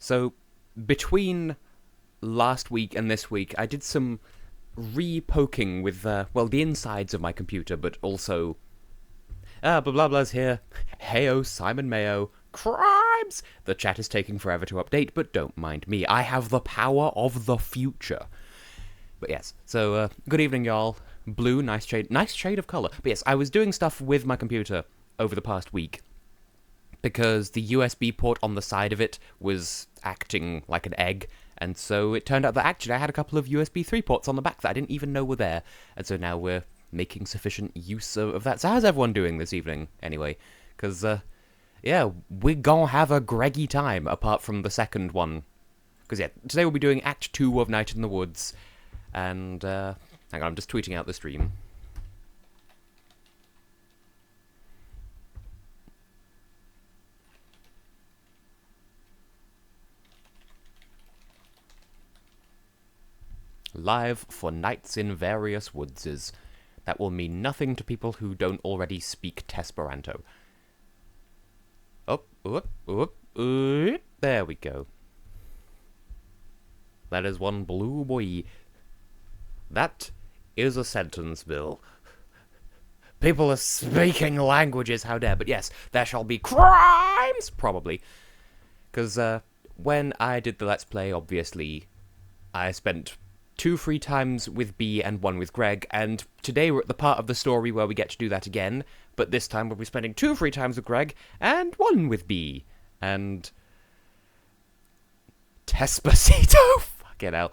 So, between last week and this week, I did some re-poking with, the insides of my computer, but also... blah blah blah's here. Heyo, Simon Mayo. Crimes! The chat is taking forever to update, but don't mind me. I have the power of the future. But yes, so, good evening, y'all. Blue, nice shade of colour. But yes, I was doing stuff with my computer over the past week, because the USB port on the side of it was acting like an egg, and so it turned out that actually I had a couple of USB 3 ports on the back that I didn't even know were there, and so now we're making sufficient use of that. So how's everyone doing this evening, anyway? Because, yeah, we're gonna have a Greggy time, apart from the second one. Because, yeah, today we'll be doing Act 2 of Night in the Woods, and, hang on, I'm just tweeting out the stream. Live for Nights in Various Woodses. That will mean nothing to people who don't already speak Tesperanto. There we go. That is one blue boy. That is a sentence, Bill. People are speaking languages, how dare. But yes, there shall be crimes! Probably. Because, when I did the Let's Play, obviously, I spent 2 free times with B and 1 with Gregg, and today we're at the part of the story where we get to do that again, but this time we'll be spending 2 free times with Gregg, and 1 with B, and... Tespacito! Fucking hell.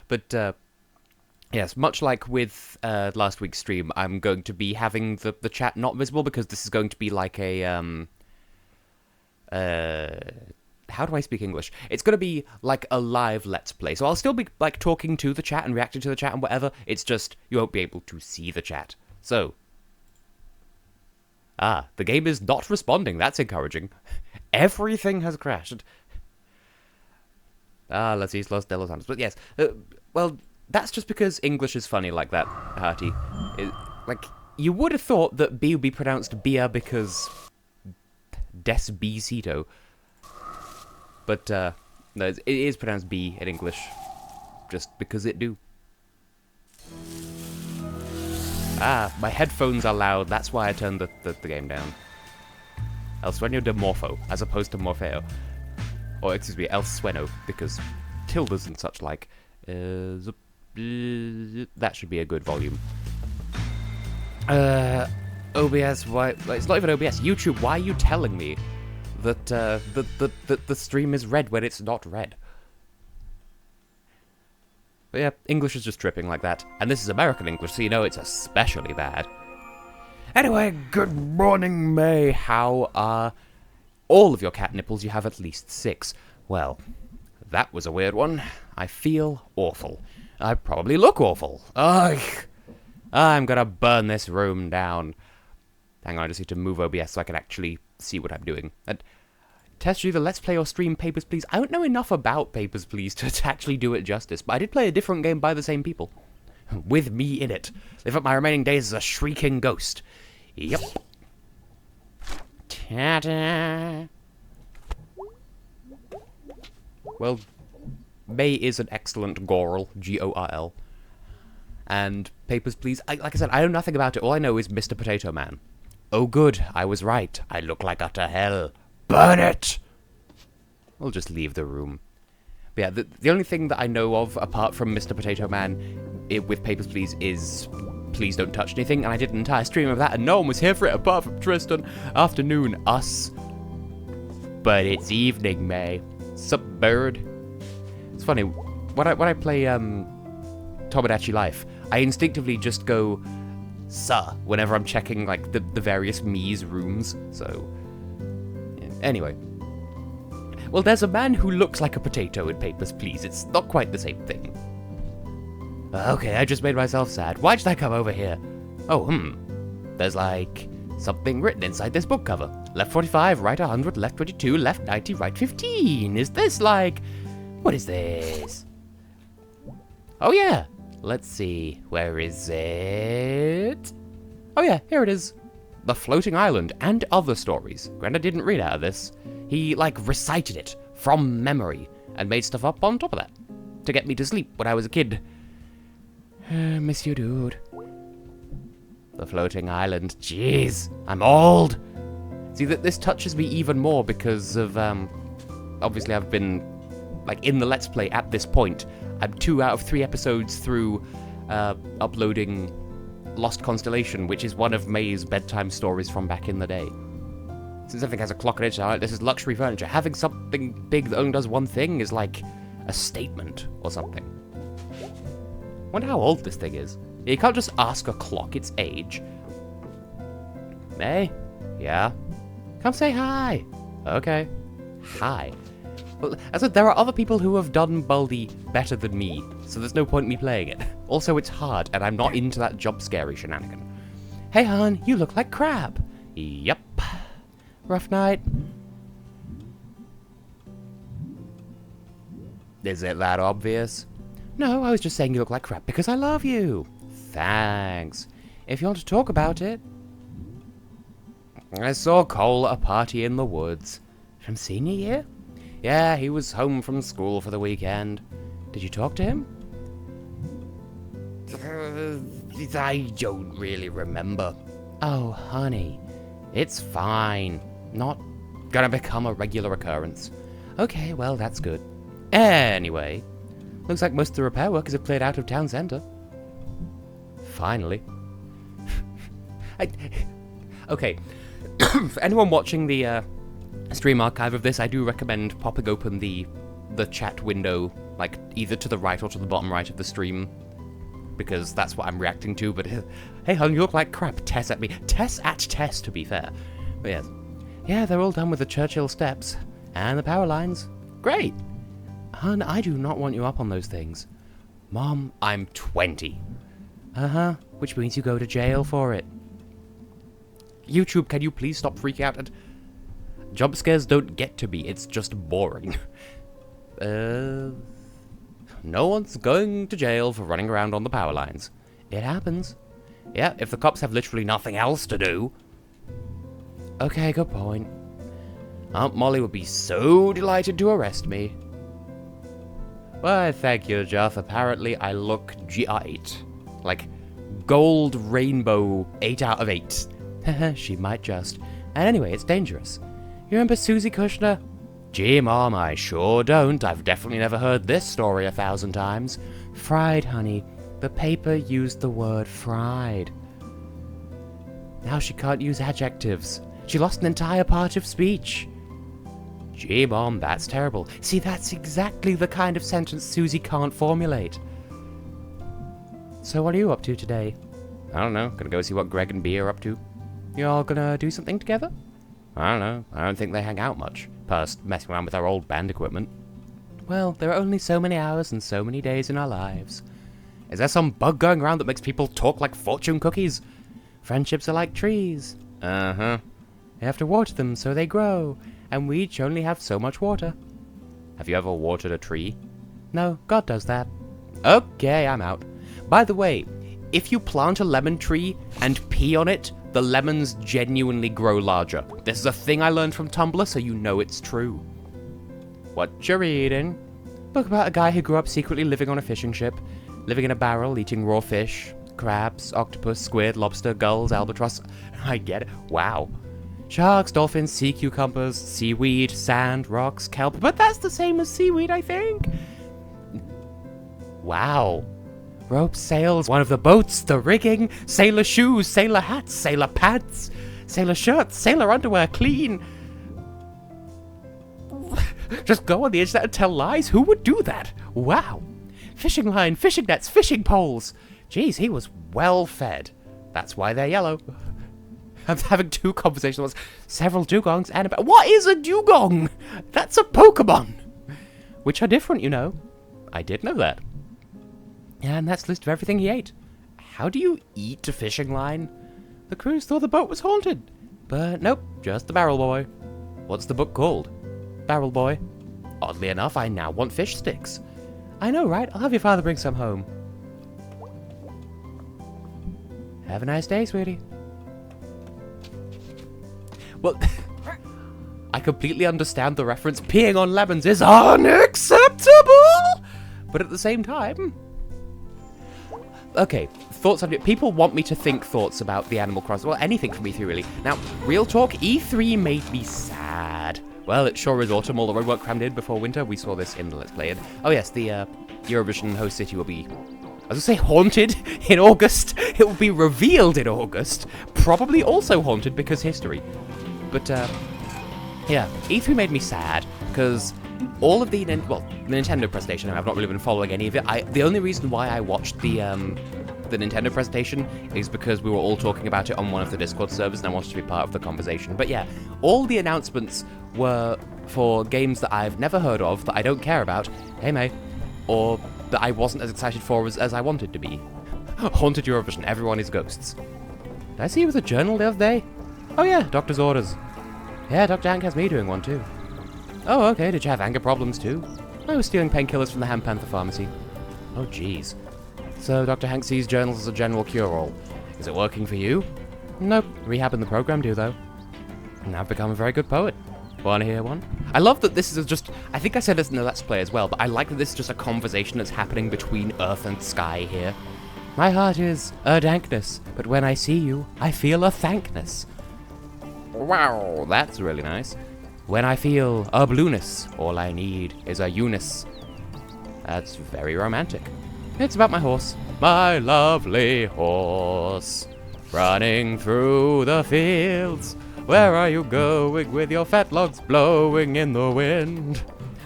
But, yes, much like with last week's stream, I'm going to be having the chat not visible, because this is going to be like a, how do I speak English? It's going to be like a live Let's Play. So I'll still be like talking to the chat and reacting to the chat and whatever. It's just you won't be able to see the chat. So. The game is not responding. That's encouraging. Everything has crashed. Let's see, Los Delos Santos. But yes, well, that's just because English is funny like that, Hearty. Like, you would have thought that B would be pronounced Bia because Desbicito. But, no, it is pronounced B in English, just because it do. My headphones are loud, that's why I turned the game down. El sueño de Morpho, as opposed to Morfeo. Or, excuse me, El sueno, because tildes and such like. That should be a good volume. OBS, why? It's not even OBS, YouTube, why are you telling me that the stream is red when it's not red? But yeah, English is just tripping like that. And this is American English, so you know it's especially bad. Anyway, good morning, May. How are all of your cat nipples? You have at least 6. Well, that was a weird one. I feel awful. I probably look awful. Ugh. I'm gonna burn this room down. Hang on, I just need to move OBS so I can actually see what I'm doing. And test either Let's Play or stream Papers, Please. I don't know enough about Papers, Please to actually do it justice, but I did play a different game by the same people. With me in it. Live up my remaining days as a shrieking ghost. Yep. Ta-da! Well, May is an excellent Gorl, G-O-R-L. And Papers, Please, like I said, I know nothing about it. All I know is Mr. Potato Man. Oh good, I was right. I look like utter hell. Burn it! We'll just leave the room. But yeah, the only thing that I know of, apart from Mr. Potato Man, with Papers, Please, is please don't touch anything. And I did an entire stream of that, and no one was here for it apart from Tristan. Afternoon, us. But it's evening, May. Sup, bird? It's funny, when I play, Tomodachi Life, I instinctively just go, "Sir," whenever I'm checking, like, the various Mii's rooms, so... Yeah. Anyway. Well, there's a man who looks like a potato in Papers, Please. It's not quite the same thing. Okay, I just made myself sad. Why did I come over here? Oh, There's, like, something written inside this book cover. Left 45, right 100, left 22, left 90, right 15. Is this, like... What is this? Oh, yeah. Let's see. Where is it? Oh, yeah, here it is. The Floating Island and Other Stories. Grandad didn't read out of this. He, like, recited it from memory. and made stuff up on top of that to get me to sleep when I was a kid. Miss you, dude. The floating island. Jeez, I'm old. See, that this touches me even more because of, obviously I've been, like, in the Let's Play at this point. I'm 2 out of 3 episodes through uploading Lost Constellation, which is one of May's bedtime stories from back in the day. Since everything has a clock on it, this is luxury furniture. Having something big that only does one thing is like a statement or something. Wonder how old this thing is. You can't just ask a clock its age. May? Yeah? Come say hi. Okay. Hi. Well, as I said, there are other people who have done Baldi better than me, so there's no point in me playing it. Also, it's hard, and I'm not into that jump scary shenanigan. Hey, hon, you look like crap. Yep. Rough night. Is it that obvious? No, I was just saying you look like crap because I love you. Thanks. If you want to talk about it... I saw Cole at a party in the woods. From senior year? Yeah, he was home from school for the weekend. Did you talk to him? I don't really remember. Oh, honey. It's fine. Not gonna become a regular occurrence. Okay, well, that's good. Anyway, looks like most of the repair workers have cleared out of town centre. Finally. Okay, for anyone watching the stream archive of this, I do recommend popping open the chat window, like, either to the right or to the bottom right of the stream, because that's what I'm reacting to, but hey, hon, you look like crap. Tess at me. Tess at Tess, to be fair. But yes. Yeah, they're all done with the Churchill steps. And the power lines. Great! Hun, I do not want you up on those things. Mom, I'm 20. Uh-huh, which means you go to jail for it. YouTube, can you please stop freaking out? Jump scares don't get to me, it's just boring. No one's going to jail for running around on the power lines. It happens. Yeah, if the cops have literally nothing else to do. Okay, good point. Aunt Molly would be so delighted to arrest me. Why, thank you, Jeff. Apparently I look G8. Like, gold rainbow 8 out of 8. She might just. And anyway, it's dangerous. You remember Susie Kushner? Gee, Mom, I sure don't. I've definitely never heard this story 1,000 times. Fried, honey. The paper used the word fried. Now she can't use adjectives. She lost an entire part of speech. Gee, Mom, that's terrible. See, that's exactly the kind of sentence Susie can't formulate. So what are you up to today? I don't know. Gonna go see what Gregg and B are up to. You all gonna do something together? I don't know. I don't think they hang out much, past messing around with our old band equipment. Well, there are only so many hours and so many days in our lives. Is there some bug going around that makes people talk like fortune cookies? Friendships are like trees. Uh-huh. You have to water them so they grow, and we each only have so much water. Have you ever watered a tree? No, God does that. Okay, I'm out. By the way, if you plant a lemon tree and pee on it, the lemons genuinely grow larger. This is a thing I learned from Tumblr, so you know it's true. What you reading? Book about a guy who grew up secretly living on a fishing ship, living in a barrel, eating raw fish, crabs, octopus, squid, lobster, gulls, albatross. I get it. Wow. Sharks, dolphins, sea cucumbers, seaweed, sand, rocks, kelp. But that's the same as seaweed, I think. Wow. Rope, sails, one of the boats, the rigging, sailor shoes, sailor hats, sailor pads, sailor shirts, sailor underwear, clean. Just go on the internet and tell lies? Who would do that? Wow. Fishing line, fishing nets, fishing poles. Jeez, he was well fed. That's why they're yellow. I'm having 2 conversations at once. Several dugongs and a... What is a dugong? That's a Pokemon. Which are different, you know. I did know that. And that's the list of everything he ate. How do you eat a fishing line? The crews thought the boat was haunted. But nope, just the Barrel Boy. What's the book called? Barrel Boy. Oddly enough, I now want fish sticks. I know, right? I'll have your father bring some home. Have a nice day, sweetie. Well, I completely understand the reference. Peeing on lemons is unacceptable! But at the same time... Okay, thoughts on it. People want me to think thoughts about the Animal Crossing. Well, anything from E3, really. Now, real talk, E3 made me sad. Well, it sure is autumn. All the roadwork crammed in before winter. We saw this in the Let's Play. And, oh, yes, the Eurovision host city will be... I was going to say haunted in August. It will be revealed in August. Probably also haunted because history. But, yeah, E3 made me sad because all of the Nintendo presentation, I've not really been following any of it. The only reason why I watched the Nintendo presentation is because we were all talking about it on one of the Discord servers and I wanted to be part of the conversation. But yeah, all the announcements were for games that I've never heard of, that I don't care about, hey mate, or that I wasn't as excited for as I wanted to be. Haunted Eurovision, everyone is ghosts. Did I see you with a journal the other day? Oh yeah, doctor's orders. Yeah, Dr. Hank has me doing one too. Oh, okay, did you have anger problems too? I was stealing painkillers from the Ham Panther pharmacy. Oh jeez. So Dr. Hank sees journals as a general cure-all. Is it working for you? Nope, rehabbing the program do though. And I've become a very good poet. Wanna hear one? I love that this is just, I think I said this in the Let's Play as well, but I like that this is just a conversation that's happening between Earth and Sky here. My heart is a dankness, but when I see you, I feel a thankness. Wow, that's really nice. When I feel a blueness, all I need is a Eunice. That's very romantic. It's about my horse. My lovely horse. Running through the fields. Where are you going with your fat logs blowing in the wind?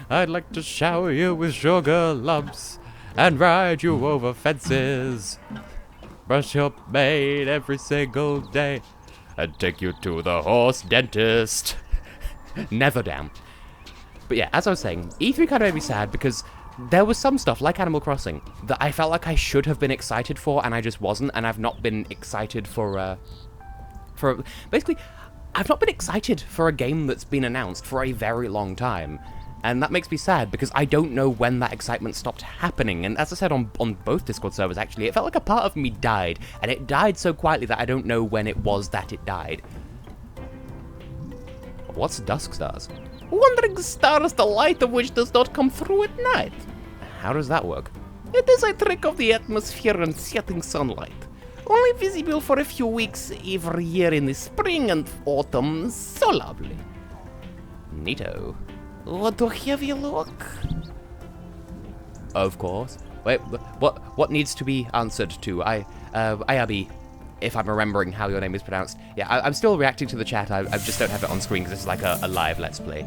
I'd like to shower you with sugar lumps and ride you over fences. Brush your mane every single day and take you to the horse dentist. Never down. But yeah, as I was saying, E3 kind of made me sad because there was some stuff, like Animal Crossing, that I felt like I should have been excited for, and I just wasn't, and I've not been excited for basically, I've not been excited for a game that's been announced for a very long time, and that makes me sad because I don't know when that excitement stopped happening, and as I said on both Discord servers, actually, it felt like a part of me died, and it died so quietly that I don't know when it was that it died. What's dusk stars? Wandering stars, the light of which does not come through at night. How does that work? It is a trick of the atmosphere and setting sunlight. Only visible for a few weeks every year in the spring and autumn. So lovely. Neato. Want to have a look? Of course. Wait, what needs to be answered to? IRB, if I'm remembering how your name is pronounced. Yeah, I'm still reacting to the chat. I just don't have it on screen because this is like a live Let's Play.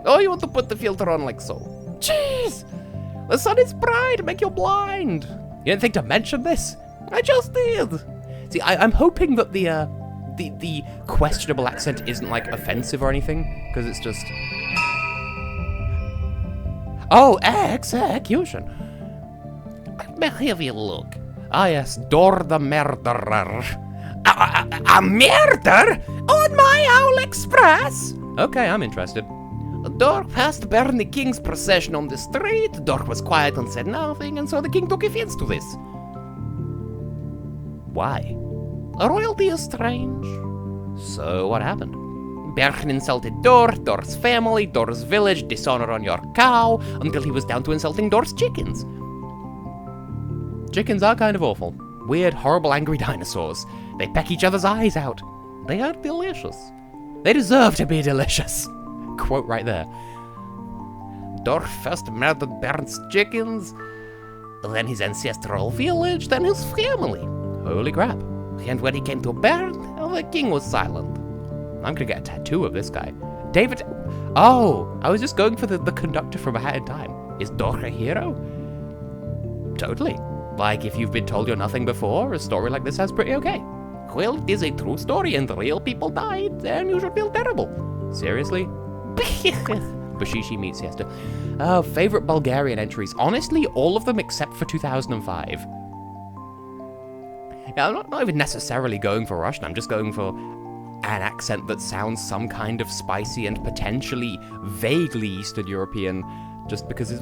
Oh, you want to put the filter on like so. Jeez! The sun is bright, make you blind. You didn't think to mention this? I just did. See, I'm hoping that the questionable accent isn't like offensive or anything, because it's just... Oh, execution. Let me have a look. Ah yes, Dor the murderer. A murder? On my Owl Express? Okay, I'm interested. Dork passed Bernie King's procession on the street. Dork was quiet and said nothing, and so the king took offense to this. Why? Royalty is strange. So what happened? Bernie insulted Dor's family, Dor's village, dishonor on your cow, until he was down to insulting Dor's chickens. Chickens are kind of awful. Weird, horrible, angry dinosaurs. They peck each other's eyes out. They are delicious. They deserve to be delicious. Quote right there. Dorf first murdered Bern's chickens, then his ancestral village, then his family. Holy crap. And when he came to Bern, the king was silent. I'm gonna get a tattoo of this guy. David... Oh, I was just going for the conductor from A Hat in Time. Is Dorf a hero? Totally. Like, if you've been told you're nothing before, a story like this sounds pretty okay. Well, it is a true story and real people died, then you should feel terrible. Seriously? Bashishi meets Siesta. Oh, favorite Bulgarian entries. Honestly, all of them except for 2005. Yeah, I'm not even necessarily going for Russian, I'm just going for an accent that sounds some kind of spicy and potentially vaguely Eastern European, just because his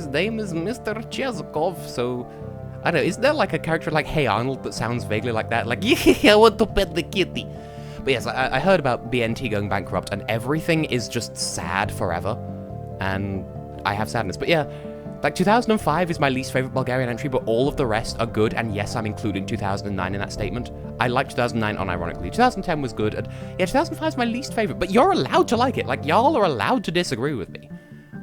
name is Mr. Chezkov, so... I don't know, isn't there like a character like Hey Arnold that sounds vaguely like that? Like, yeah, I want to pet the kitty. But yes, I heard about BNT going bankrupt, and everything is just sad forever. And I have sadness. But yeah, like 2005 is my least favorite Bulgarian entry, but all of the rest are good. And yes, I'm including 2009 in that statement. I like 2009 unironically. 2010 was good, and yeah, 2005 is my least favorite. But you're allowed to like it. Like, y'all are allowed to disagree with me.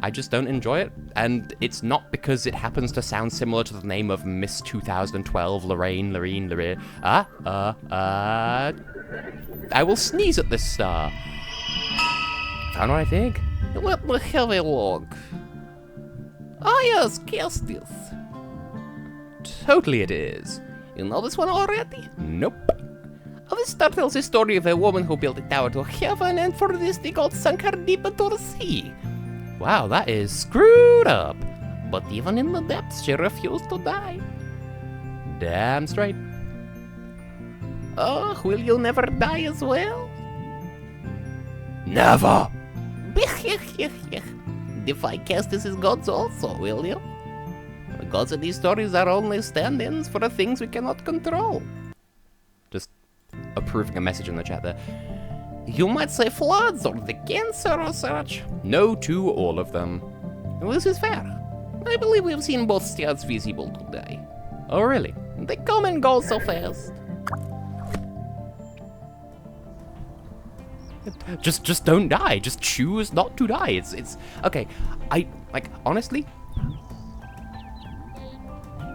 I just don't enjoy it, and it's not because it happens to sound similar to the name of Miss 2012, Lorraine. I will sneeze at this star. Found what I think. Let me have a look. Ah yes, Kestis. Totally it is. You know this one already? Nope. This star tells the story of a woman who built a tower to heaven, and for this they got sunk her deep into the sea. Wow, that is screwed up. But even in the depths, she refused to die. Damn straight. Oh, will you never die as well? Never! Defy Kestis as gods also, will you? The gods of these stories are only stand-ins for the things we cannot control. Just approving a message in the chat there. You might say floods or the cancer or such. No to all of them. This is fair. I believe we've seen both stars visible today. Oh, really? They come and go so fast. Just don't die. Just choose not to die. It's okay. Honestly,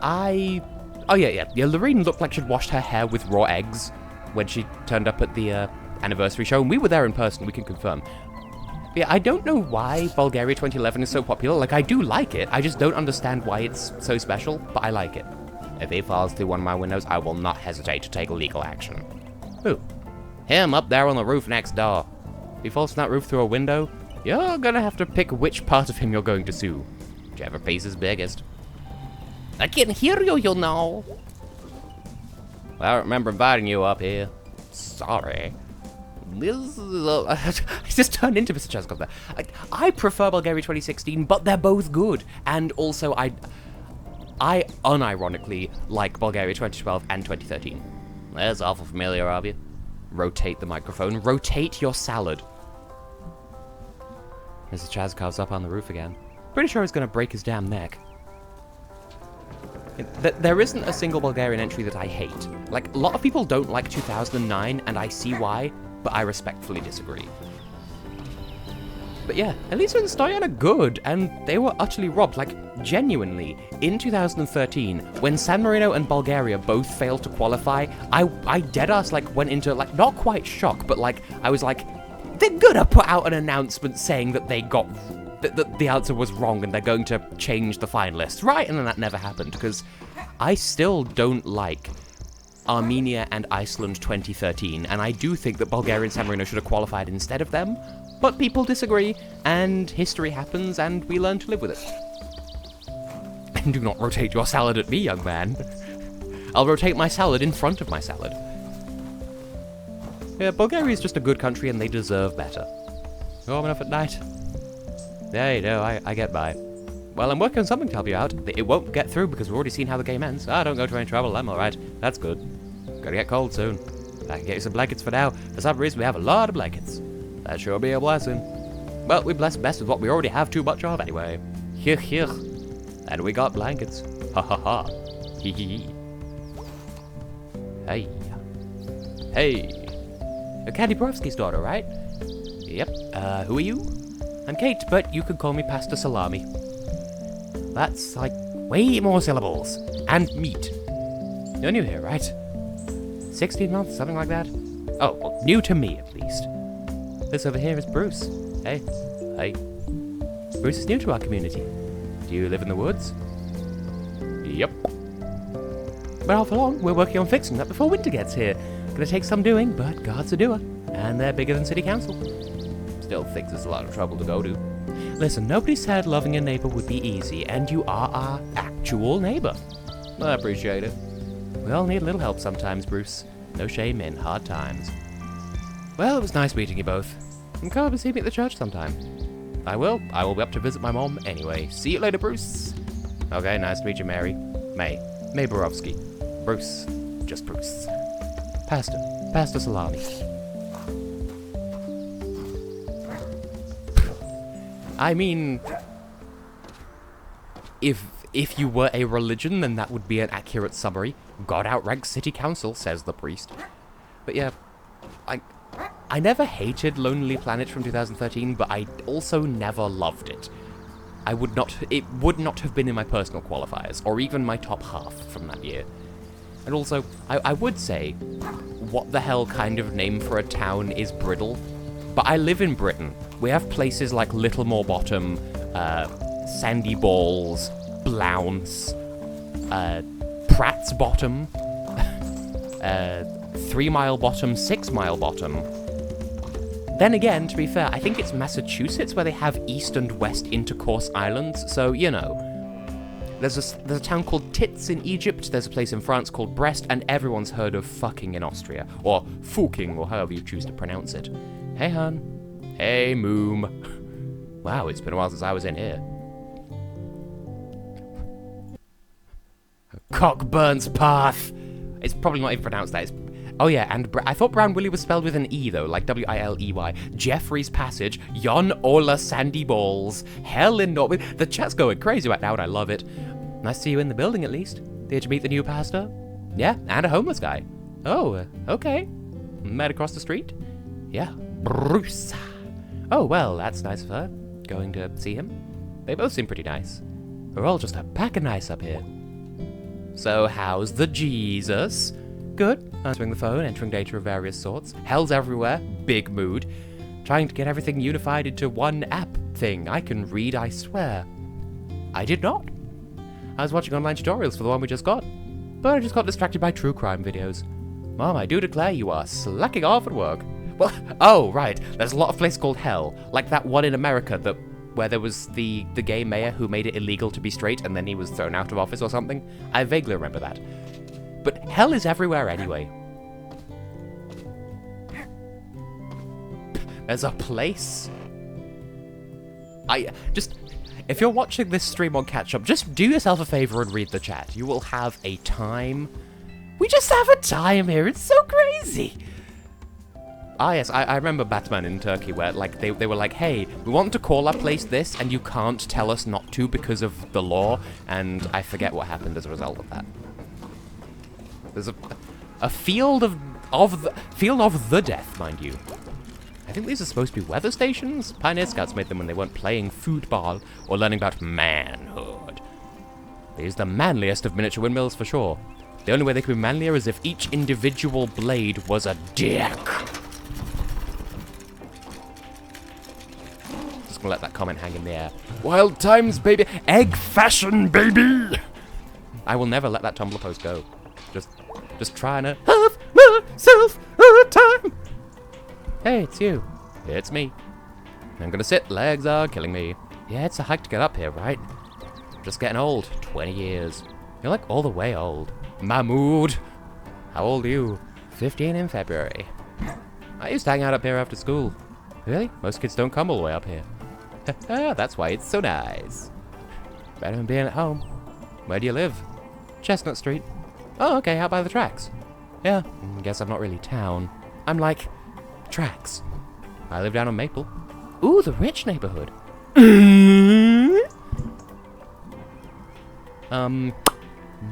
oh yeah. Lorraine looked like she'd washed her hair with raw eggs when she turned up at the anniversary show, and we were there in person. We can confirm. But yeah, I don't know why Bulgaria 2011 is so popular. Like, I do like it. I just don't understand why it's so special, but I like it. If he falls through one of my windows, I will not hesitate to take legal action. Who? Him up there on the roof next door. If he falls from that roof through a window, you're gonna have to pick which part of him you're going to sue. Whichever piece is biggest. I can hear you, you know. Well, I don't remember inviting you up here. Sorry. This is I just turned into Mr. Cheskov there. I prefer Bulgaria 2016, but they're both good. And also, I unironically like Bulgaria 2012 and 2013. That's awful familiar of you. Rotate the microphone. Rotate your salad. Mr. Chazkov's up on the roof again. Pretty sure he's going to break his damn neck. There isn't a single Bulgarian entry that I hate. Like, a lot of people don't like 2009, and I see why, but I respectfully disagree. But yeah, at least Stoyan are good, and they were utterly robbed. Like, genuinely, in 2013, when San Marino and Bulgaria both failed to qualify, I deadass, like, went into, like, not quite shock, but, like, I was like, they're gonna put out an announcement saying that they got... that the answer was wrong and they're going to change the finalists, right? And then that never happened, because I still don't like Armenia and Iceland 2013, and I do think that Bulgaria and San Marino should have qualified instead of them, but people disagree, and history happens, and we learn to live with it. And do not rotate your salad at me, young man. I'll rotate my salad in front of my salad. Yeah, Bulgaria is just a good country, and they deserve better. Warm enough at night? Yeah, you know, I get by. Well, I'm working on something to help you out. It won't get through because we've already seen how the game ends. Don't go to any trouble, I'm alright. That's good. Gonna get cold soon. I can get you some blankets for now. For some reason, we have a lot of blankets. That sure be a blessing. Well, we bless best with what we already have too much of anyway. Here. And we got blankets. Ha ha ha. Hee hee hee. Hey. Candy Borowski's daughter, right? Yep. Who are you? I'm Kate, but you could call me Pasta Salami. That's, like, way more syllables. And meat. You're new here, right? 16 months, something like that? Oh, well, new to me, at least. This over here is Bruce. Hey. Bruce is new to our community. Do you live in the woods? Yep. But not for long, we're working on fixing that before winter gets here. Gonna take some doing, but God's a doer. And they're bigger than city council. Still think there's a lot of trouble to go to. Listen, nobody said loving a neighbor would be easy, and you are our actual neighbor. I appreciate it. We all need a little help sometimes, Bruce. No shame in hard times. Well, it was nice meeting you both. And come up and see me at the church sometime. I will. I will be up to visit my mom anyway. See you later, Bruce. Okay, nice to meet you, Mary. May Borowski. Bruce. Just Bruce. Pasta Salami. I mean, if you were a religion, then that would be an accurate summary. God outranks city council, says the priest. But yeah, I never hated Lonely Planet from 2013, but I also never loved it. It would not have been in my personal qualifiers, or even my top half from that year. And also, I would say, what the hell kind of name for a town is Brittle? But I live in Britain. We have places like Littlemore Bottom, Sandy Balls, Blounce, Pratt's Bottom, 3 Mile Bottom, 6 Mile Bottom. Then again, to be fair, I think it's Massachusetts where they have East and West Intercourse Islands, so, you know. There's a town called Tits in Egypt, there's a place in France called Brest, and everyone's heard of fucking in Austria. Or fucking, or however you choose to pronounce it. Hey, hun. Hey, moom. Wow, it's been a while since I was in here. Cockburn's Path. It's probably not even pronounced that. Oh yeah, and I thought Brown Willie was spelled with an E though, like W-I-L-E-Y. Jeffrey's Passage, Yon Ola Sandy Balls, Hell in Norway. The chat's going crazy right now and I love it. Nice to see you in the building at least. Did you meet the new pastor? Yeah, and a homeless guy. Oh, okay. Met across the street? Yeah, Bruce. Oh, well, that's nice of her. Going to see him? They both seem pretty nice. We're all just a pack of nice up here. So how's the Jesus? Good. Answering the phone, entering data of various sorts. Hell's everywhere. Big mood. Trying to get everything unified into one app thing. I can read, I swear. I did not. I was watching online tutorials for the one we just got. But I just got distracted by true crime videos. Mom, I do declare you are slacking off at work. Well, oh, right. There's a lot of places called Hell. Like that one in America where there was the gay mayor who made it illegal to be straight and then he was thrown out of office or something. I vaguely remember that. But hell is everywhere anyway. There's a place. If you're watching this stream on catch-up, just do yourself a favor and read the chat. You will have a time. We just have a time here. It's so crazy. Ah, yes, I remember Batman in Turkey where, like, they were like, hey, we want to call our place this, and you can't tell us not to because of the law, and I forget what happened as a result of that. There's a field of the death, mind you. I think these are supposed to be weather stations. Pioneer Scouts made them when they weren't playing football or learning about manhood. These are the manliest of miniature windmills for sure. The only way they could be manlier is if each individual blade was a dick. Just gonna let that comment hang in the air. Wild times, baby. Egg fashion, baby. I will never let that Tumblr post go. Just trying to have myself a time. Hey, it's you. It's me. I'm gonna sit. Legs are killing me. Yeah, it's a hike to get up here, right? I'm just getting old. 20 years. You're like all the way old. Mahmood. How old are you? 15 in February. I used to hang out up here after school. Really? Most kids don't come all the way up here. That's why it's so nice. Better than being at home. Where do you live? Chestnut Street. Oh, okay, out by the tracks. Yeah, guess I'm not really town. I'm like, tracks. I live down on Maple. Ooh, the rich neighborhood.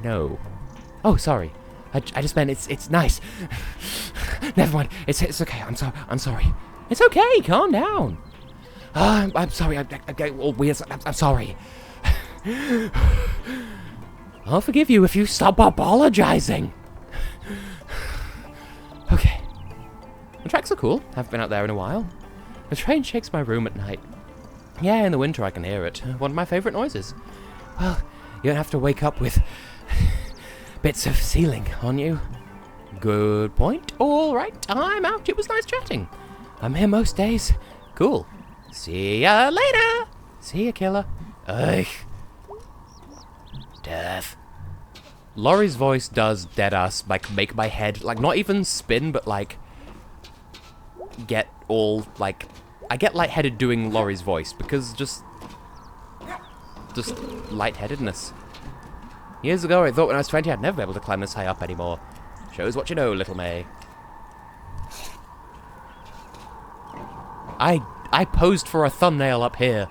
No. Oh, sorry. I just meant it's nice. Never mind. It's okay. I'm sorry. It's okay. Calm down. I'm sorry. I get all weird. I'm sorry. I'll forgive you if you stop apologizing. Okay. The tracks are cool. Haven't been out there in a while. The train shakes my room at night. Yeah, in the winter I can hear it. One of my favorite noises. Well, you don't have to wake up with bits of ceiling on you. Good point. All right, I'm out. It was nice chatting. I'm here most days. Cool. See ya later. See ya, killer. Ugh. Death. Laurie's voice does deadass, like, make my head, like, not even spin, but, like, get all, like, I get lightheaded doing Laurie's voice, because just lightheadedness. Years ago, I thought when I was 20 I'd never be able to climb this high up anymore. Shows what you know, little May. I posed for a thumbnail up here.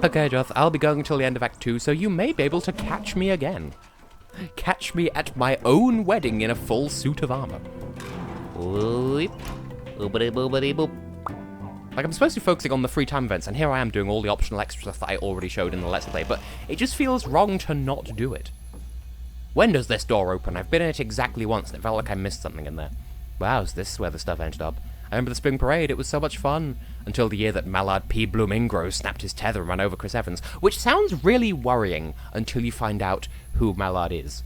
okay, Joth, I'll be going till the end of Act 2, so you may be able to catch me again. Catch me at my own wedding in a full suit of armor. Boop. Boopity boopity boop. Like, I'm supposed to be focusing on the free time events, and here I am doing all the optional extra stuff that I already showed in the Let's Play, but it just feels wrong to not do it. When does this door open? I've been in it exactly once, and it felt like I missed something in there. Wow, is this where the stuff ended up? I remember the spring parade, it was so much fun. Until the year that Mallard P. Bloomingro snapped his tether and ran over Chris Evans, which sounds really worrying until you find out who Mallard is.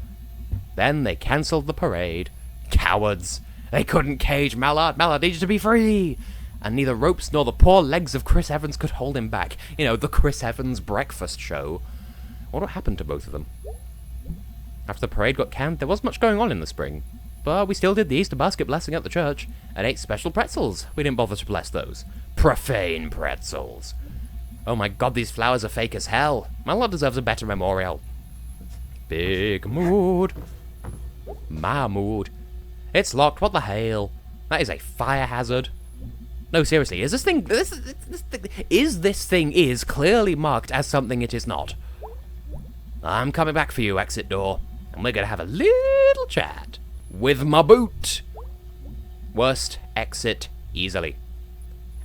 Then they cancelled the parade. Cowards! They couldn't cage Mallard. Mallard needed to be free! And neither ropes nor the poor legs of Chris Evans could hold him back. You know, the Chris Evans breakfast show. What happened to both of them? After the parade got canned, there wasn't much going on in the spring. But we still did the Easter basket blessing at the church, and ate special pretzels. We didn't bother to bless those. Profane pretzels. Oh my god, these flowers are fake as hell. Mallard deserves a better memorial. Big mood. My mood. It's locked, what the hell? That is a fire hazard. No, seriously, is this thing... This thing is clearly marked as something it is not. I'm coming back for you, exit door. And we're gonna have a little chat. With my boot. Worst exit easily.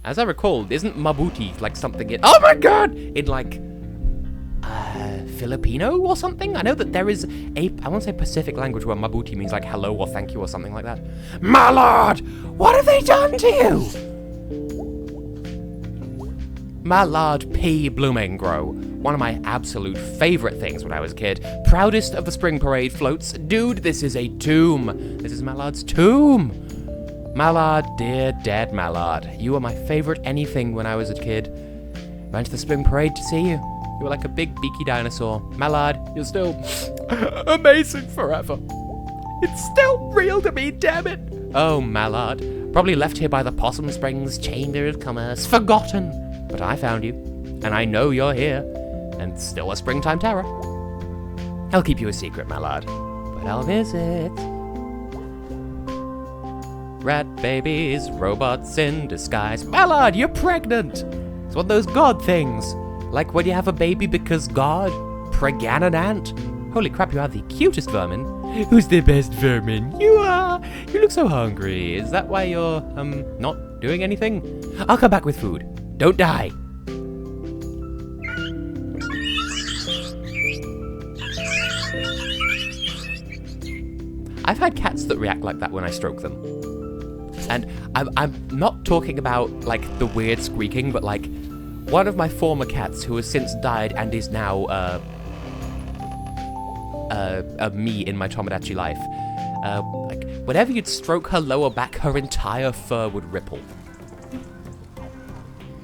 As I recall, isn't mabuti like something in... Oh my god! In like... Filipino or something? I know that there is a... I won't say Pacific language where mabuti means like hello or thank you or something like that. Mallard! What have they done to you? Mallard P. Bloomingro. One of my absolute favourite things when I was a kid. Proudest of the spring parade floats. Dude, this is a tomb. This is Mallard's tomb. Mallard, dear dead Mallard. You were my favourite anything when I was a kid. Went to the spring parade to see you. You were like a big beaky dinosaur. Mallard, you're still amazing forever. It's still real to me, damn it. Oh, Mallard. Probably left here by the Possum Springs Chamber of Commerce. Forgotten. But I found you. And I know you're here. And still a springtime terror. I'll keep you a secret, Mallard. But I'll visit. Rat babies, robots in disguise. Mallard, you're pregnant! It's one of those God things. Like when you have a baby because God. Pregnant. Holy crap, you are the cutest vermin. Who's the best vermin? You are! You look so hungry. Is that why you're, not doing anything? I'll come back with food. Don't die! I've had cats that react like that when I stroke them. And I'm not talking about, like, the weird squeaking, but, like, one of my former cats who has since died and is now, me in my Tomodachi life. Like, whenever you'd stroke her lower back, her entire fur would ripple.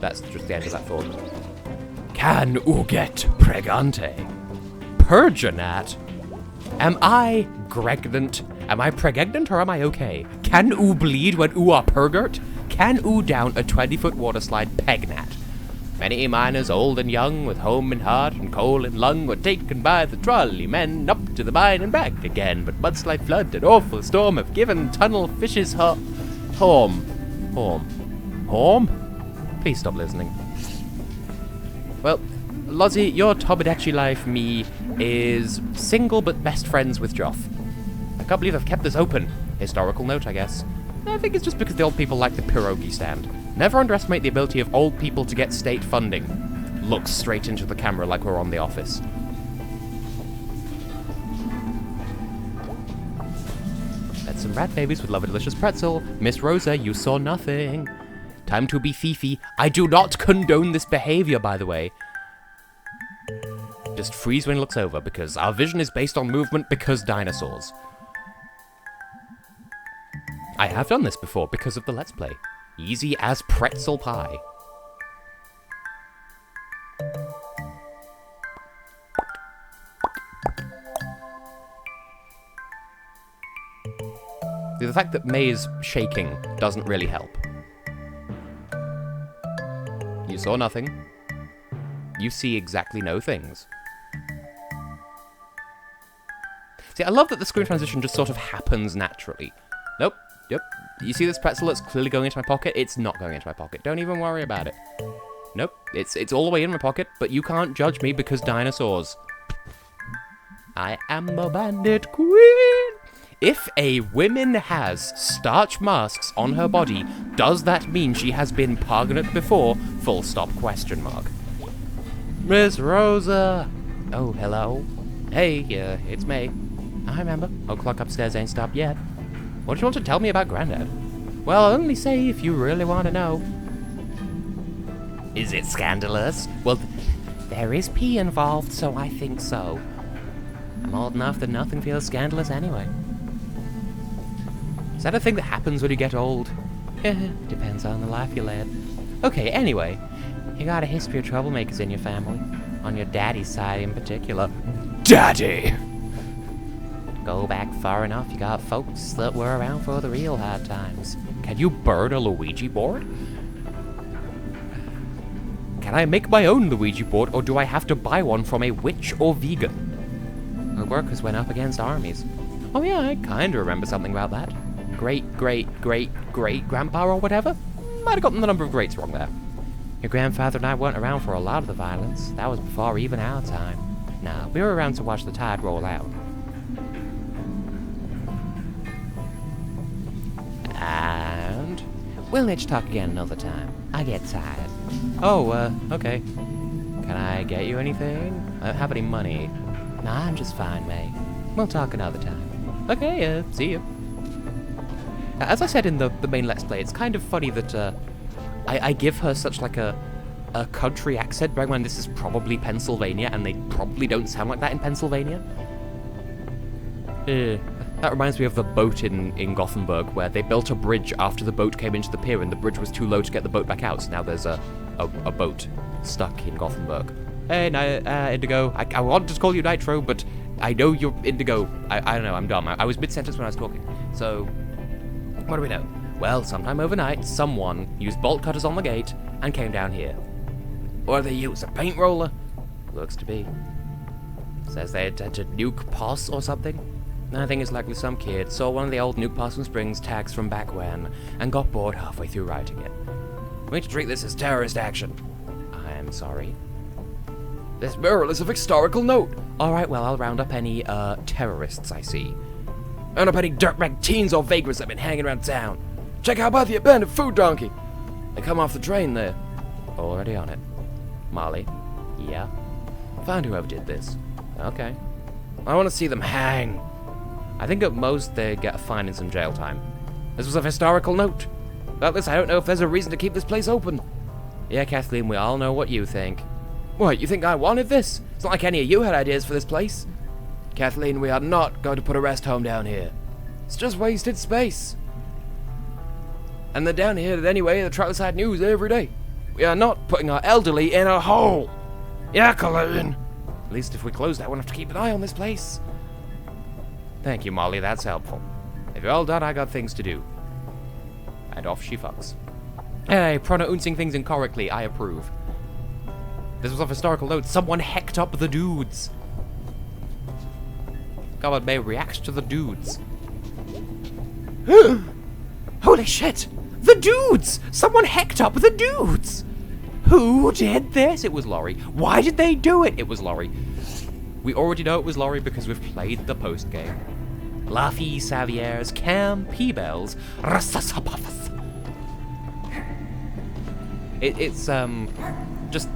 That's just the end of that thought. Can oo get pregante? Pergonat? Am I pregnant? Am I pregnant or am I okay? Can oo bleed when oo are pergert? Can oo down a 20-foot waterslide pegnat? Many miners, old and young, with home and heart and coal and lung, were taken by the trolley men up to the mine and back again. But mudslide, flood, and awful storm have given tunnel fishes home. Please stop listening. Well, Lozzie, your Tomodachi life, me, is single but best friends with Joff. I can't believe I've kept this open. Historical note, I guess. I think it's just because the old people like the pierogi stand. Never underestimate the ability of old people to get state funding. Look straight into the camera like we're on The Office. That's some rat babies with love a delicious pretzel. Miss Rosa, you saw nothing. Time to be Fifi. I do not condone this behavior, by the way. Just freeze when it looks over, because our vision is based on movement because dinosaurs. I have done this before because of the Let's Play. Easy as pretzel pie. The fact that May is shaking doesn't really help. You saw nothing. You see exactly no things. See, I love that the screen transition just sort of happens naturally. Nope. Yep. You see this pretzel that's clearly going into my pocket? It's not going into my pocket. Don't even worry about it. Nope, it's all the way in my pocket, but you can't judge me because dinosaurs. I am a bandit queen. If a woman has starch masks on her body, does that mean she has been pregnant before? Full stop, question mark. Miss Rosa! Oh, hello. Hey, it's me. I remember. O'clock upstairs ain't stopped yet. What do you want to tell me about Grandad? Well, I'll only say if you really want to know. Is it scandalous? Well, there is pee involved, so I think so. I'm old enough that nothing feels scandalous anyway. Is that a thing that happens when you get old? Depends on the life you led. Okay, anyway, you got a history of troublemakers in your family. On your daddy's side in particular. Daddy! Go back far enough, you got folks that were around for the real hard times. Can you burn a Luigi board? Can I make my own Luigi board, or do I have to buy one from a witch or vegan? Our workers went up against armies. Oh yeah, I kinda remember something about that. Great-great-great-great-grandpa or whatever? Might have gotten the number of greats wrong there. Your grandfather and I weren't around for a lot of the violence. That was before even our time. Nah, we were around to watch the tide roll out. And we'll let's talk again another time. I get tired. Oh, okay. Can I get you anything? I don't have any money. Nah, I'm just fine, May. We'll talk another time. Okay, see you. As I said in the main Let's Play, it's kind of funny that, I give her such like a country accent, bearing in mind this is probably Pennsylvania, and they probably don't sound like that in Pennsylvania. That reminds me of the boat in Gothenburg, where they built a bridge after the boat came into the pier, and the bridge was too low to get the boat back out, so now there's a boat stuck in Gothenburg. Hey, Indigo, I wanted to call you Nitro, but I know you're Indigo. I don't know, I'm dumb. I was mid-sentence when I was talking. So, what do we know? Well, sometime overnight, someone used bolt cutters on the gate and came down here. Or they used a paint roller. Looks to be. Says they had to nuke Poss or something. I think it's likely some kid saw one of the old Nuke Possum Springs tags from back when and got bored halfway through writing it. We need to treat this as terrorist action. I'm sorry. This mural is of historical note. Alright, well, I'll round up any, terrorists I see. Round up any dirtbag teens or vagrants that have been hanging around town. Check out about the abandoned food donkey. They come off the train there. Already on it. Molly. Yeah? Find whoever did this. Okay. I want to see them hang. I think at most they get a fine and some jail time. This was of historical note. Without this, I don't know if there's a reason to keep this place open. Yeah, Kathleen, we all know what you think. What, you think I wanted this? It's not like any of you had ideas for this place. Kathleen, we are not going to put a rest home down here. It's just wasted space. And they're down here anyway, the Trottleside News every day. We are not putting our elderly in a hole. Yeah, Colleen. At least if we close that, we'll have to keep an eye on this place. Thank you, Molly, that's helpful. If you're all done, I got things to do. And off she fucks. Hey, pronouncing things incorrectly, I approve. This was of historical note. Someone hecked up the dudes. God may react to the dudes. Holy shit! The dudes! Someone hecked up the dudes! Who did this? It was Laurie. Why did they do it? It was Laurie. We already know it was Laurie because we've played the post-game. Laffy Savieres, Cam Peebles, It's, just...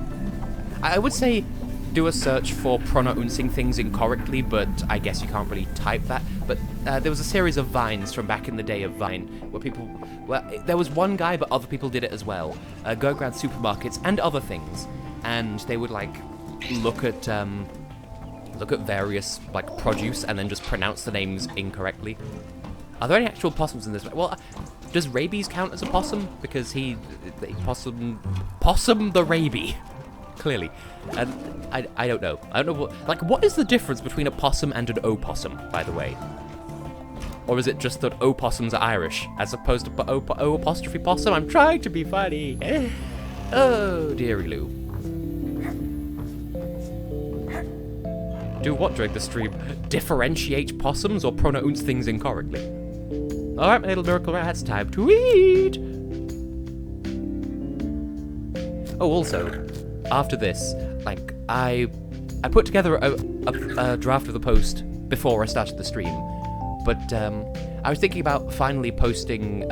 I would say do a search for pronouncing things incorrectly, but I guess you can't really type that. But there was a series of Vines from back in the day of Vine where people... Well, there was one guy, but other people did it as well. Going around supermarkets and other things. And they would, like, look at various, like, produce and then just pronounce the names incorrectly. Are there any actual possums in this? Well, does rabies count as a possum? Because possum the rabies. Clearly. And I don't know. I don't know what is the difference between a possum and an opossum, by the way? Or is it just that opossums are Irish, as opposed to O apostrophe possum? I'm trying to be funny. Oh, dearie Lou. Do what during the stream? Differentiate possums or pronounce things incorrectly? Alright, my little miracle rat, it's time to eat! Oh, also, after this, like, I put together a draft of the post before I started the stream, but I was thinking about finally posting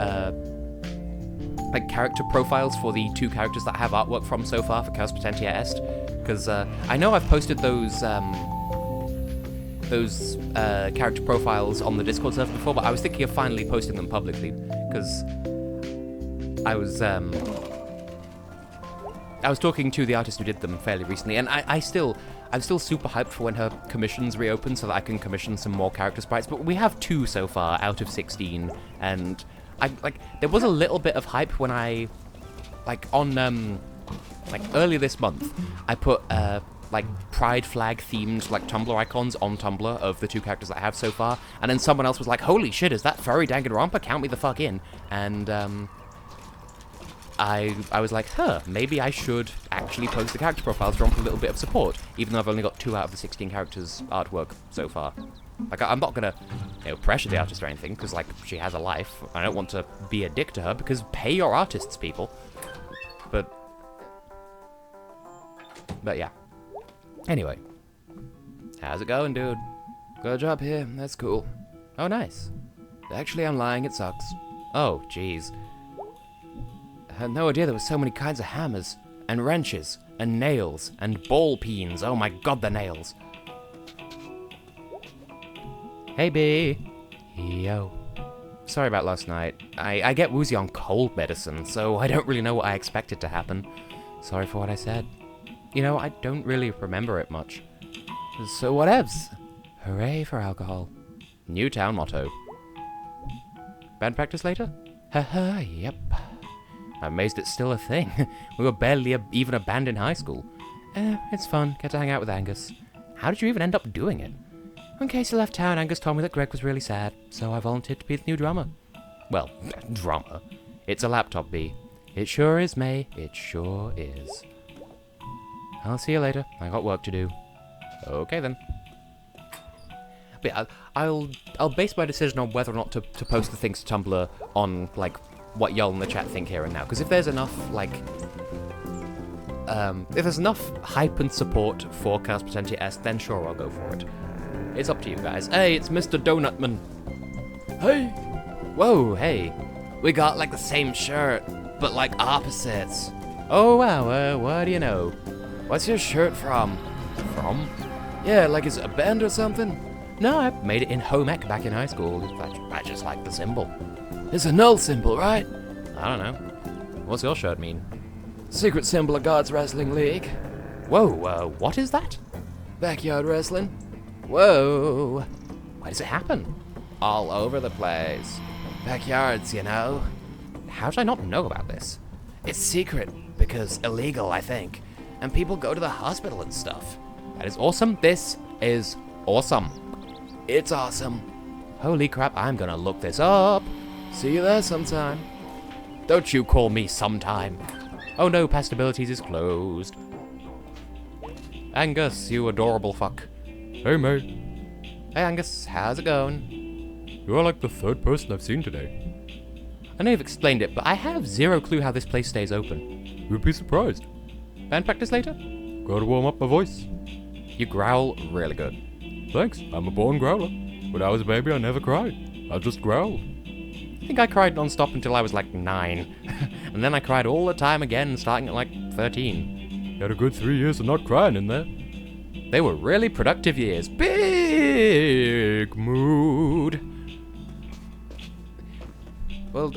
like character profiles for the 2 characters that I have artwork from so far for Chaos Potentia Est, because I know I've posted those character profiles on the Discord server before, but I was thinking of finally posting them publicly, because I was talking to the artist who did them fairly recently, and I'm still super hyped for when her commissions reopen so that I can commission some more character sprites, but we have 2 so far out of 16, and there was a little bit of hype when I, earlier this month, I put, pride flag themed, Tumblr icons on Tumblr of the 2 characters that I have so far, and then someone else was like, holy shit, is that furry Danganronpa? Count me the fuck in. And, I was like, maybe I should actually post the character profiles for a little bit of support, even though I've only got 2 out of the 16 characters' artwork so far. I'm not gonna, pressure the artist or anything, because, she has a life. I don't want to be a dick to her, because pay your artists, people. But yeah. Anyway. How's it going, dude? Got a job here, that's cool. Oh, nice. Actually, I'm lying, it sucks. Oh, jeez. I had no idea there were so many kinds of hammers, and wrenches, and nails, and ball peens. Oh my god, the nails. Hey, B. Yo. Sorry about last night. I get woozy on cold medicine, so I don't really know what I expected to happen. Sorry for what I said. I don't really remember it much. So whatevs. Hooray for alcohol. New town motto. Band practice later? Haha, yep. I'm amazed it's still a thing. We were barely even a band in high school. It's fun. Get to hang out with Angus. How did you even end up doing it? In case you left town, Angus told me that Gregg was really sad, so I volunteered to be the new drummer. Well, drummer. It's a laptop bee. It sure is, May. It sure is. I'll see you later. I got work to do. Okay, then. But yeah, I'll base my decision on whether or not to post the things to Tumblr on, what y'all in the chat think here and now. Because if there's enough, if there's enough hype and support for Chaos Potentia Est, then sure, I'll go for it. It's up to you guys. Hey, it's Mr. Donutman. Hey! Whoa, hey. We got, the same shirt, but, opposites. Oh, wow, what do you know? What's your shirt from? From? Yeah, is it a band or something? No, I made it in home ec back in high school. I just like the symbol. It's a null symbol, right? I don't know. What's your shirt mean? Secret symbol of God's Wrestling League. Whoa, what is that? Backyard wrestling. Whoa. Where does it happen? All over the place. Backyards, How did I not know about this? It's secret, because illegal, I think. And people go to the hospital and stuff. That is awesome. This is awesome. It's awesome. Holy crap, I'm gonna look this up. See you there sometime. Don't you call me sometime. Oh no, past abilities is closed. Angus, you adorable fuck. Hey, mate. Hey, Angus, how's it going? You're the 3rd person I've seen today. I know you've explained it, but I have zero clue how this place stays open. You'd be surprised. Band practice later? Gotta warm up my voice. You growl really good. Thanks, I'm a born growler. When I was a baby, I never cried. I just growled. I think I cried non-stop until I was 9. And then I cried all the time again, starting at 13. You had a good 3 years of not crying in there. They were really productive years. Big mood. Well,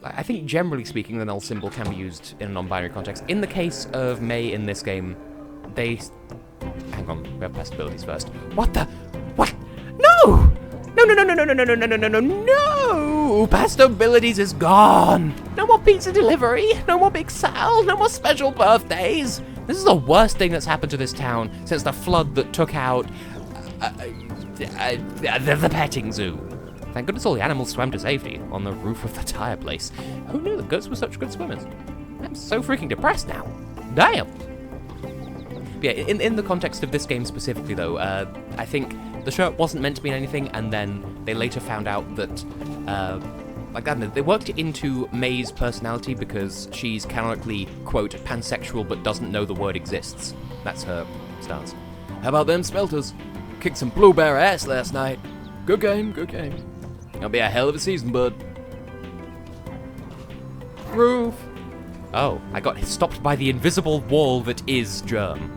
I think generally speaking, the null symbol can be used in a non-binary context. In the case of May in this game, hang on, we have past abilities first. What the? What? No! No! Past abilities is gone! No more pizza delivery, no more Big Sal, no more special birthdays! This is the worst thing that's happened to this town since the flood that took out the petting zoo. Thank goodness all the animals swam to safety on the roof of the tire place. Who knew the goats were such good swimmers? I'm so freaking depressed now. Damn! Yeah, in the context of this game specifically, though, I think the shirt wasn't meant to mean anything, and then they later found out that like that. They worked it into May's personality because she's canonically, quote, pansexual but doesn't know the word exists. That's her stance. How about them smelters? Kicked some blue bear ass last night. Good game, good game. Gonna be a hell of a season, bud. Roof. Oh, I got stopped by the invisible wall that is Germ.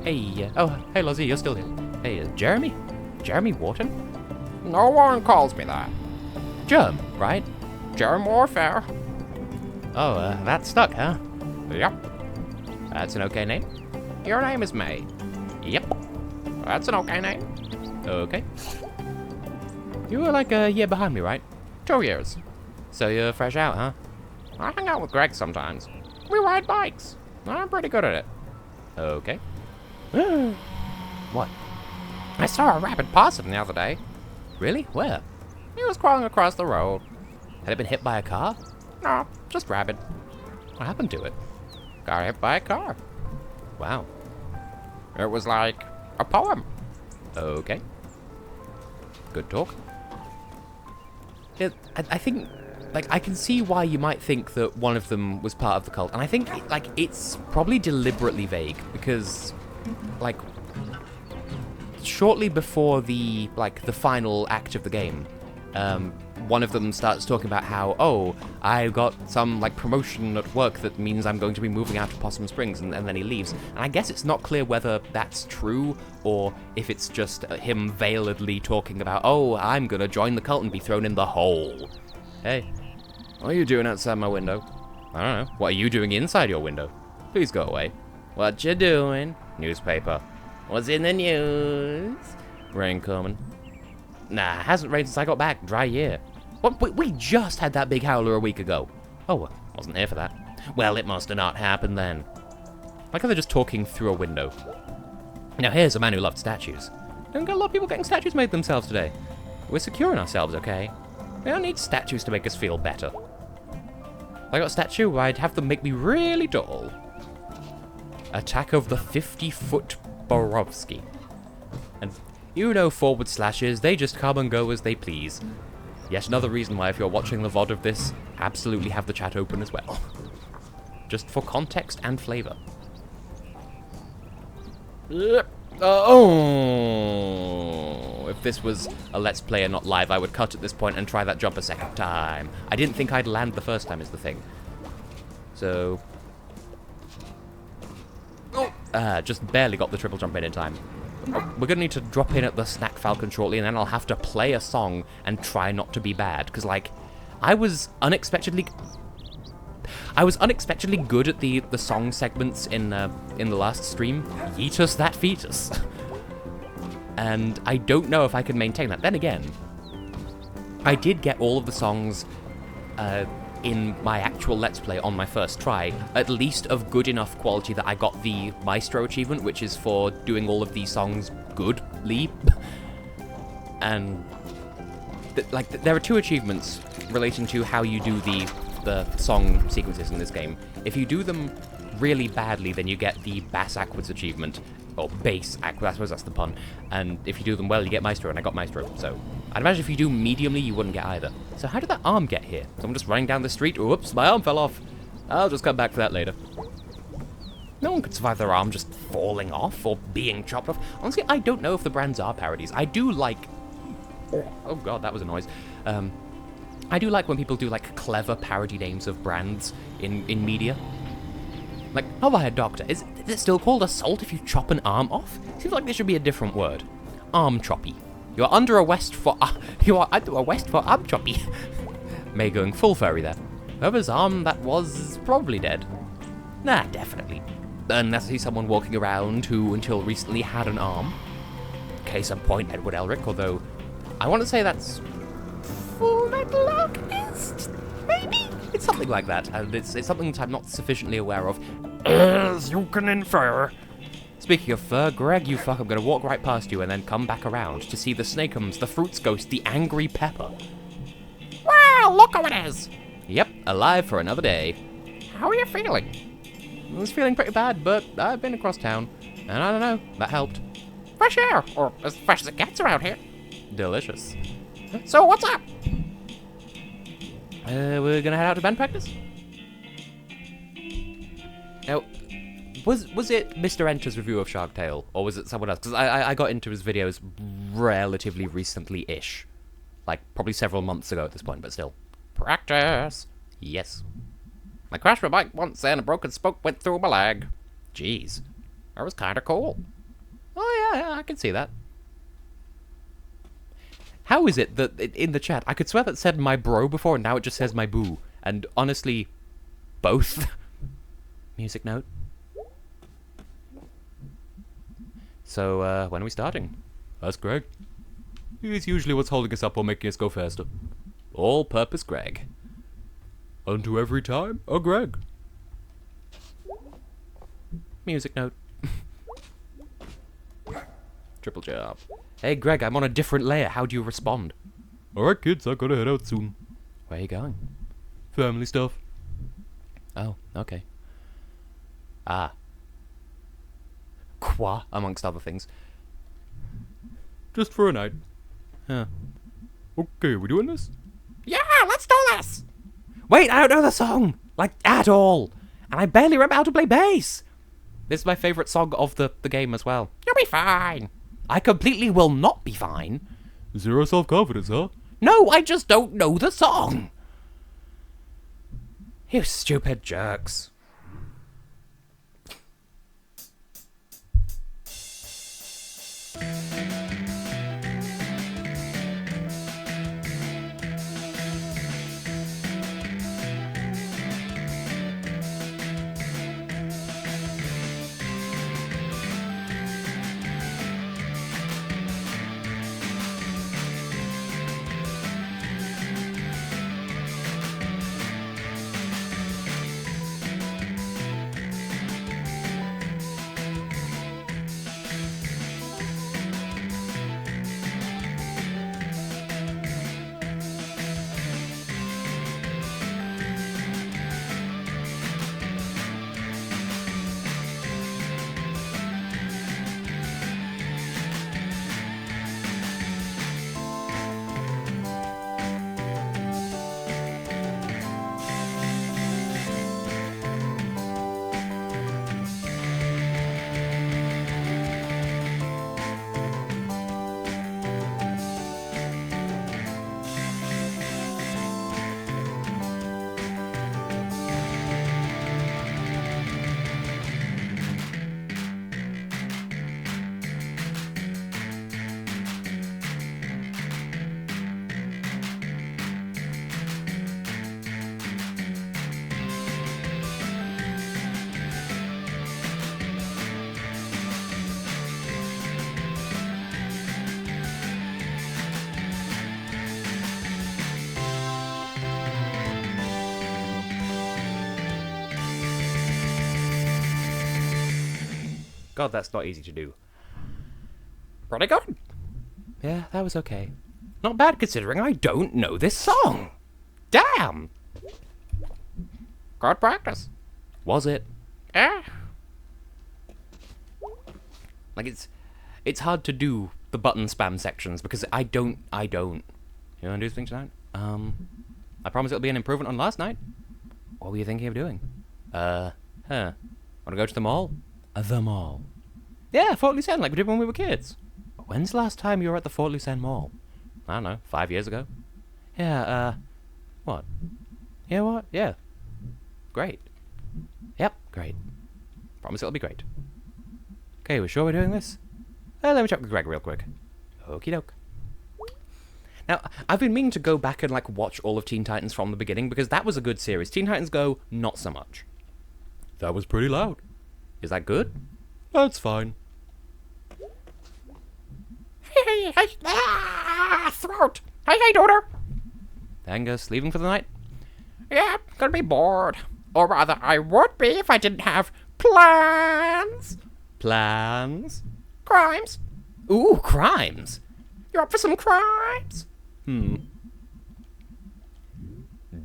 Hey, hey, Lozzie, you're still here. Hey, Jeremy? Jeremy Wharton? No one calls me that. Germ, right? Germ warfare. Oh, that stuck, huh? Yep. That's an okay name. Your name is May. Yep. That's an okay name. Okay. You were like a year behind me, right? 2 years. So you're fresh out, huh? I hang out with Gregg sometimes. We ride bikes. I'm pretty good at it. Okay. What? I saw a rabid possum the other day. Really? Where? He was crawling across the road. Had it been hit by a car? No, just rabid. What happened to it? Got hit by a car. Wow. It was like a poem. Okay. Good talk. Yeah, I think, like, I can see why you might think that one of them was part of the cult, and I think, like, it's probably deliberately vague, because, like, shortly before the final act of the game, one of them starts talking about how, oh, I got some, like, promotion at work that means I'm going to be moving out to Possum Springs, and then he leaves. And I guess it's not clear whether that's true, or if it's just him veiledly talking about, oh, I'm gonna join the cult and be thrown in the hole. Hey, what are you doing outside my window? I don't know. What are you doing inside your window? Please go away. What you doing? Newspaper. What's in the news? Rain coming. Nah, hasn't rained since I got back. Dry year. What? We just had that big howler a week ago. Oh, wasn't here for that. Well, it must have not happened then. Like how they're just talking through a window. Now here's a man who loved statues. Don't get a lot of people getting statues made themselves today. We're securing ourselves, okay? We don't need statues to make us feel better. If I got a statue, I'd have them make me really tall. Attack of the 50-foot Borovsky. And you know forward slashes, they just come and go as they please. Yet another reason why, if you're watching the VOD of this, absolutely have the chat open as well. Just for context and flavor. Oh, if this was a Let's Play and not live, I would cut at this point and try that jump a second time. I didn't think I'd land the first time is the thing. So... just barely got the triple jump in time. We're gonna need to drop in at the Snack Falcon shortly, and then I'll have to play a song and try not to be bad, because, like, I was unexpectedly good at the song segments in the last stream. Yeetus that fetus. And I don't know if I can maintain that. Then again, I did get all of the songs in my actual Let's Play on my first try, at least of good enough quality that I got the Maestro achievement, which is for doing all of these songs goodly. And, there are two achievements relating to how you do the song sequences in this game. If you do them really badly, then you get the Bass Ackwards achievement, or Bass Ackwards, I suppose that's the pun, and if you do them well, you get Maestro, and I got Maestro, so... I'd imagine if you do mediumly, you wouldn't get either. So how did that arm get here? Someone just running down the street? Whoops, my arm fell off. I'll just come back for that later. No one could survive their arm just falling off or being chopped off. Honestly, I don't know if the brands are parodies. I do like... Oh god, that was a noise. I do like when people do, like, clever parody names of brands in media. Like, oh, by a doctor. Is it still called assault if you chop an arm off? Seems like there should be a different word. Arm choppy. You are under arrest for arm choppy. May going full furry there. Whoever's arm that was is probably dead. Nah, definitely. Unless I see someone walking around who until recently had an arm. Case in point, Edward Elric, although I want to say that's Full Metal Alchemist, maybe? It's something like that, and it's something that I'm not sufficiently aware of. As you can infer. Speaking of fur, Gregg, you fuck, I'm gonna walk right past you and then come back around to see the Snakeums, the Fruits Ghost, the Angry Pepper. Wow, look how it is! Yep, alive for another day. How are you feeling? I was feeling pretty bad, but I've been across town, and I don't know, that helped. Fresh air, or as fresh as it gets around here. Delicious. So what's up? we're gonna head out to band practice. Now, was it Mr. Enter's review of Shark Tale, or was it someone else? Because I got into his videos relatively recently-ish. Like, probably several months ago at this point, but still. Practice. Yes. I crashed my bike once and a broken spoke went through my leg. Jeez. That was kind of cool. Oh, yeah, I can see that. How is it that in the chat, I could swear that said my bro before, and now it just says my boo. And honestly, both. Music note. So, when are we starting? That's Gregg. He's usually what's holding us up or making us go faster. All-purpose Gregg. Unto every time, a Gregg. Music note. Triple jump. Hey, Gregg, I'm on a different layer. How do you respond? Alright, kids, I gotta head out soon. Where are you going? Family stuff. Oh, okay. Ah. Qua, amongst other things. Just for a night. Huh. Okay, we doing this? Yeah, let's do this. Wait, I don't know the song! Like, at all! And I barely remember how to play bass! This is my favourite song of the game as well. You'll be fine. I completely will not be fine. Zero self-confidence, huh? No, I just don't know the song! You stupid jerks. God, that's not easy to do. Pretty good. Yeah, that was okay. Not bad considering I don't know this song. Damn! Good practice. Was it? Yeah. Like, it's hard to do the button spam sections because I don't. You wanna do something tonight? I promise it'll be an improvement on last night. What were you thinking of doing? Wanna go to the mall? The mall. Yeah, Fort Lucerne, like we did when we were kids. When's the last time you were at the Fort Lucerne Mall? I don't know, 5 years ago? Yeah, what? Yeah, what? Yeah. Great. Yep, great. Promise it'll be great. Okay, we're sure we're doing this? Let me check with Gregg real quick. Okie doke. Now, I've been meaning to go back and, like, watch all of Teen Titans from the beginning because that was a good series. Teen Titans Go, not so much. That was pretty loud. Is that good? That's fine. Hey, throat. Hey, daughter. Angus, leaving for the night? Yeah, gonna be bored. Or rather, I would be if I didn't have plans. Plans? Crimes. Ooh, crimes! You up for some crimes?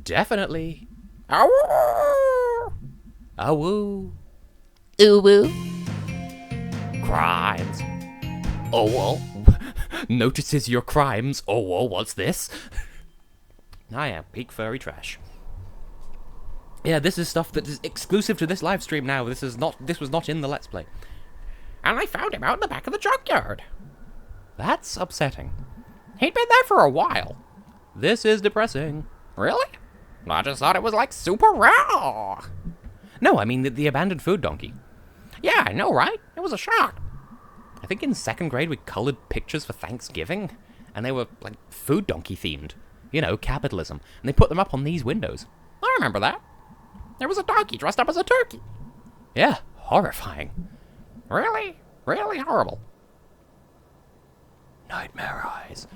Definitely. Ow! Awoo. Ooh-woo. Crimes. Oh, well. Notices your crimes. Oh, well, what's this? I am peak furry trash. Yeah, this is stuff that is exclusive to this live stream now. This was not in the Let's Play. And I found him out in the back of the junkyard. That's upsetting. He'd been there for a while. This is depressing. Really? I just thought it was like super raw. No, I mean the abandoned food donkey. Yeah, I know, right? It was a shock. I think in 2nd grade we colored pictures for Thanksgiving, and they were like food donkey themed. You know, capitalism. And they put them up on these windows. I remember that. There was a donkey dressed up as a turkey. Yeah, horrifying. Really, really horrible. Nightmare eyes.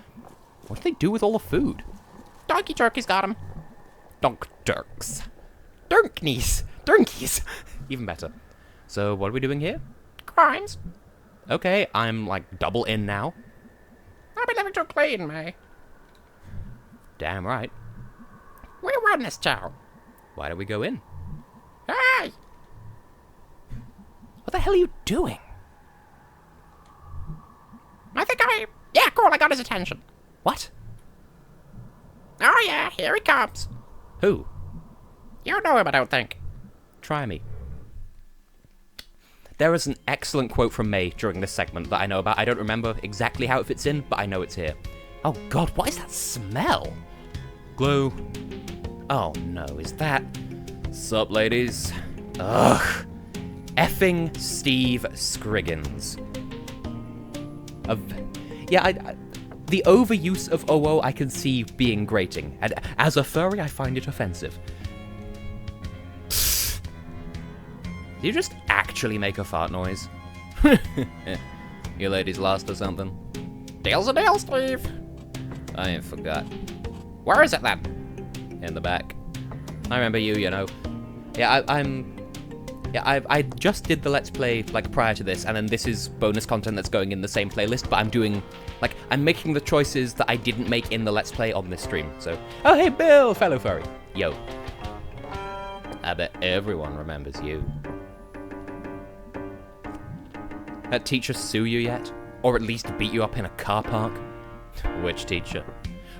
What do they do with all the food? Donkey turkeys got him. Donk Dirks. Durkneys. Durkies. Even better. So, what are we doing here? Crimes. Okay, I'm like double in now. I've been living too clean, May. Damn right. We run this town. Why don't we go in? Hey! What the hell are you doing? Yeah, cool, I got his attention. What? Oh yeah, here he comes. Who? You know him, I don't think. Try me. There is an excellent quote from May during this segment that I know about. I don't remember exactly how it fits in, but I know it's here. Oh god, what is that smell? Glue. Oh no, is that... Sup, ladies? Ugh. Effing Steve Scriggins. The overuse of OO I can see being grating, and as a furry I find it offensive. Did you just actually make a fart noise? You ladies lost or something? Deal's a deal, Steve. I ain't forgot. Where is it then? In the back. I remember you know. Yeah, I just did the Let's Play, like, prior to this, and then this is bonus content that's going in the same playlist, but I'm doing, like, I'm making the choices that I didn't make in the Let's Play on this stream, so... Oh, hey, Bill, fellow furry. Yo. I bet everyone remembers you. That teacher sue you yet? Or at least beat you up in a car park? Which teacher?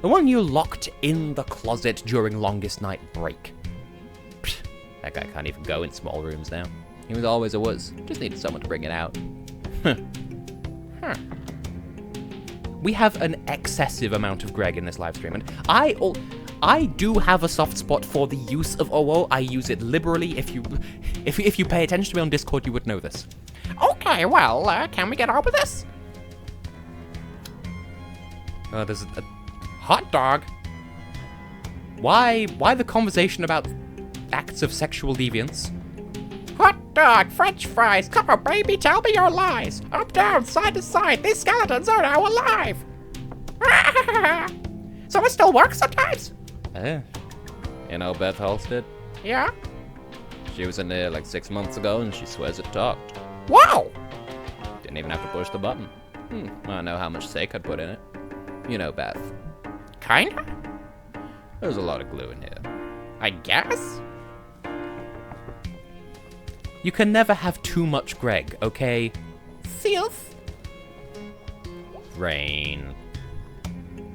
The one you locked in the closet during longest night break. Psh, that guy can't even go in small rooms now. He was always a wuss. Just needed someone to bring it out. We have an excessive amount of Gregg in this live stream, and I do have a soft spot for the use of OO. I use it liberally. If you pay attention to me on Discord, you would know this. Okay, well, can we get on with this? There's a hot dog. Why the conversation about acts of sexual deviance? Hot dog, french fries, come on, baby, tell me your lies. Up, down, side to side, these skeletons are now alive. So it still works sometimes? You know Beth Halstead? Yeah? She was in there like 6 months ago, and she swears it talked. Wow! Didn't even have to push the button. I don't know how much steak I'd put in it. You know Beth. Kinda? There's a lot of glue in here. I guess? You can never have too much Gregg, okay? Seals? Rain.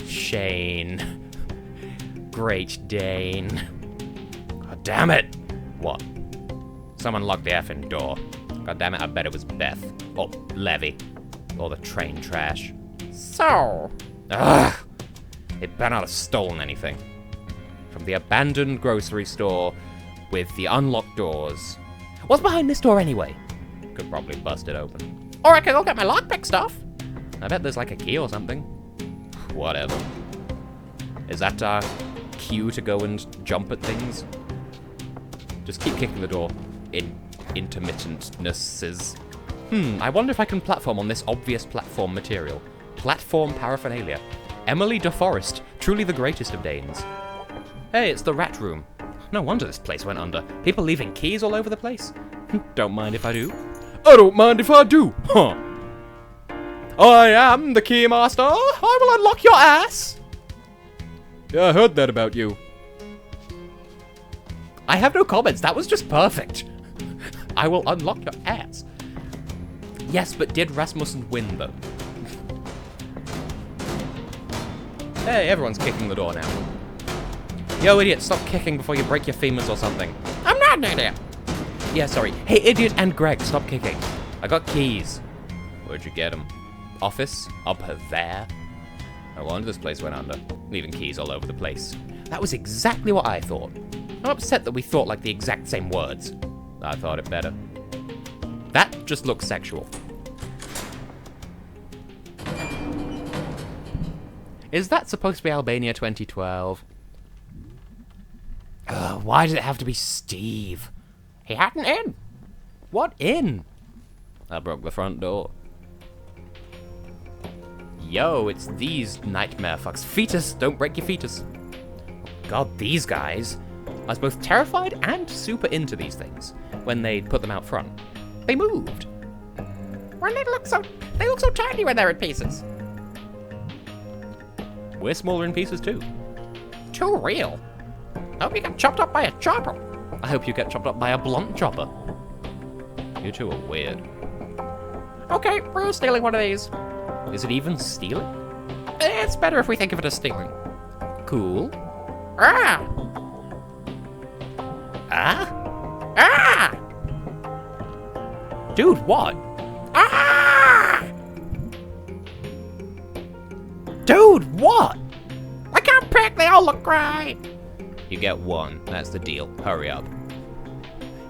Shane. Great Dane. God damn it! What? Someone locked the effing door. God damn it, I bet it was Beth. Or Levy. Or the train trash. So? Ugh! It better not have stolen anything. From the abandoned grocery store with the unlocked doors. What's behind this door anyway? Could probably bust it open. Or I could go get my lockpick stuff. I bet there's like a key or something. Whatever. Is that our cue to go and jump at things? Just keep kicking the door. In intermittentnesses. I wonder if I can platform on this obvious platform material. Platform paraphernalia. Emily DeForest, truly the greatest of Danes. Hey, it's the rat room. No wonder this place went under. People leaving keys all over the place. Don't mind if I do. I don't mind if I do. Huh. I am the keymaster. I will unlock your ass. Yeah, I heard that about you. I have no comments. That was just perfect. I will unlock your ass. Yes, but did Rasmussen win, though? Hey, everyone's kicking the door now. Yo, idiot, stop kicking before you break your femurs or something. I'm not an idiot. Yeah, sorry. Hey, idiot and Gregg, stop kicking. I got keys. Where'd you get them? Office? Up there? No wonder this place went under, leaving keys all over the place. That was exactly what I thought. I'm upset that we thought like the exact same words. I thought it better. That just looks sexual. Is that supposed to be Albania 2012? Why did it have to be Steve? He had an in. What in? I broke the front door. Yo, it's these nightmare fucks. Fetus, don't break your fetus. God, these guys. I was both terrified and super into these things when they put them out front. They moved. When they look so tiny when they're in pieces. We're smaller in pieces too. Too real. Hope you get chopped up by a chopper. I hope you get chopped up by a blunt chopper. You two are weird. Okay, we're stealing one of these. Is it even stealing? It's better if we think of it as stealing. Cool. Ah! Ah? Ah! Dude, what? Ah! Dude, what? I can't pick, they all look great. You get one. That's the deal. Hurry up.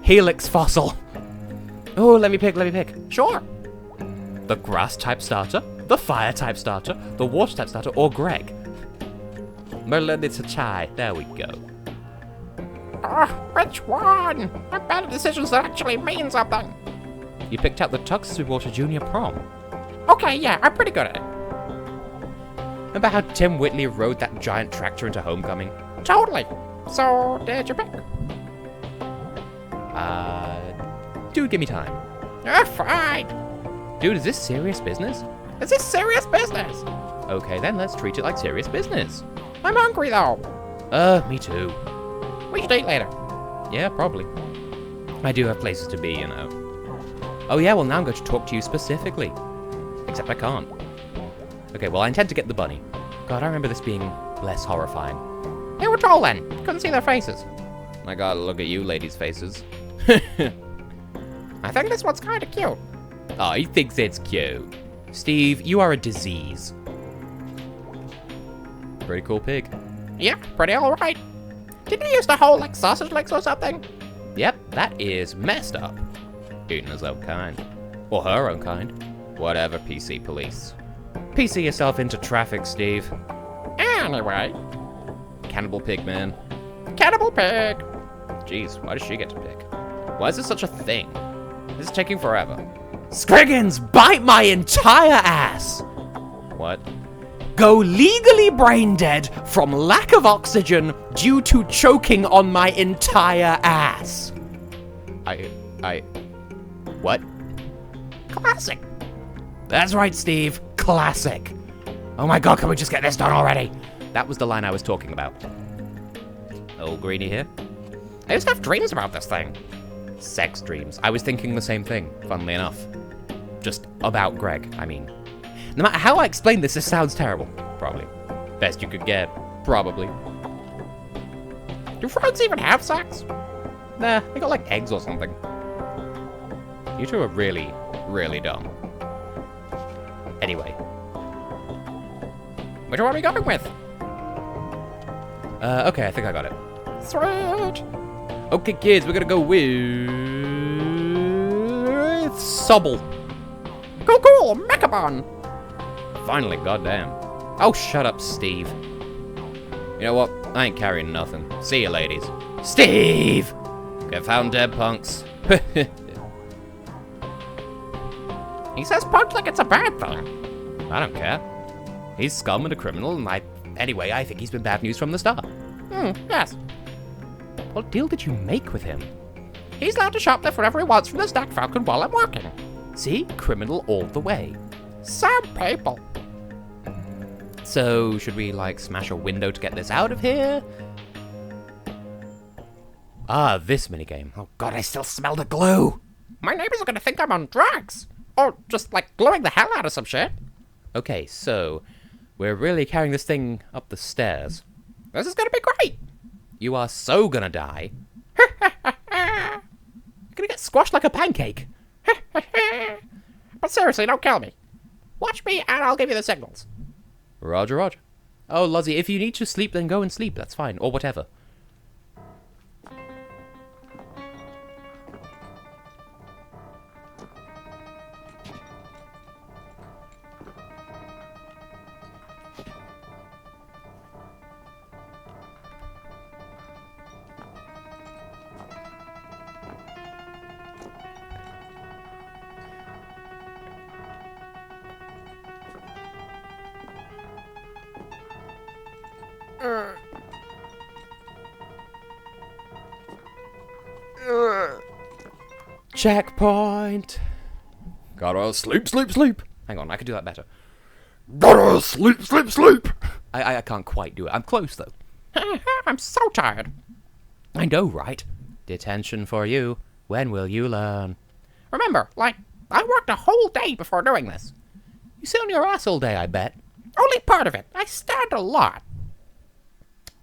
Helix fossil. Oh, let me pick. Sure. The grass type starter, the fire type starter, the water type starter, or Gregg. Merlin, it's a chai. There we go. Which one? My better decisions that actually mean something. You picked out the tux we wore to junior prom. Okay, yeah, I'm pretty good at it. Remember how Tim Whitley rode that giant tractor into homecoming? Totally. So, did you pick? Dude, give me time. Fine. Dude, is this serious business? Is this serious business? Okay, then let's treat it like serious business. I'm hungry, though. Me too. We should eat later. Yeah, probably. I do have places to be, you know. Oh yeah, well now I'm going to talk to you specifically. Except I can't. Okay, well I intend to get the bunny. God, I remember this being less horrifying. They were tall then. Couldn't see their faces. I gotta look at you ladies' faces. I think this one's kind of cute. Oh, he thinks it's cute. Steve, you are a disease. Pretty cool pig. Yeah, pretty alright. Didn't he use to hold like sausage legs or something? Yep, that is messed up. Eating his own kind. Or her own kind. Whatever, PC police. PC yourself into traffic, Steve. Anyway. Cannibal pig, man. Cannibal pig. Jeez, why does she get to pick? Why is this such a thing? This is taking forever. Scriggins, bite my entire ass! What? Go legally brain dead from lack of oxygen due to choking on my entire ass. What? Classic. That's right, Steve. Classic. Oh my god, can we just get this done already? That was the line I was talking about. Old Greenie here. I used to have dreams about this thing. Sex dreams. I was thinking the same thing, funnily enough. Just about Gregg, I mean. No matter how I explain this, this sounds terrible. Probably. Best you could get. Probably. Do frogs even have sex? Nah, they got like eggs or something. You two are really, really dumb. Anyway. Which one are we going with? Okay, I think I got it. Sweet. Okay, kids, we're gonna go with Sobble. Cool, Mechabon. Finally, goddamn. Oh, shut up, Steve. You know what? I ain't carrying nothing. See you, ladies. Steve! Get found dead, punks. He says punk like it's a bad thing. I don't care. He's scum and a criminal, and anyway, I think he's been bad news from the start. Yes. What deal did you make with him? He's allowed to shop there whenever he wants from the Stack Falcon while I'm working. See? Criminal all the way. Some people. So, should we, like, smash a window to get this out of here? Ah, this minigame. Oh god, I still smell the glue! My neighbors are gonna think I'm on drugs. Or just, like, gluing the hell out of some shit. Okay, so, we're really carrying this thing up the stairs. This is gonna be great. You are so gonna die. You're gonna get squashed like a pancake. But seriously, don't kill me. Watch me and I'll give you the signals. Roger, roger. Oh, Lozzie, if you need to sleep, then go and sleep. That's fine. Or whatever. Checkpoint. Gotta sleep, sleep, sleep. Hang on, I could do that better. Gotta sleep, sleep, sleep. I can't quite do it. I'm close, though. I'm so tired. I know, right? Detention for you. When will you learn? Remember, like, I worked a whole day before doing this. You sit on your ass all day, I bet. Only part of it. I stand a lot.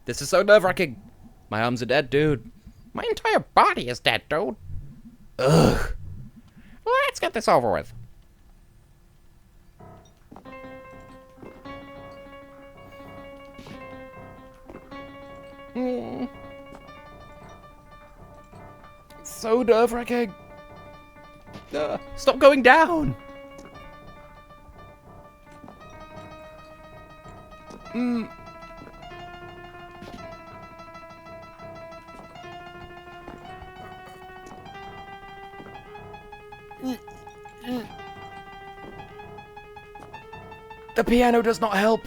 This is so nerve-wracking. My arms are dead, dude. My entire body is dead, dude. Ugh. Let's get this over with. So nerve-wracking. Stop going down. The piano does not help.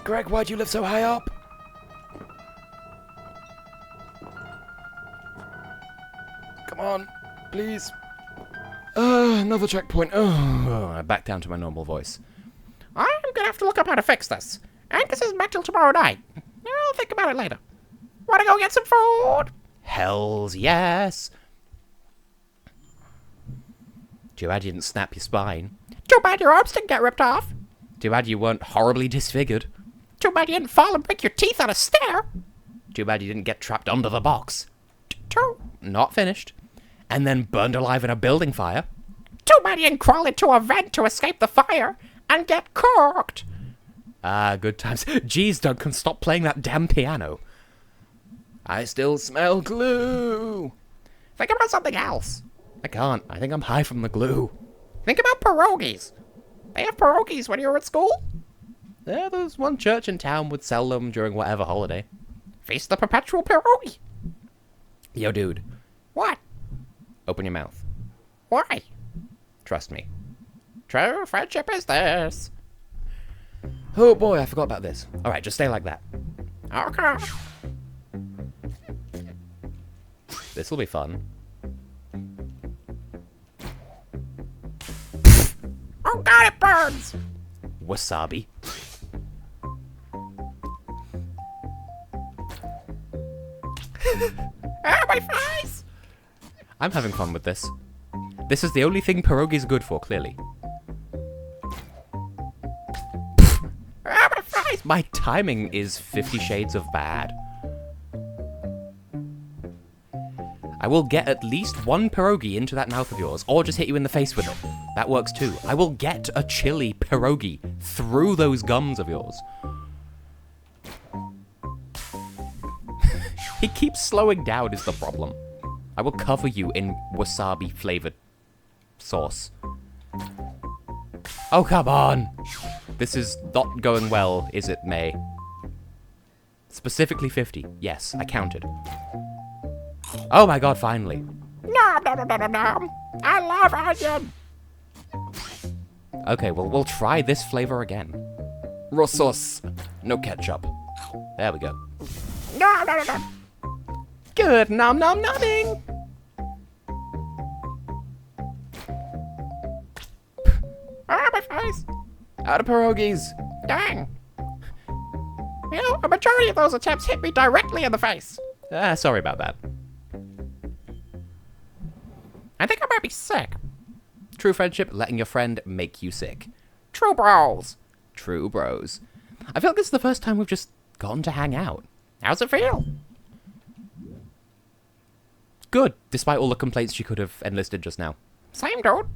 Gregg, why do you live so high up? Come on, please. Another checkpoint. Oh, back down to my normal voice. I'm gonna have to look up how to fix this. Angus is meant till tomorrow night. I'll think about it later. Wanna go get some food? Hells yes. Too bad you didn't snap your spine. Too bad your arms didn't get ripped off. Too bad you weren't horribly disfigured. Too bad you didn't fall and break your teeth on a stair. Too bad you didn't get trapped under the box. Too Not finished. And then burned alive in a building fire. Too bad you didn't crawl into a vent to escape the fire and get cooked. Ah, good times. Jeez, Duncan, stop playing that damn piano. I still smell glue. Think about something else. I can't. I think I'm high from the glue. Think about pierogies. They have pierogies when you were at school? Yeah, there's one church in town would sell them during whatever holiday. Feast the perpetual pierogi. Yo, dude. What? Open your mouth. Why? Trust me. True friendship is this. Oh boy, I forgot about this. Alright, just stay like that. Okay. This'll be fun. Oh god, it burns! Wasabi. Ah, my face! I'm having fun with this. This is the only thing pierogies are good for, clearly. Ah, my face! My timing is 50 shades of bad. I will get at least one pierogi into that mouth of yours, or just hit you in the face with it. That works too. I will get a chili pierogi through those gums of yours. He keeps slowing down is the problem. I will cover you in wasabi flavored sauce. Oh, come on. This is not going well, is it, May? Specifically 50. Yes, I counted. Oh my god, finally. Nom, nom, nom, nom, nom. I love onion. Okay, well, we'll try this flavor again. Raw sauce. No ketchup. There we go. Nom, nom, nom, nom. Good nom nom nomming. Ah, my face! Out of pierogies. Dang. You know, a majority of those attempts hit me directly in the face. Sorry about that. I think I might be sick. True friendship, letting your friend make you sick. True bros. True bros. I feel like this is the first time we've just gotten to hang out. How's it feel? Good, despite all the complaints she could have enlisted just now. Same, dude.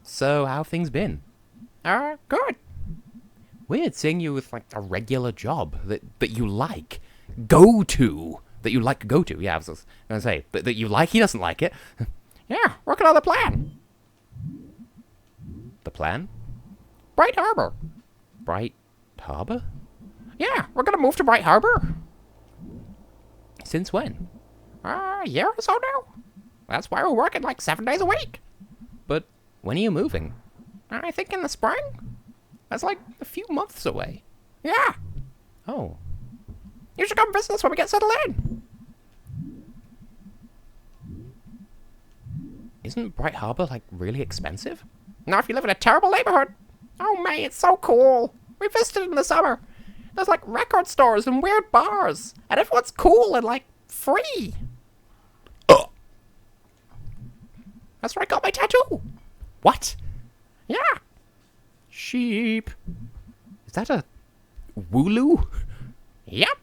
So, how have things been? Good. Weird seeing you with, like, a regular job that you like. Go to. That you like go to. Yeah, I was going to say. That you like, he doesn't like it. Yeah, working on the plan. The plan? Bright Harbor. Bright Harbor? Yeah, we're gonna move to Bright Harbor. Since when? A year or so now. That's why we're working like 7 days a week. But when are you moving? I think in the spring. That's like a few months away. Yeah, Oh. you should come visit us when we get settled in. Isn't Bright Harbor, like, really expensive? Now, if you live in a terrible neighborhood. Oh, man, it's so cool. We visited in the summer. There's, like, record stores and weird bars. And everyone's cool and, like, free. That's where I got my tattoo. What? Yeah. Sheep. Is that a wooloo? Yep.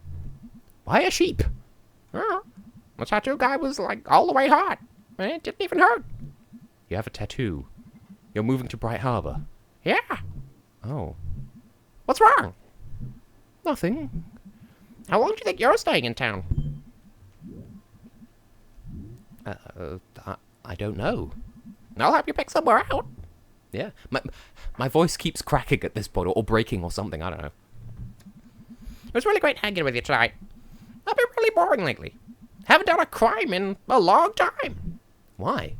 Why a sheep? The tattoo guy was, like, all the way hot. And it didn't even hurt. You have a tattoo. You're moving to Bright Harbor. Yeah. Oh. What's wrong? Nothing. How long do you think you're staying in town? I don't know. I'll help you pick somewhere out. Yeah. My voice keeps cracking at this point, or breaking or something, I don't know. It was really great hanging with you tonight. I've been really boring lately. Haven't done a crime in a long time. Why?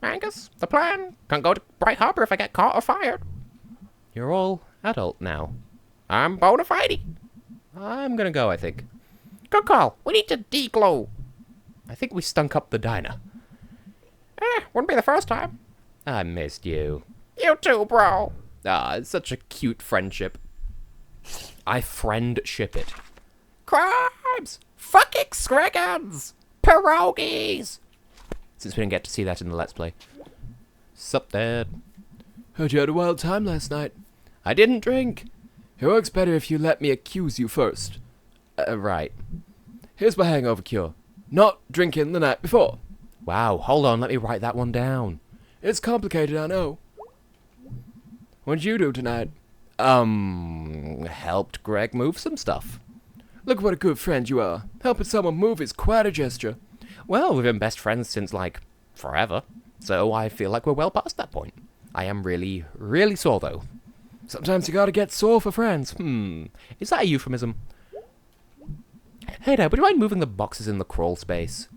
Angus, the plan. Can't go to Bright Harbor if I get caught or fired. You're all adult now. I'm bona fide. I'm gonna go, I think. Good call. We need to de-glow. I think we stunk up the diner. Wouldn't be the first time. I missed you. You too, bro. It's such a cute friendship. I friendship it. Crimes. Fucking Scriggins. Pierogies. Since we didn't get to see that in the Let's Play. Sup, Dad? Heard you had a wild time last night. I didn't drink. It works better if you let me accuse you first. Right. Here's my hangover cure. Not drinking the night before. Wow, hold on, let me write that one down. It's complicated, I know. What'd you do tonight? Helped Gregg move some stuff. Look what a good friend you are. Helping someone move is quite a gesture. Well, we've been best friends since, like, forever. So I feel like we're well past that point. I am really, really sore, though. Sometimes you gotta get sore for friends. Is that a euphemism? Hey, Dad, would you mind moving the boxes in the crawl space?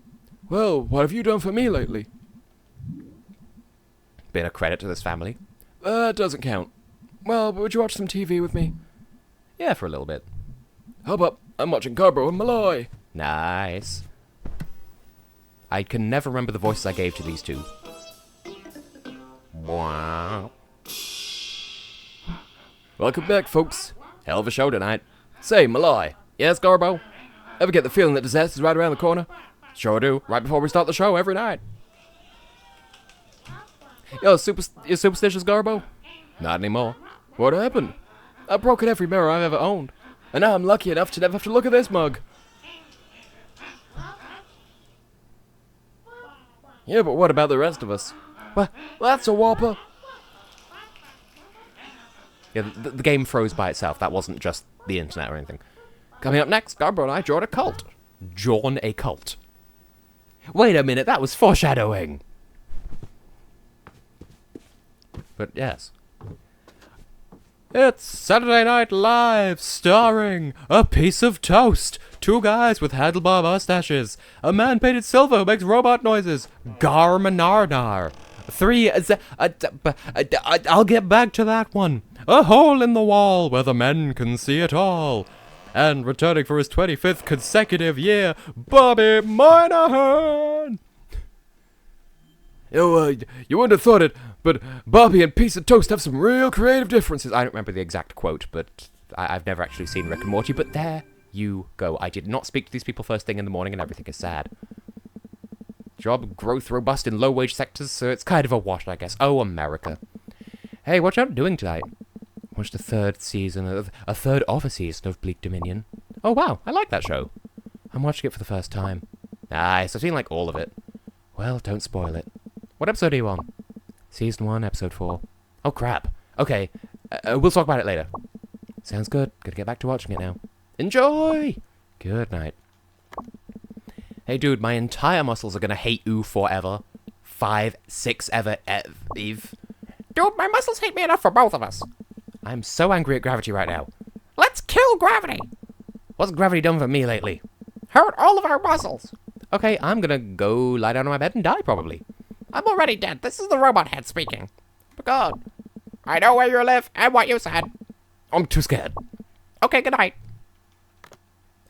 Well, what have you done for me lately? Been a credit to this family. Doesn't count. Well, but would you watch some TV with me? Yeah, for a little bit. Hop up. I'm watching Carbo and Malloy. Nice. I can never remember the voices I gave to these two. Wow. Welcome back, folks. Hell of a show tonight. Say, Malloy, Yes, Garbo? ever get the feeling that disaster's right around the corner? Sure do. Right before we start the show every night. Yo, You superstitious, Garbo? Not anymore. what happened? I've broken every mirror I've ever owned. And now I'm lucky enough to never have to look at this mug. Yeah, but what about the rest of us? Well, that's a whopper. Yeah, the game froze by itself. That wasn't just the internet or anything. Coming up next, Garbo and I join a cult. Join a cult. Wait a minute, that was foreshadowing. But yes. It's Saturday Night Live, starring A Piece of Toast, two guys with handlebar mustaches, a man painted silver who makes robot noises, Garmanarnar, I'll get back to that one, a hole in the wall where the men can see it all, and returning for his 25th consecutive year, Bobby Moynihan. Yo, you wouldn't have thought it, but Bobby and Piece of Toast have some real creative differences. I don't remember the exact quote, but I've never actually seen Rick and Morty, but there You go. I did not speak to these people first thing in the morning and everything is sad. Job growth robust in low-wage sectors, so it's kind of a wash, I guess. Oh, America. Hey, what you doing tonight? Watched a third of a season of Bleak Dominion. Oh, wow, I like that show. I'm watching it for the first time. Nice, I've seen, like, all of it. Well, don't spoil it. What episode are you on? Season 1, episode 4. Oh, crap. Okay, we'll talk about it later. Sounds good. Gotta get back to watching it now. Enjoy! Good night. Hey, dude, my entire muscles are gonna hate you forever. 5, 6, Eve. Dude, my muscles hate me enough for both of us. I'm so angry at gravity right now. Let's kill gravity. What's gravity done for me lately? Hurt all of our muscles. Okay, I'm gonna go lie down on my bed and die, probably. I'm already dead. This is the robot head speaking. But God, I know where you live and what you said. I'm too scared. Okay, good night.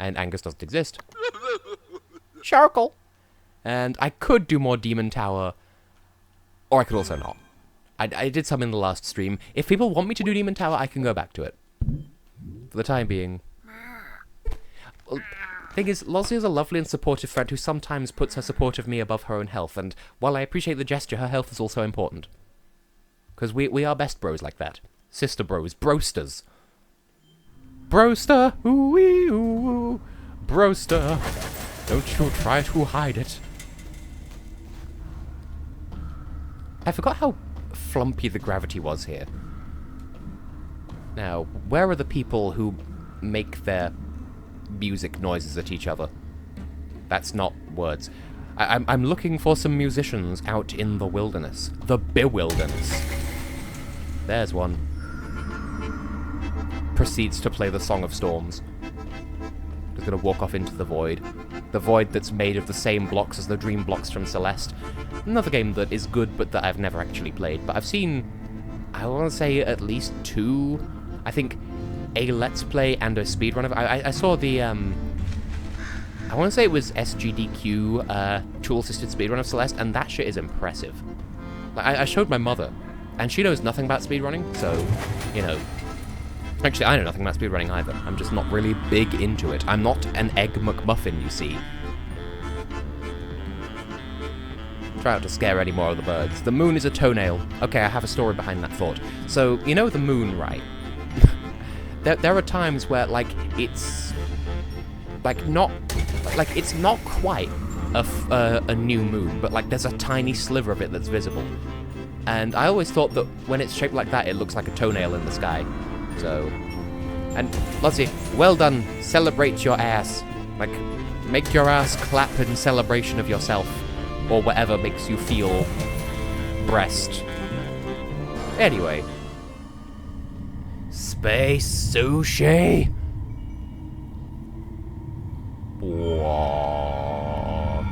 And Angus doesn't exist. Sharkle. And I could do more Demon Tower, or I could also not. I did some in the last stream. If people want me to do Demon Tower, I can go back to it. For the time being. Well, thing is, Lozzie is a lovely and supportive friend who sometimes puts her support of me above her own health, and while I appreciate the gesture, her health is also important. Because we are best bros like that. Sister bros. Brosters. Broster! Ooh-wee, ooh-woo. Broster! Don't you try to hide it. I forgot how flumpy the gravity was here. Now, where are the people who make their music noises at each other? That's not words. I'm looking for some musicians out in the wilderness. The bewilderness. There's one. Proceeds to play the Song of Storms. Just gonna walk off into the void. The void that's made of the same blocks as the dream blocks from Celeste. Another game that is good, but that I've never actually played. But I've seen, I want to say, at least 2, I think, a Let's Play and a speedrun of it. I saw the, I want to say it was SGDQ, tool-assisted speedrun of Celeste, and that shit is impressive. Like, I showed my mother, and she knows nothing about speedrunning, so, you know. Actually, I know nothing about speedrunning either. I'm just not really big into it. I'm not an Egg McMuffin, you see. Try not to scare any more of the birds. The moon is a toenail. Okay, I have a story behind that thought. So, you know the moon, right? there are times where, like, it's... Like, not... Like, it's not quite a new moon, but, like, there's a tiny sliver of it that's visible. And I always thought that when it's shaped like that, it looks like a toenail in the sky. So, and Lozzie, well done. Celebrate your ass. Like, make your ass clap in celebration of yourself. Or whatever makes you feel breast. Anyway. Space sushi. Whoa.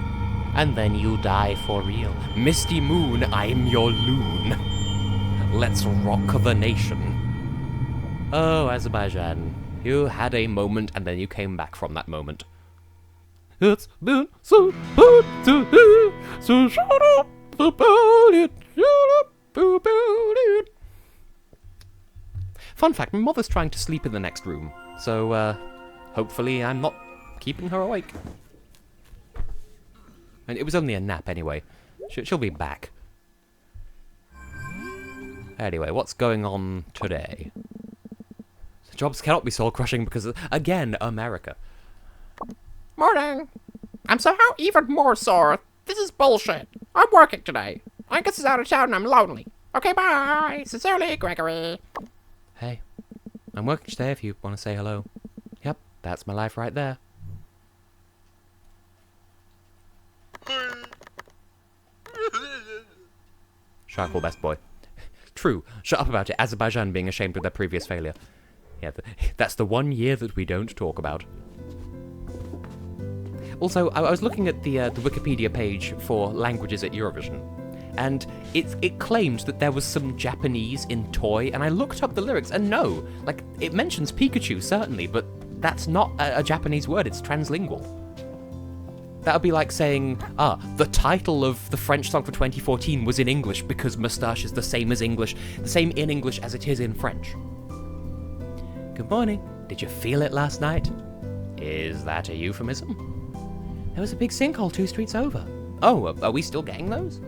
And then you die for real. Misty Moon, I'm your loon. Let's rock the nation. Oh, Azerbaijan, you had a moment and then you came back from that moment. It's been so hard to hear, so shut up about it, shut up about it. Fun fact, my mother's trying to sleep in the next room, so hopefully I'm not keeping her awake. And it was only a nap anyway. She'll be back. Anyway, what's going on today? Jobs cannot be soul-crushing because, again, America. Morning. I'm somehow even more sore. This is bullshit. I'm working today. Angus is out of town and I'm lonely. Okay, bye. Sincerely, Gregory. Hey, I'm working today if you want to say hello. Yep, that's my life right there. Sharkle best boy. True, shut up about it. Azerbaijan being ashamed of their previous failure. Yeah, that's the 1 year that we don't talk about. Also, I was looking at the Wikipedia page for languages at Eurovision, and it claimed that there was some Japanese in Toy, and I looked up the lyrics, and no, like, it mentions Pikachu, certainly, but that's not a Japanese word, it's translingual. That would be like saying, the title of the French song for 2014 was in English because moustache is the same in English as it is in French. Good morning. Did you feel it last night? Is that a euphemism? There was a big sinkhole 2 streets over. Oh, are we still getting those?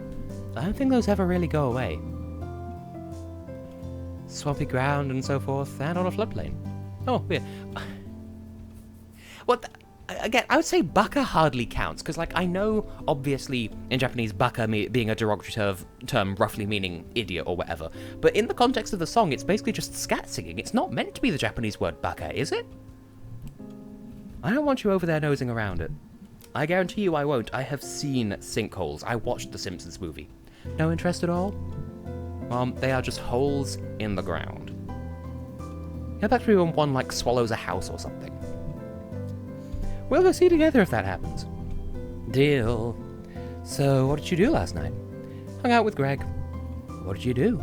I don't think those ever really go away. Swampy ground and so forth, and on a floodplain. Oh, yeah. Well, again, I would say baka hardly counts, because, like, I know, obviously, in Japanese, baka being a derogatory term roughly meaning idiot or whatever, but in the context of the song, it's basically just scat singing. It's not meant to be the Japanese word baka, is it? I don't want you over there nosing around it. I guarantee you I won't. I have seen sinkholes. I watched the Simpsons movie. No interest at all? They are just holes in the ground. Get back to me when one, like, swallows a house or something. We'll go see together if that happens. Deal. So, what did you do last night? Hung out with Gregg. What did you do?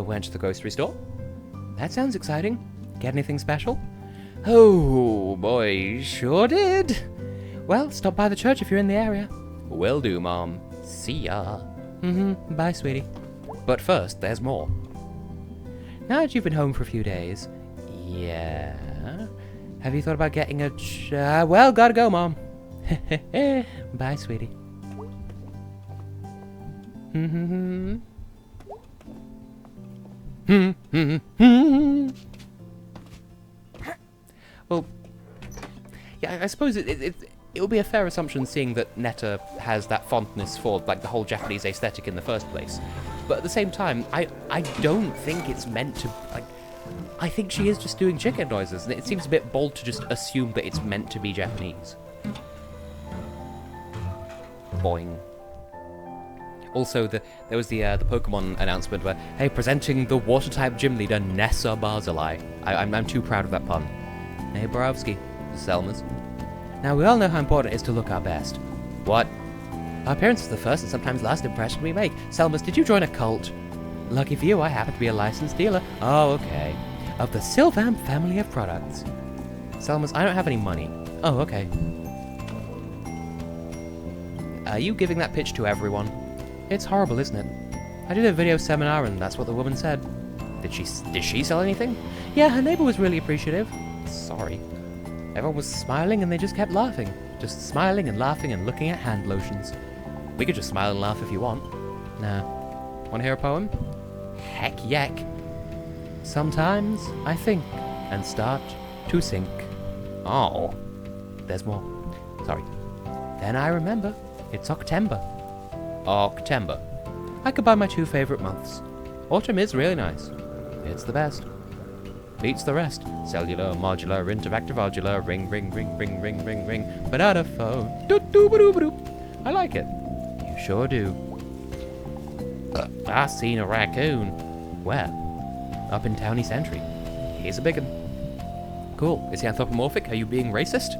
Went to the grocery store. That sounds exciting. Get anything special? Oh, boy, sure did. Well, stop by the church if you're in the area. Will do, Mom. See ya. Bye, sweetie. But first, there's more. Now that you've been home for a few days... Yeah... Have you thought about getting a well, gotta go, Mom. Bye, sweetie. Well, yeah, I suppose it would be a fair assumption seeing that Netta has that fondness for, like, the whole Japanese aesthetic in the first place. But at the same time, I don't think it's meant to, like... I think she is just doing chicken noises, and it seems a bit bold to just assume that it's meant to be Japanese. Boing. Also, there was the Pokemon announcement where, hey, presenting the water-type gym leader, Nessa Barzilai. I'm too proud of that pun. Hey, Borowski. Selmas. Now, we all know how important it is to look our best. What? Our appearance is the first and sometimes last impression we make. Selmas, did you join a cult? Lucky for you, I happen to be a licensed dealer. Oh, okay. Of the Sylvam family of products. Selmas, I don't have any money. Oh, okay. Are you giving that pitch to everyone? It's horrible, isn't it? I did a video seminar and that's what the woman said. Did she sell anything? Yeah, her neighbor was really appreciative. Sorry. Everyone was smiling and they just kept laughing. Just smiling and laughing and looking at hand lotions. We could just smile and laugh if you want. Nah. Want to hear a poem? Heck yak. Sometimes I think and start to sink. Oh. There's more. Sorry. Then I remember. It's Octember. Octember. I could buy my 2 favorite months. Autumn is really nice. It's the best. Beats the rest. Cellular, modular, interactive, modular, ring, ring, ring, ring, ring, ring, ring. Banana phone. Doo-doo-ba-doo-ba-doo. I like it. You sure do. I seen a raccoon. Where? Up in Towny Sentry. Here's a big one. Cool. Is he anthropomorphic? Are you being racist?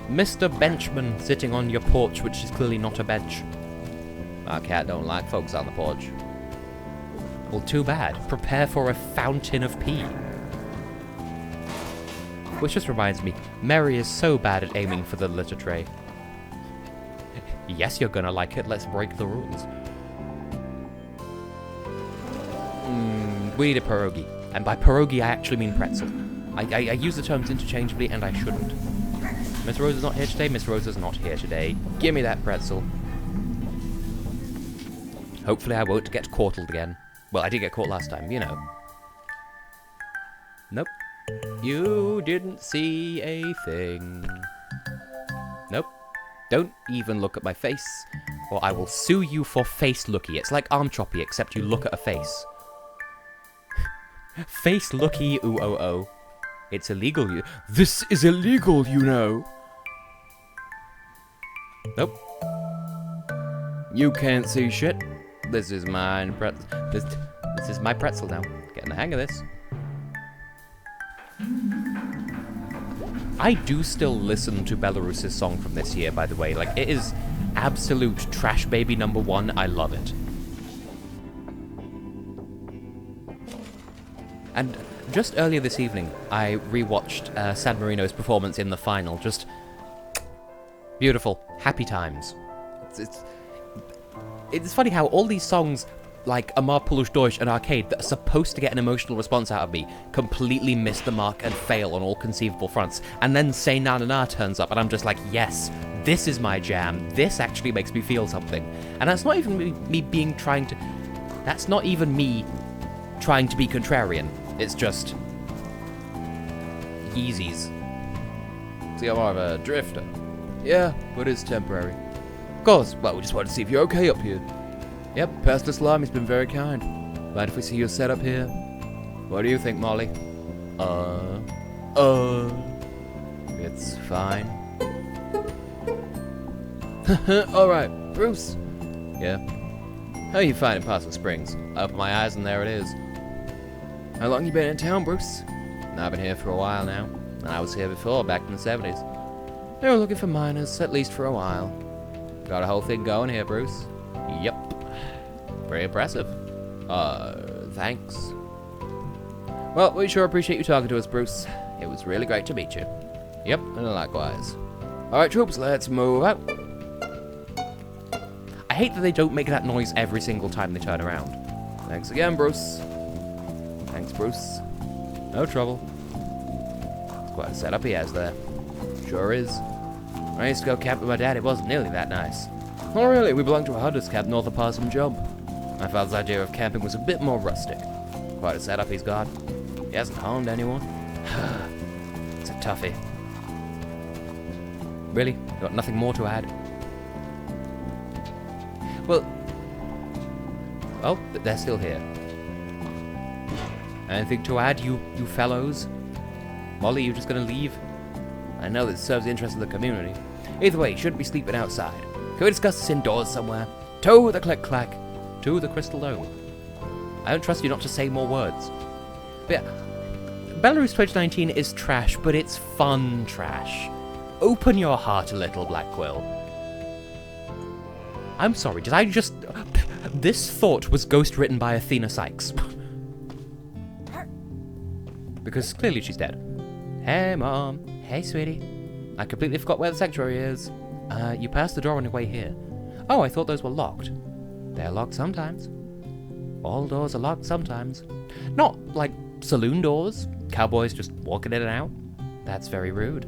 Mr. Benchman sitting on your porch, which is clearly not a bench. Our cat don't like folks on the porch. Well, too bad. Prepare for a fountain of pee. Which just reminds me, Mary is so bad at aiming for the litter tray. Yes, you're gonna like it. Let's break the rules. We need a pierogi. And by pierogi, I actually mean pretzel. I use the terms interchangeably, and I shouldn't. Miss Rose is not here today. Miss Rose is not here today. Give me that pretzel. Hopefully I won't get quartled again. Well, I did get caught last time, you know. Nope. You didn't see a thing. Nope. Don't even look at my face, or I will sue you for face looky. It's like arm choppy, except you look at a face. Face looky, ooh oh oh. It's illegal, This is illegal, you know. Nope. You can't see shit. This is mine. This is my pretzel now. Getting the hang of this. I do still listen to Belarus's song from this year, by the way. Like, it is absolute trash baby #1. I love it. And just earlier this evening, I rewatched San Marino's performance in the final. Just beautiful, happy times. It's funny how all these songs like Amar Polish Deutsch, an arcade that are supposed to get an emotional response out of me, completely miss the mark and fail on all conceivable fronts. And then Say Na Na Na turns up, and I'm just like, yes, this is my jam. This actually makes me feel something. And that's not even me being trying to... That's not even me trying to be contrarian. It's just... Yeezys. See, I'm more of a drifter. Yeah, but it's temporary. Of course, well, we just wanted to see if you're okay up here. Yep, Pastor Salami's been very kind. Mind if we see your setup here? What do you think, Molly? It's fine. Alright, Bruce. Yeah? How are you finding Possum Springs? I open my eyes and there it is. How long you been in town, Bruce? I've been here for a while now. I was here before, back in the 70s. They were looking for miners, at least for a while. Got a whole thing going here, Bruce. Yep. Pretty impressive. Thanks. Well, we sure appreciate you talking to us, Bruce. It was really great to meet you. Yep, and likewise. Alright, troops, let's move out. I hate that they don't make that noise every single time they turn around. Thanks again, Bruce. Thanks, Bruce. No trouble. It's quite a setup he has there. Sure is. When I used to go camp with my dad, it wasn't nearly that nice. Oh, really? We belonged to a hunter's camp north of Possum Jump. My father's idea of camping was a bit more rustic. Quite a setup he's got. He hasn't harmed anyone. It's a toughie. Really? Got nothing more to add? Well, they're still here. Anything to add, you fellows? Molly, you just gonna leave? I know that serves the interest of the community. Either way, you shouldn't be sleeping outside. Can we discuss this indoors somewhere? To the click-clack. To the crystal dome. I don't trust you not to say more words. But yeah, Belarus 2019 is trash, but it's fun trash. Open your heart a little, Black Quill. I'm sorry, did I just... This thought was ghost-written by Athena Sykes. Because clearly she's dead. Hey, Mom. Hey, sweetie. I completely forgot where the sanctuary is. You passed the door on your way here. Oh, I thought those were locked. They're locked sometimes. All doors are locked sometimes. Not like saloon doors. Cowboys just walking in and out. That's very rude.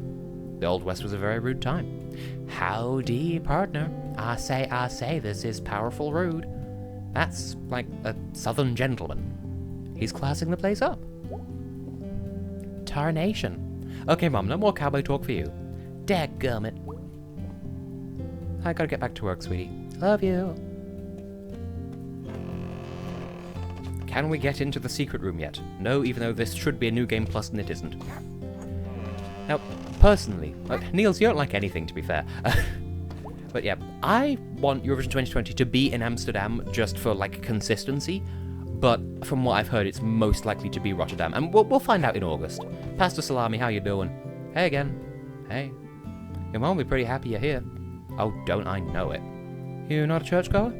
The Old West was a very rude time. Howdy, partner. I say, this is powerful rude. That's like a southern gentleman. He's classing the place up. Tarnation. Okay, Mom, no more cowboy talk for you. Dadgummit. I gotta get back to work, sweetie. Love you. Can we get into the secret room yet? No, even though this should be a New Game Plus and it isn't. Now, personally, Niels, you don't like anything, to be fair. But yeah, I want Eurovision 2020 to be in Amsterdam just for, like, consistency. But from what I've heard, it's most likely to be Rotterdam. And we'll find out in August. Pastor Salami, how you doing? Hey again. Hey. Your mom will be pretty happy you're here. Oh, don't I know it. You not a churchgoer?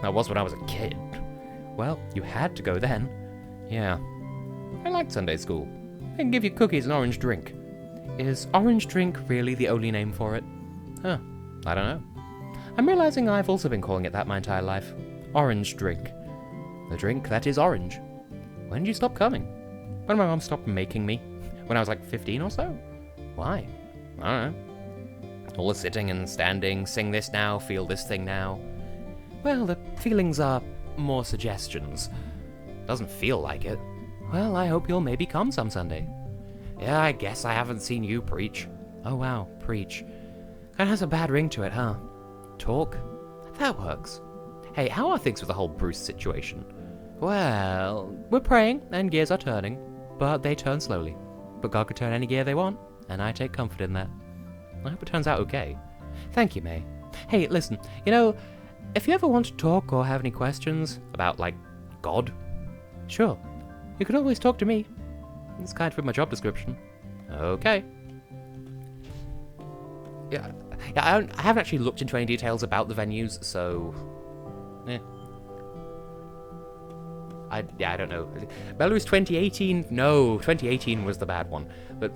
I was when I was a kid. Well, you had to go then. Yeah. I liked Sunday school. They can give you cookies and orange drink. Is orange drink really the only name for it? Huh. I don't know. I'm realizing I've also been calling it that my entire life. Orange drink. The drink that is orange. When did you stop coming? When my mom stopped making me? When I was like 15 or so? Why? I don't know. All the sitting and standing, sing this now, feel this thing now. Well, the feelings are more suggestions. Doesn't feel like it. Well, I hope you'll maybe come some Sunday. Yeah, I guess I haven't seen you preach. Oh wow, preach. That has a bad ring to it, huh? Talk? That works. Hey, how are things with the whole Bruce situation? Well, we're praying, and gears are turning, but they turn slowly. But God could turn any gear they want, and I take comfort in that. I hope it turns out okay. Thank you, May. Hey, listen, you know, if you ever want to talk or have any questions about, like, God, sure, you can always talk to me. It's kind of in my job description. Okay. Yeah, I haven't actually looked into any details about the venues, so... I don't know. Belarus 2018? No, 2018 was the bad one. But...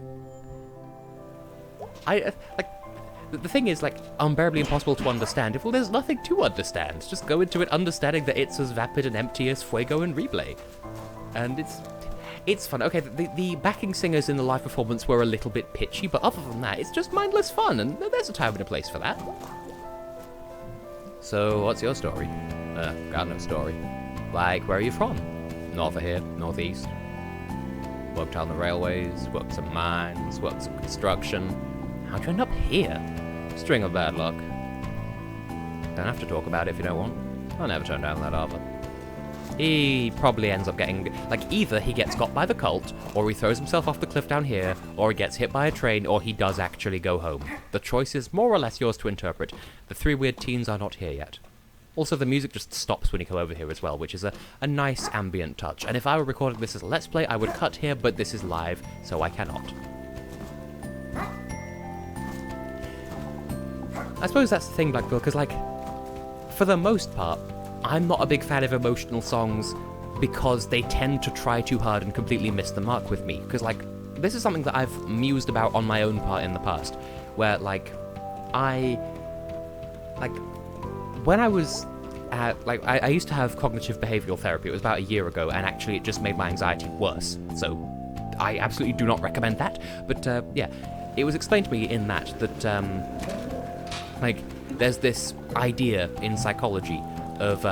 the thing is, like, unbearably impossible to understand. Well, there's nothing to understand. Just go into it understanding that it's as vapid and empty as Fuego and Replay. And it's fun. Okay, the backing singers in the live performance were a little bit pitchy, but other than that, it's just mindless fun, and there's a time and a place for that. So, what's your story? Got no story. Like, where are you from? North of here, northeast. Worked on the railways, worked some mines, worked some construction. How'd you end up here? String of bad luck. Don't have to talk about it if you don't want. I'll never turn down that offer. He probably ends up getting, like, either he gets got by the cult, or he throws himself off the cliff down here, or he gets hit by a train, or he does actually go home. The choice is more or less yours to interpret. The three weird teens are not here yet. Also, the music just stops when you come over here as well, which is a nice ambient touch. And if I were recording this as a Let's Play, I would cut here, but this is live, so I cannot. I suppose that's the thing, Blackville, because, like, for the most part, I'm not a big fan of emotional songs because they tend to try too hard and completely miss the mark with me. Because, like, this is something that I've mused about on my own part in the past, where, like, when I was at, like, I used to have cognitive behavioral therapy. It was about a year ago, and actually it just made my anxiety worse. So I absolutely do not recommend that. But, yeah, it was explained to me in that, like, there's this idea in psychology of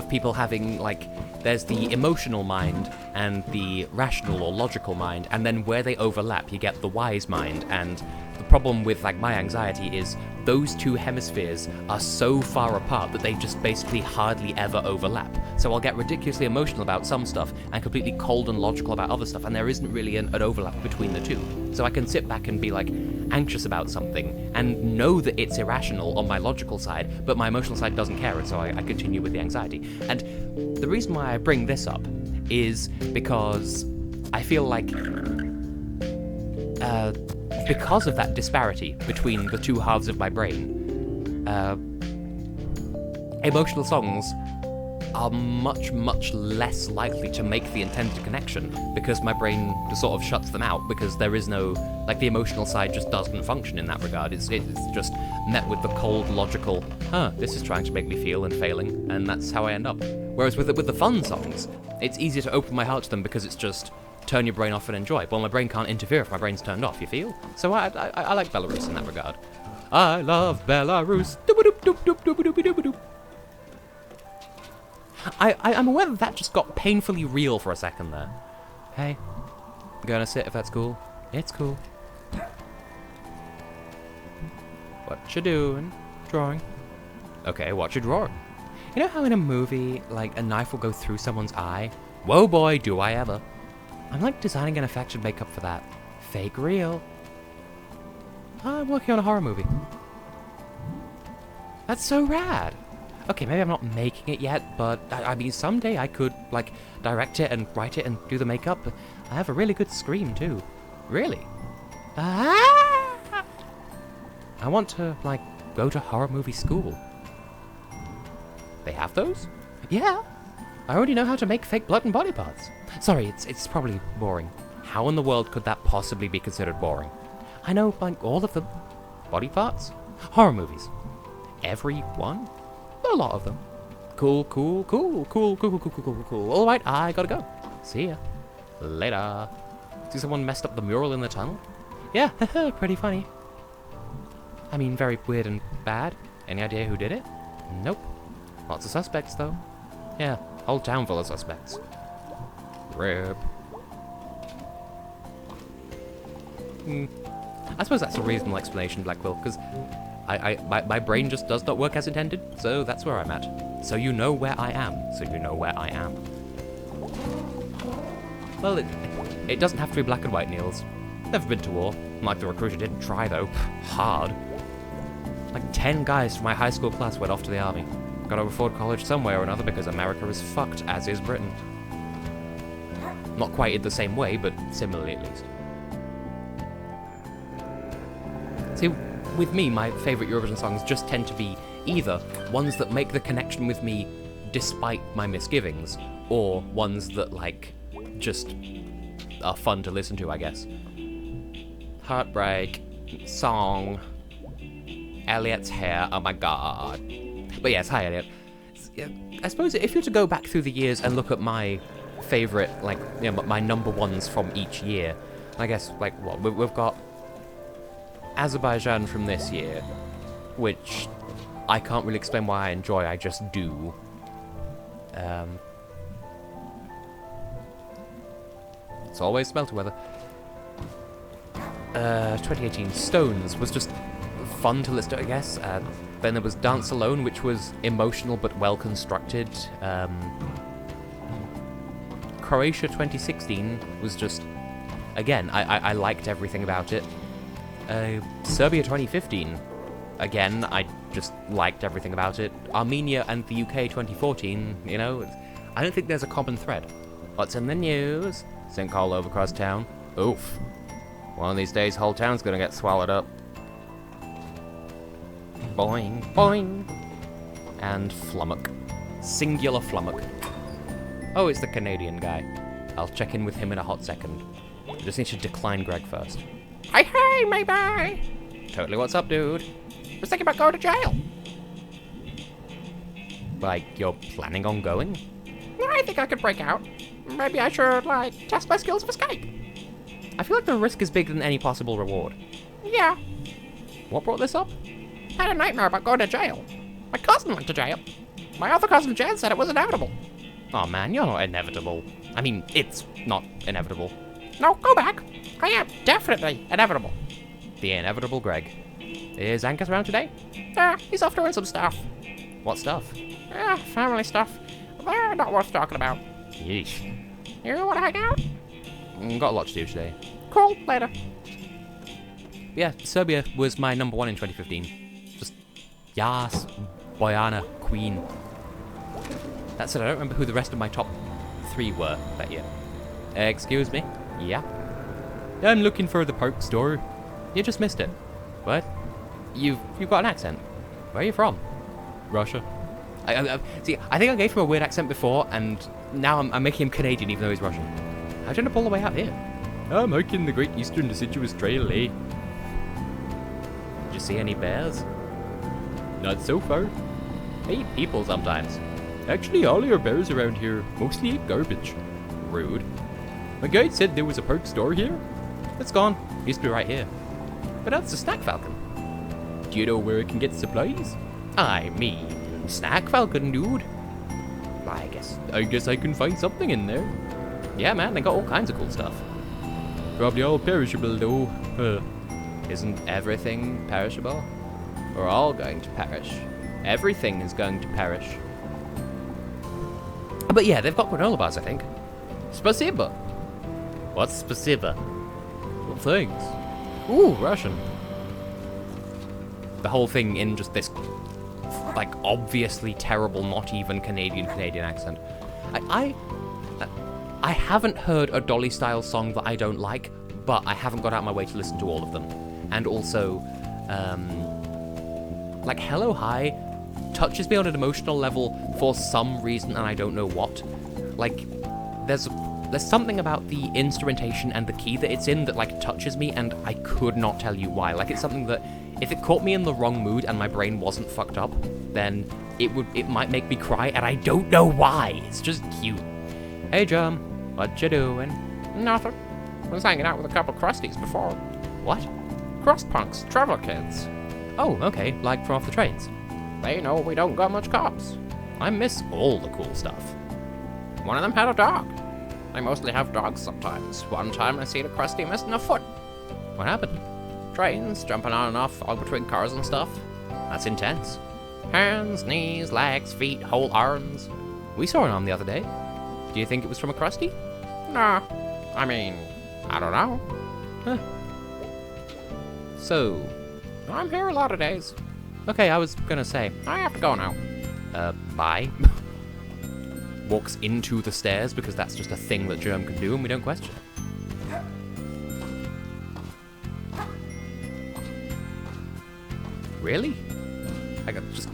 people having, like, there's the emotional mind and the rational or logical mind, and then where they overlap, you get the wise mind. And the problem with, like, my anxiety is those two hemispheres are so far apart that they just basically hardly ever overlap. So I'll get ridiculously emotional about some stuff and completely cold and logical about other stuff, and there isn't really an overlap between the two. So I can sit back and be, like, anxious about something and know that it's irrational on my logical side, but my emotional side doesn't care, and so I continue with the anxiety. And the reason why I bring this up is because I feel like because of that disparity between the two halves of my brain, emotional songs are much, much less likely to make the intended connection, because my brain just sort of shuts them out, because there is no, like, the emotional side just doesn't function in that regard. It's just met with the cold, logical, this is trying to make me feel and failing, and that's how I end up. Whereas with the fun songs, it's easier to open my heart to them because it's just turn your brain off and enjoy. Well, my brain can't interfere if my brain's turned off, you feel? So I like Belarus in that regard. I love Belarus. I'm aware that just got painfully real for a second there. Hey, gonna sit if that's cool? It's cool. What you doing? Drawing. Okay, what you drawing? You know how in a movie, like, a knife will go through someone's eye? Whoa boy, do I ever. I'm, like, designing an effect and makeup for that. Fake real. I'm working on a horror movie. That's so rad. Okay, maybe I'm not making it yet, but I mean, someday I could, like, direct it and write it and do the makeup. I have a really good scream, too. Really? I want to, like, go to horror movie school. They have those? Yeah. I already know how to make fake blood and body parts. Sorry, it's probably boring. How in the world could that possibly be considered boring? I know, like, all of them. Body parts? Horror movies. Every one? A lot of them. Cool. Alright, I gotta go. See ya. Later. See someone messed up the mural in the tunnel? Yeah, pretty funny. I mean, very weird and bad. Any idea who did it? Nope. Lots of suspects, though. Yeah, whole town full of suspects. RIP. I suppose that's a reasonable explanation, Blackwell, because my brain just does not work as intended, so that's where I'm at. So you know where I am, Well, it doesn't have to be black and white, Niels. Never been to war. Like the recruiter didn't try, though. Hard. Like 10 guys from my high school class went off to the army. Got over Ford College somewhere or another because America is fucked, as is Britain. Not quite in the same way, but similarly at least. See, with me, my favourite Eurovision songs just tend to be either ones that make the connection with me despite my misgivings, or ones that, like, just are fun to listen to, I guess. Heartbreak. song. Elliot's hair. Oh my god. But yes, hi Elliot. I suppose if you were to go back through the years and look at my favorite, like, you know, my number ones from each year, I guess, like, what, we've got Azerbaijan from this year, which I can't really explain why I enjoy, I just do. It's always smelter weather. 2018 Stones was just fun to listen to, I guess. Then there was Dance Alone, which was emotional but well constructed. Croatia 2016 was just, again, I liked everything about it. Serbia 2015, again, I just liked everything about it. Armenia and the UK 2014, you know, I don't think there's a common thread. What's in the news? Sinkhole over across town. Oof. One of these days, whole town's gonna get swallowed up. Boing, boing. And flummock. Singular flummock. Oh, it's the Canadian guy. I'll check in with him in a hot second. Just need to decline Gregg first. Hey, maybe. Totally, what's up, dude? Was thinking about going to jail. Like, you're planning on going? I think I could break out. Maybe I should, like, test my skills of escape. I feel like the risk is bigger than any possible reward. Yeah. What brought this up? I had a nightmare about going to jail. My cousin went to jail. My other cousin Jen said it was inevitable. Oh man, you're not inevitable. I mean, it's not inevitable. No, go back. I am definitely inevitable. The inevitable Gregg. Is Angus around today? Yeah, he's off doing some stuff. What stuff? Yeah, family stuff. They're not worth talking about. Yeesh. You wanna hang out? Got a lot to do today. Cool, later. Yeah, Serbia was my number one in 2015. Just, yas, Bojana, Queen. That said, I don't remember who the rest of my top 3 were that year. Excuse me? Yeah? I'm looking for the park store. You just missed it. What? You've got an accent. Where are you from? Russia. See, I think I gave him a weird accent before, and now I'm making him Canadian even though he's Russian. How'd you end up all the way out here? I'm hiking the Great Eastern Deciduous Trail, eh? Did you see any bears? Not so far. I eat people sometimes. Actually, all your bears around here mostly eat garbage. Rude. My guide said there was a park store here. It's gone. Used to be right here. But that's a Snack Falcon. Do you know where I can get supplies? I mean, Snack Falcon, dude. I guess I can find something in there. Yeah, man, they got all kinds of cool stuff. Probably all perishable, though. Isn't everything perishable? We're all going to perish. Everything is going to perish. But yeah, they've got granola bars, I think. Spasiba. What's spasiba? Well, thanks. Ooh, Russian. The whole thing in just this, like, obviously terrible, not even Canadian accent. I haven't heard a Dolly-style song that I don't like, but I haven't got out my way to listen to all of them. And also, like, Hello Hi touches me on an emotional level for some reason, and I don't know what. Like, there's something about the instrumentation and the key that it's in that, like, touches me, and I could not tell you why. Like, it's something that, if it caught me in the wrong mood and my brain wasn't fucked up, then it might make me cry, and I don't know why. It's just cute. Hey, Jum, what you doing? Nothing. I was hanging out with a couple crusties before. What? Crust punks, traveler kids. Oh, okay, like from off the trains. They know we don't got much cops. I miss all the cool stuff. One of them had a dog. I mostly have dogs sometimes. One time I seen a crusty missing a foot. What happened? Trains, jumping on and off, all between cars and stuff. That's intense. Hands, knees, legs, feet, whole arms. We saw an arm the other day. Do you think it was from a crusty? Nah. I mean, I don't know. Huh. So, I'm here a lot of days. okay, I was gonna say, I have to go now. bye. Walks into the stairs because that's just a thing that Germ can do and we don't question it. Really? I got just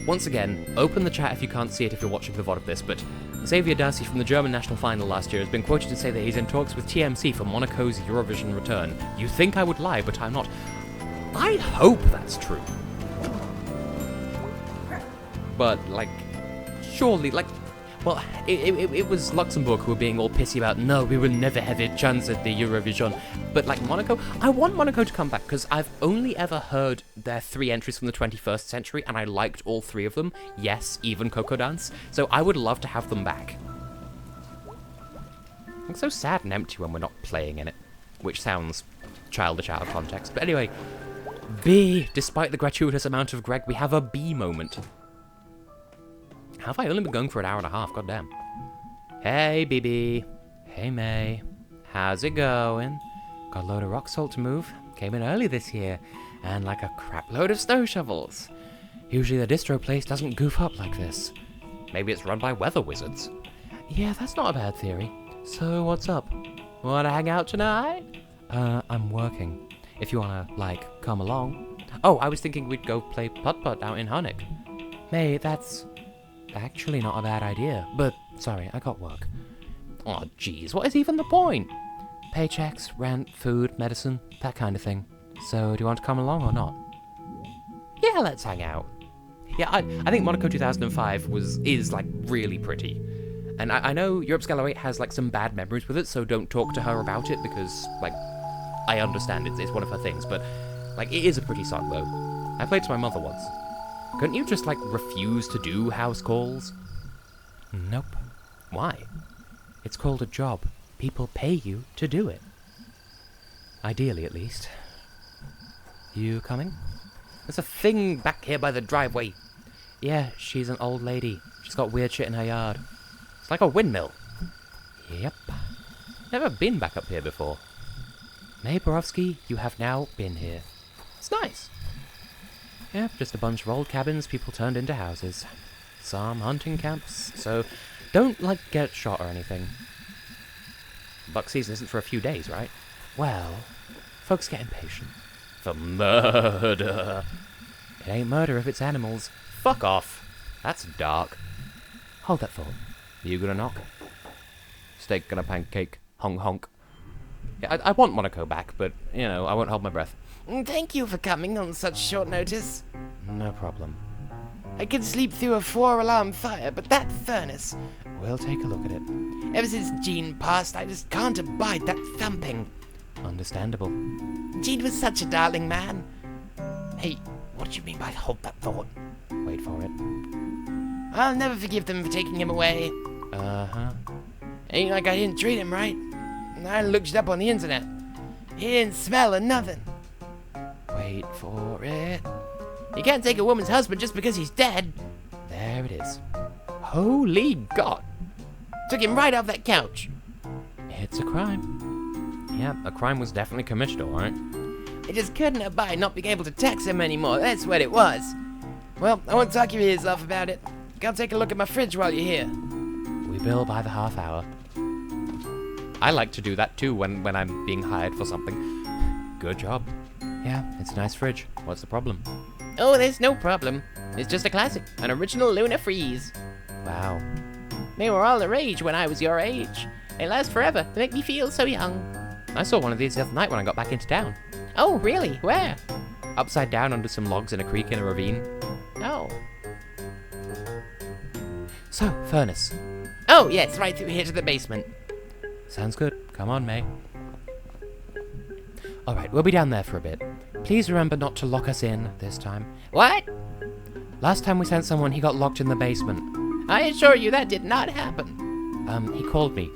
once again, open the chat if you can't see it if you're watching the VOD of this, but Xavier Darcy from the German national final last year has been quoted to say that he's in talks with TMC for Monaco's Eurovision return. You'd think I would lie, but I'm not. I hope that's true. But, like, surely, like, well, it was Luxembourg who were being all pissy about, no, we will never have a chance at the Eurovision. But, like, Monaco, I want Monaco to come back, because I've only ever heard their 3 entries from the 21st century, and I liked all 3 of them. Yes, even Coco Dance. So I would love to have them back. It's so sad and empty when we're not playing in it, which sounds childish out of context. But anyway, B, despite the gratuitous amount of Gregg, we have a B moment. Have I only been going for an hour and a half? Goddamn. Hey, BB. Hey, May. How's it going? Got a load of rock salt to move. Came in early this year. And like a crap load of snow shovels. Usually the distro place doesn't goof up like this. Maybe it's run by weather wizards. Yeah, that's not a bad theory. So, what's up? Wanna hang out tonight? I'm working. If you wanna, like, come along. Oh, I was thinking we'd go play putt-putt out in Hunnick. May, that's actually not a bad idea, but sorry, I got work. Oh, jeez, what is even the point? Paychecks, rent, food, medicine, that kind of thing. So, do you want to come along or not? Yeah, let's hang out. Yeah, I think Monaco 2005 is like really pretty. And I know Europe Scale 08 has like some bad memories with it, so don't talk to her about it because, like, I understand it's one of her things, but like it is a pretty song though. I played to my mother once. Couldn't you just, like, refuse to do house calls? Nope. Why? It's called a job. People pay you to do it. Ideally, at least. You coming? There's a thing back here by the driveway. Yeah, she's an old lady. She's got weird shit in her yard. It's like a windmill. Yep. Never been back up here before. May Borowski, you have now been here. It's nice. Yeah, just a bunch of old cabins people turned into houses. Some hunting camps, so don't, like, get shot or anything. Buck season isn't for a few days, right? Well, folks get impatient. For murder. It ain't murder if it's animals. Fuck off. That's dark. Hold that thought. You gonna knock? Steak and a pancake. Honk honk. Yeah, I want Monaco back, but, you know, I won't hold my breath. Thank you for coming on such short notice. No problem. I could sleep through a 4-alarm fire, but that furnace... We'll take a look at it. Ever since Jean passed, I just can't abide that thumping. Understandable. Jean was such a darling man. Hey, what do you mean by hold that thought? Wait for it. I'll never forgive them for taking him away. Uh-huh. Ain't like I didn't treat him right. I looked it up on the internet. He didn't smell of nothing. Wait for it. You can't take a woman's husband just because he's dead. There it is. Holy God. Took him right off that couch. It's a crime. Yeah, a crime was definitely committed, alright? I just couldn't abide not being able to text him anymore. That's what it was. Well, I won't talk your ears off about it. Go take a look at my fridge while you're here. We bill by the half hour. I like to do that too when I'm being hired for something. Good job. Yeah, it's a nice fridge. What's the problem? Oh, there's no problem. It's just a classic, an original Lunar Freeze. Wow. They were all the rage when I was your age. They last forever. They make me feel so young. I saw one of these the other night when I got back into town. Oh, really? Where? Upside down under some logs in a creek in a ravine. Oh. So, furnace. Oh, yes, right through here to the basement. Sounds good. Come on, May. Alright, we'll be down there for a bit. Please remember not to lock us in this time. What? Last time we sent someone, he got locked in the basement. I assure you that did not happen. He called me.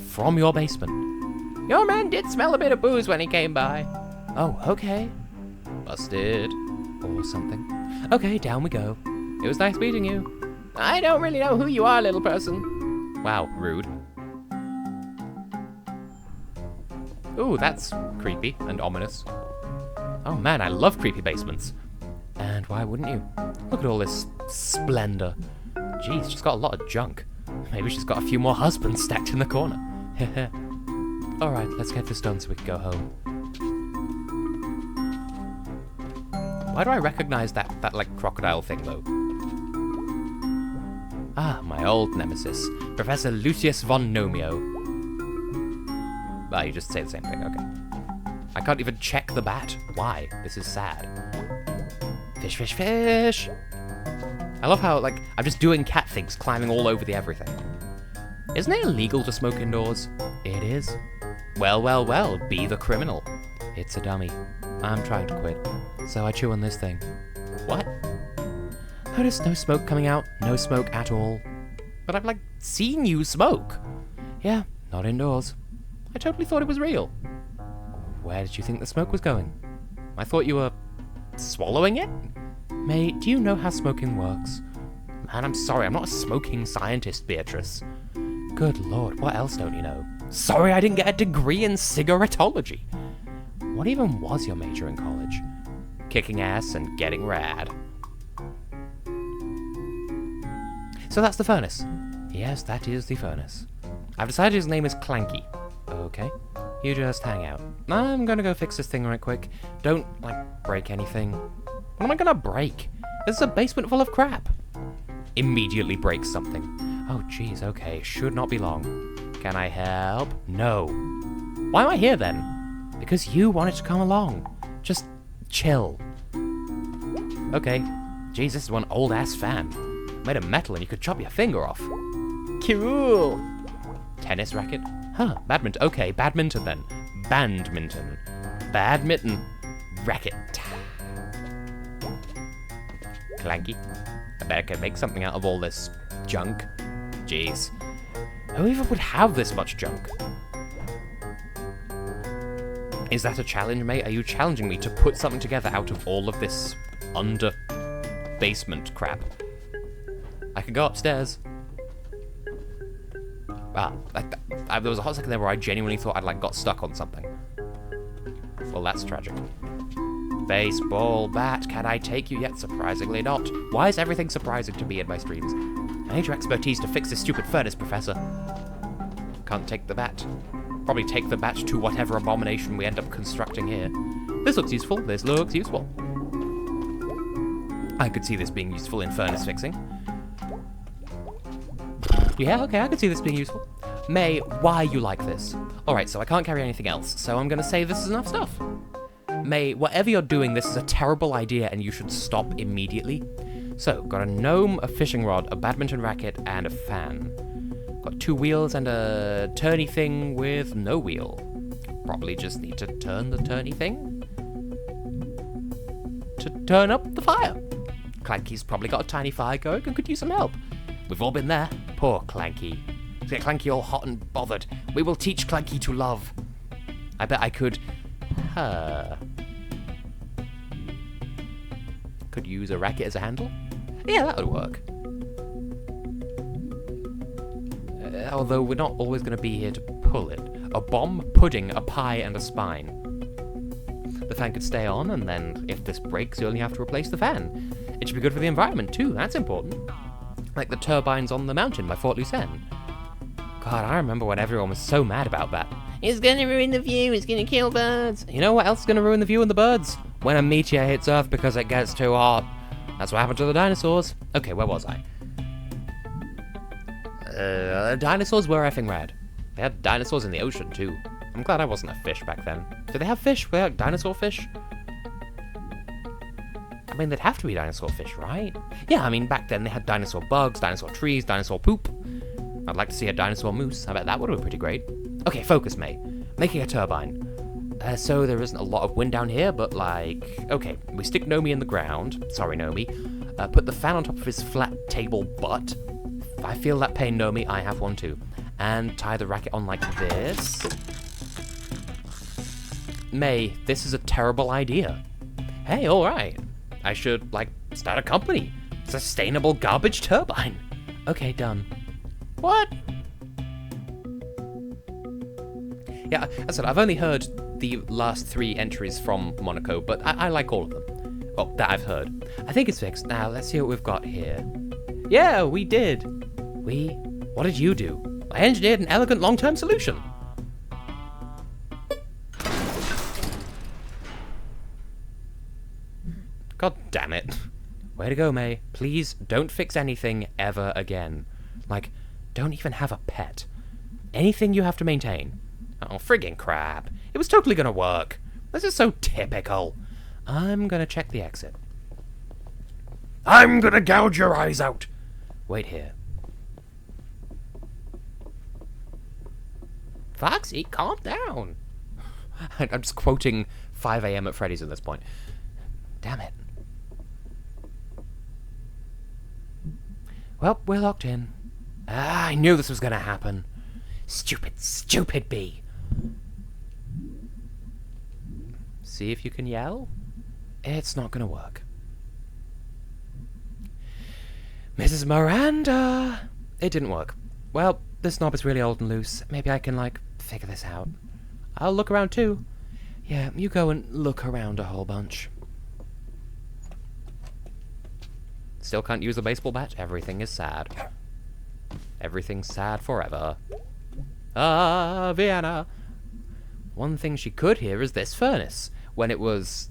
From your basement. Your man did smell a bit of booze when he came by. Oh, okay. Busted. Or something. Okay, down we go. It was nice meeting you. I don't really know who you are, little person. Wow, rude. Ooh, that's creepy and ominous. Oh man, I love creepy basements. And why wouldn't you? Look at all this splendor. Jeez, she's got a lot of junk. Maybe she's got a few more husbands stacked in the corner. Alright, let's get this done so we can go home. Why do I recognize that like crocodile thing though? Ah, my old nemesis, Professor Lucius von Nomeo. Ah, you just say the same thing, okay. I can't even check the bat. Why? This is sad. Fish, fish, fish! I love how, like, I'm just doing cat things, climbing all over the everything. Isn't it illegal to smoke indoors? It is. Well, well, well, be the criminal. It's a dummy. I'm trying to quit, so I chew on this thing. What? Notice no smoke coming out, no smoke at all. But I've, like, seen you smoke. Yeah, not indoors. I totally thought it was real. Where did you think the smoke was going? I thought you were swallowing it? May, do you know how smoking works? Man, I'm sorry, I'm not a smoking scientist, Beatrice. Good lord, what else don't you know? Sorry I didn't get a degree in cigarettology. What even was your major in college? Kicking ass and getting rad. So that's the furnace. Yes, that is the furnace. I've decided his name is Clanky. Okay. You just hang out. I'm gonna go fix this thing right quick. Don't, like, break anything. What am I gonna break? This is a basement full of crap. Immediately break something. Oh, jeez, okay. Should not be long. Can I help? No. Why am I here, then? Because you wanted to come along. Just chill. Okay. Jeez, this is one old-ass fan. Made of metal and you could chop your finger off. Cool. Tennis racket? Huh, badminton. Okay, badminton then. Bandminton. Badminton. Racket. Clanky. I bet I can make something out of all this junk. Jeez. Who even would have this much junk? Is that a challenge, mate? Are you challenging me to put something together out of all of this under basement crap? I could go upstairs. Ah, there was a hot second there where I genuinely thought I'd, like, got stuck on something. Well, that's tragic. Baseball bat, can I take you yet? Surprisingly not. Why is everything surprising to me in my streams? I need your expertise to fix this stupid furnace, Professor. Can't take the bat. Probably take the bat to whatever abomination we end up constructing here. This looks useful. This looks useful. I could see this being useful in furnace fixing. Yeah, okay, I could see this being useful. May, why you like this? Alright, so I can't carry anything else, so I'm gonna say this is enough stuff. May, whatever you're doing, this is a terrible idea and you should stop immediately. So, got a gnome, a fishing rod, a badminton racket, and a fan. Got 2 wheels and a turny thing with no wheel. Probably just need to turn the turny thing to turn up the fire. Clanky's probably got a tiny fire going and could use some help. We've all been there. Poor Clanky. Get Clanky all hot and bothered. We will teach Clanky to love. I bet I could... Could use a racket as a handle? Yeah, that would work. Although we're not always going to be here to pull it. A bomb, pudding, a pie, and a spine. The fan could stay on, and then if this breaks, you only have to replace the fan. It should be good for the environment, too. That's important. Like the turbines on the mountain by Fort Lucerne. God, I remember when everyone was so mad about that. It's gonna ruin the view, it's gonna kill birds. You know what else is gonna ruin the view and the birds? When a meteor hits Earth because it gets too hot. That's what happened to the dinosaurs. Okay, where was I? Dinosaurs were effing rad. They had dinosaurs in the ocean, too. I'm glad I wasn't a fish back then. Did they have fish? Were they like dinosaur fish? I mean, they'd have to be dinosaur fish, right? Yeah, I mean, back then they had dinosaur bugs, dinosaur trees, dinosaur poop. I'd like to see a dinosaur moose. I bet that would have been pretty great. Okay, focus, May. Making a turbine. So there isn't a lot of wind down here, but like... Okay, we stick Nomi in the ground. Sorry, Nomi. Put the fan on top of his flat table butt. If I feel that pain, Nomi, I have one too. And tie the racket on like this. May, this is a terrible idea. Hey, alright. I should, like, start a company. Sustainable garbage turbine. Okay, done. What? Yeah, as I said, I've only heard the last 3 entries from Monaco, but I like all of them. Well, that I've heard. I think it's fixed. Now, let's see what we've got here. Yeah, we did. What did you do? I engineered an elegant long-term solution. God damn it. Way to go, May. Please don't fix anything ever again. Like, don't even have a pet. Anything you have to maintain. Oh, friggin' crap. It was totally gonna work. This is so typical. I'm gonna check the exit. I'm gonna gouge your eyes out. Wait here. Foxy, calm down. I'm just quoting 5 a.m. at Freddy's at this point. Damn it. Well, we're locked in. Ah, I knew this was gonna happen. Stupid, stupid bee. See if you can yell? It's not gonna work. Mrs. Miranda! It didn't work. Well, this knob is really old and loose. Maybe I can, like, figure this out. I'll look around too. Yeah, you go and look around a whole bunch. Still can't use a baseball bat? Everything is sad. Everything's sad forever. Ah, Vienna! One thing she could hear is this furnace. When it was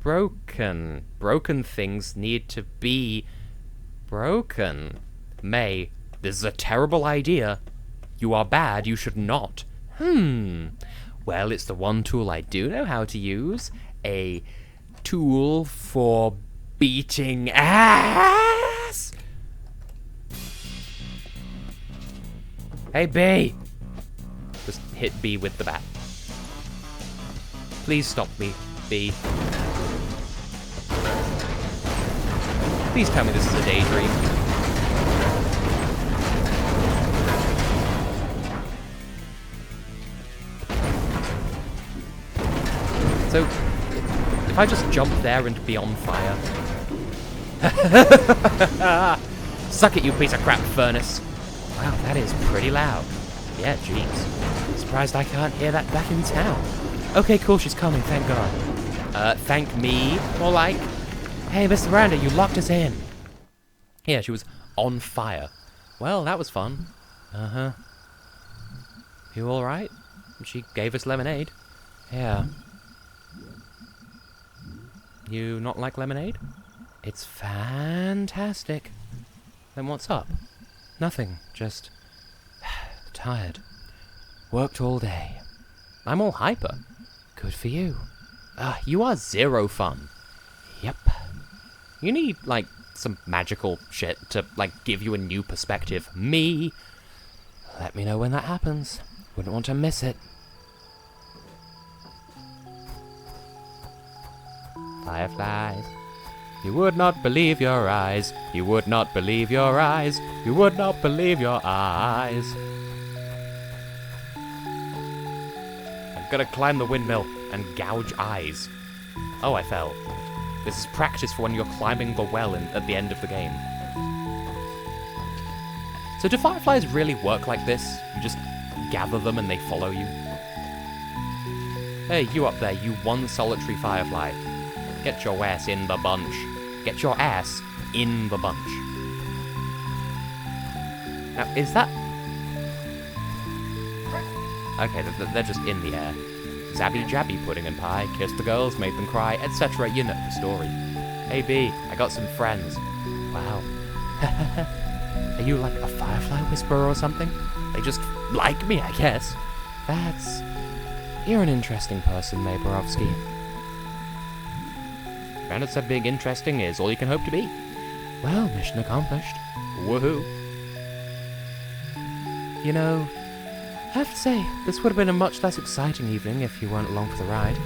broken. Broken things need to be broken. May, this is a terrible idea. You are bad, you should not. Well, it's the one tool I do know how to use. A tool for beating ass! Hey, B! Just hit B with the bat. Please stop me, B. Please tell me this is a daydream. So, if I just jump there and be on fire... Suck it, you piece of crap furnace! Wow, that is pretty loud. Yeah, jeez. Surprised I can't hear that back in town. Okay, cool, she's coming, thank God. Thank me, more like. Hey, Mr. Miranda, you locked us in. Yeah, she was on fire. Well, that was fun. Uh-huh. You alright? She gave us lemonade. Yeah. You not like lemonade? It's fantastic. Then what's up? Nothing, just... tired. Worked all day. I'm all hyper. Good for you. You are zero fun. Yep. You need, like, some magical shit to, like, give you a new perspective. Me! Let me know when that happens. Wouldn't want to miss it. Fireflies. You would not believe your eyes. You would not believe your eyes. You would not believe your eyes. I'm gonna climb the windmill and gouge eyes. Oh, I fell. This is practice for when you're climbing the well at the end of the game. So do fireflies really work like this? You just gather them and they follow you? Hey, you up there, you one solitary firefly. Get your ass in the bunch. Get your ass in the bunch. Now, is that... Okay, they're just in the air. Zabby jabby pudding and pie, kissed the girls, made them cry, etc. You know the story. Hey B, I got some friends. Wow. Are you like a firefly whisperer or something? They just like me, I guess. That's... You're an interesting person, May Borowski. Granted said being interesting is all you can hope to be. Well, mission accomplished. Woohoo. You know, I have to say, this would have been a much less exciting evening if you weren't along for the ride.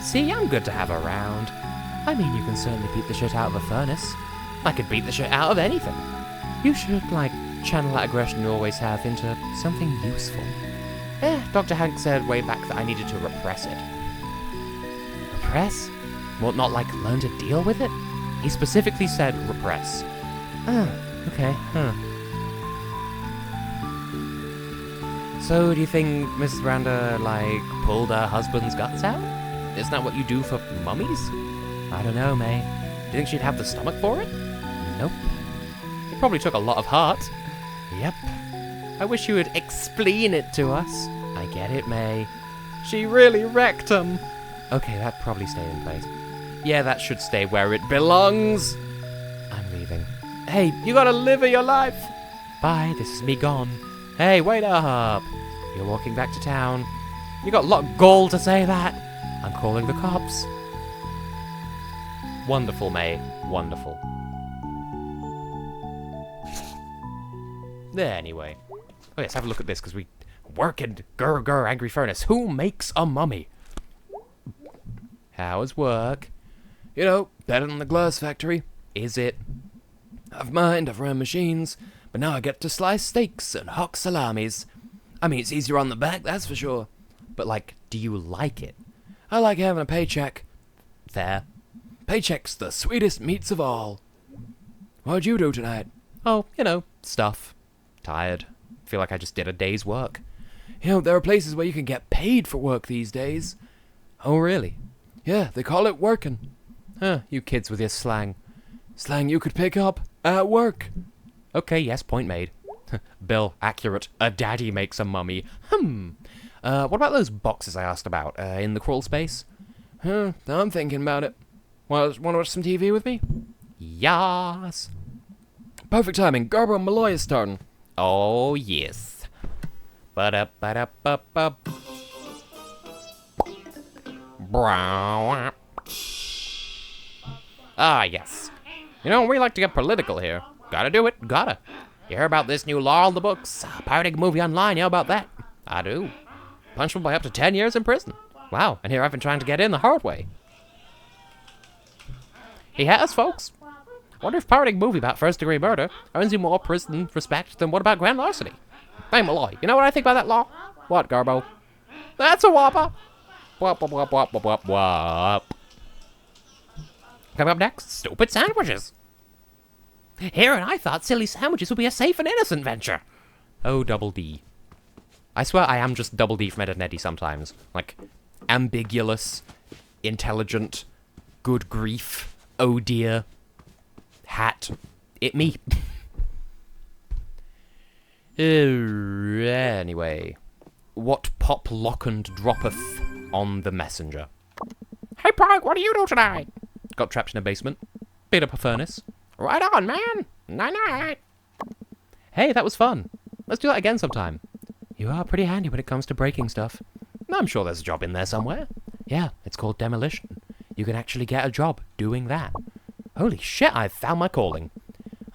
See, I'm good to have around. I mean, you can certainly beat the shit out of a furnace. I could beat the shit out of anything. You should, like, channel that aggression you always have into something useful. Dr. Hank said way back that I needed to repress it. Repress? Well, not like learn to deal with it? He specifically said repress. Okay, huh. So, do you think Mrs. Miranda, like, pulled her husband's guts out? Isn't that what you do for mummies? I don't know, May. Do you think she'd have the stomach for it? Nope. It probably took a lot of heart. Yep. I wish you would explain it to us. I get it, May. She really wrecked him. Okay, that probably stayed in place. Yeah, that should stay where it belongs. I'm leaving. Hey, you gotta live your life. Bye, this is me gone. Hey, wait up. You're walking back to town. You got a lot of gall to say that. I'm calling the cops. Wonderful, May. Wonderful. Anyway. Oh, yes, have a look at this, because we work in Grr, Angry Furnace. Who makes a mummy? How's work? You know, better than the glass factory. Is it? I've mined, I've run machines, but now I get to slice steaks and hock salamis. I mean, it's easier on the back, that's for sure. But, like, do you like it? I like having a paycheck. Fair. Paycheck's the sweetest meats of all. What'd you do tonight? Oh, you know, stuff. Tired. Feel like I just did a day's work. You know, there are places where you can get paid for work these days. Oh, really? Yeah, they call it working. Huh, you kids with your slang. Slang you could pick up at work. Okay, yes, point made. Bill, accurate. A daddy makes a mummy. What about those boxes I asked about, in the crawl space? I'm thinking about it. Want to watch some TV with me? Yas. Perfect timing. Garbo and Malloy is starting. Oh, yes. Ba-da-ba-da-ba-ba. Ah, yes. You know, we like to get political here. Gotta do it, gotta. You hear about this new law on the books? Pirating a movie online, you know about that? I do. Punishable by up to 10 years in prison. Wow, and here I've been trying to get in the hard way. He has, folks. Wonder if pirating a movie about first-degree murder earns you more prison respect than what about grand larceny? Hey, Malloy, you know what I think about that law? What, Garbo? That's a whopper. Wop, wop, wop, wop, wop, wop, wop. Coming up next, stupid sandwiches. Here and I thought silly sandwiches would be a safe and innocent venture. Oh, Double D. I swear I am just Double D from Ed and Eddie sometimes. Like, ambiguous, intelligent, good grief, oh dear, hat, it me. Anyway, what pop lock and droppeth on the messenger? Hey, Pog, what do you do tonight? Got trapped in a basement, beat up a furnace. Right on, man. Night-night. Hey, that was fun. Let's do that again sometime. You are pretty handy when it comes to breaking stuff. I'm sure there's a job in there somewhere. Yeah, it's called demolition. You can actually get a job doing that. Holy shit, I've found my calling.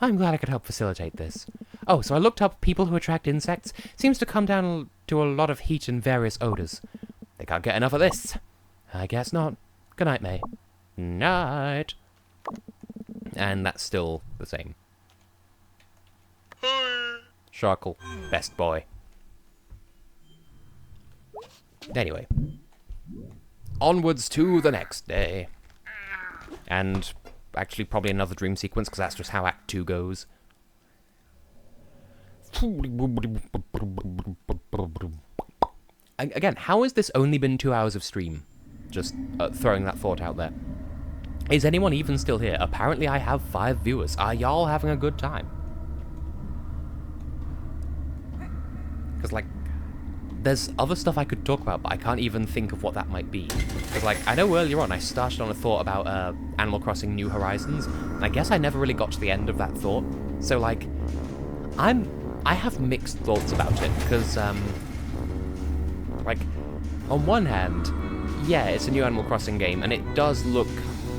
I'm glad I could help facilitate this. Oh, so I looked up people who attract insects. Seems to come down to a lot of heat and various odors. They can't get enough of this. I guess not. Good night, May. Night. And that's still the same. Sharkle, best boy. Anyway. Onwards to the next day. And actually probably another dream sequence, because that's just how Act 2 goes. Again, how has this only been 2 hours of stream? Just throwing that thought out there. Is anyone even still here? Apparently I have 5 viewers. Are y'all having a good time? Because, like, there's other stuff I could talk about, but I can't even think of what that might be. Because, like, I know earlier on I started on a thought about Animal Crossing New Horizons, and I guess I never really got to the end of that thought. So, like, I have mixed thoughts about it, because, like, on one hand, yeah, it's a new Animal Crossing game, and it does look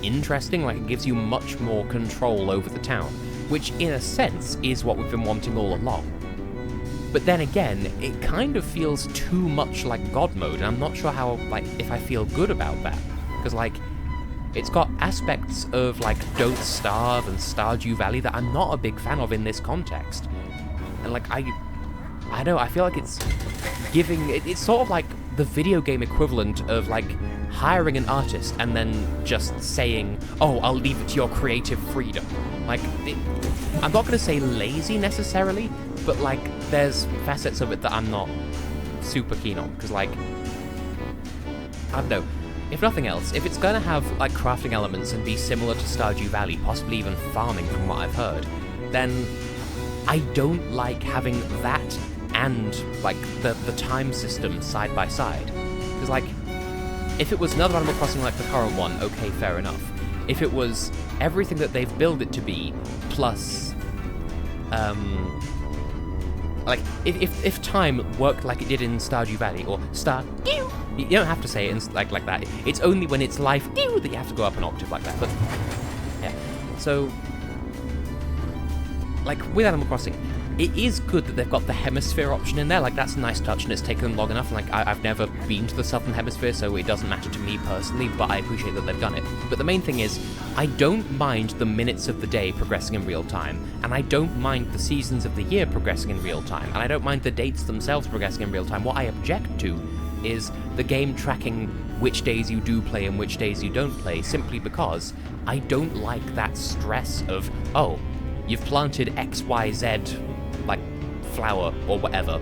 interesting, like it gives you much more control over the town, which in a sense is what we've been wanting all along. But then again, it kind of feels too much like God mode, and I'm not sure how, like, if I feel good about that. Because, like, it's got aspects of, like, Don't Starve and Stardew Valley that I'm not a big fan of in this context. And, like, I don't know, I feel like it's giving, it's sort of like the video game equivalent of, like, hiring an artist and then just saying, oh, I'll leave it to your creative freedom. Like, I'm not going to say lazy necessarily, but, like, there's facets of it that I'm not super keen on. Because, like, I don't know, if nothing else, if it's going to have, like, crafting elements and be similar to Stardew Valley, possibly even farming from what I've heard, then I don't like having that and, like, the time system side by side. Because, like, if it was another Animal Crossing like the current one, okay, fair enough. If it was everything that they've built it to be, plus, like, if time worked like it did in Stardew Valley, or Stardew, you don't have to say it in, like that. It's only when it's life that you have to go up an octave like that, but, yeah. So, like, with Animal Crossing, it is good that they've got the hemisphere option in there. Like, that's a nice touch, and it's taken them long enough. Like, I've never been to the southern hemisphere, so it doesn't matter to me personally, but I appreciate that they've done it. But the main thing is, I don't mind the minutes of the day progressing in real time, and I don't mind the seasons of the year progressing in real time, and I don't mind the dates themselves progressing in real time. What I object to is the game tracking which days you do play and which days you don't play, simply because I don't like that stress of, oh, you've planted XYZ, like, flower or whatever,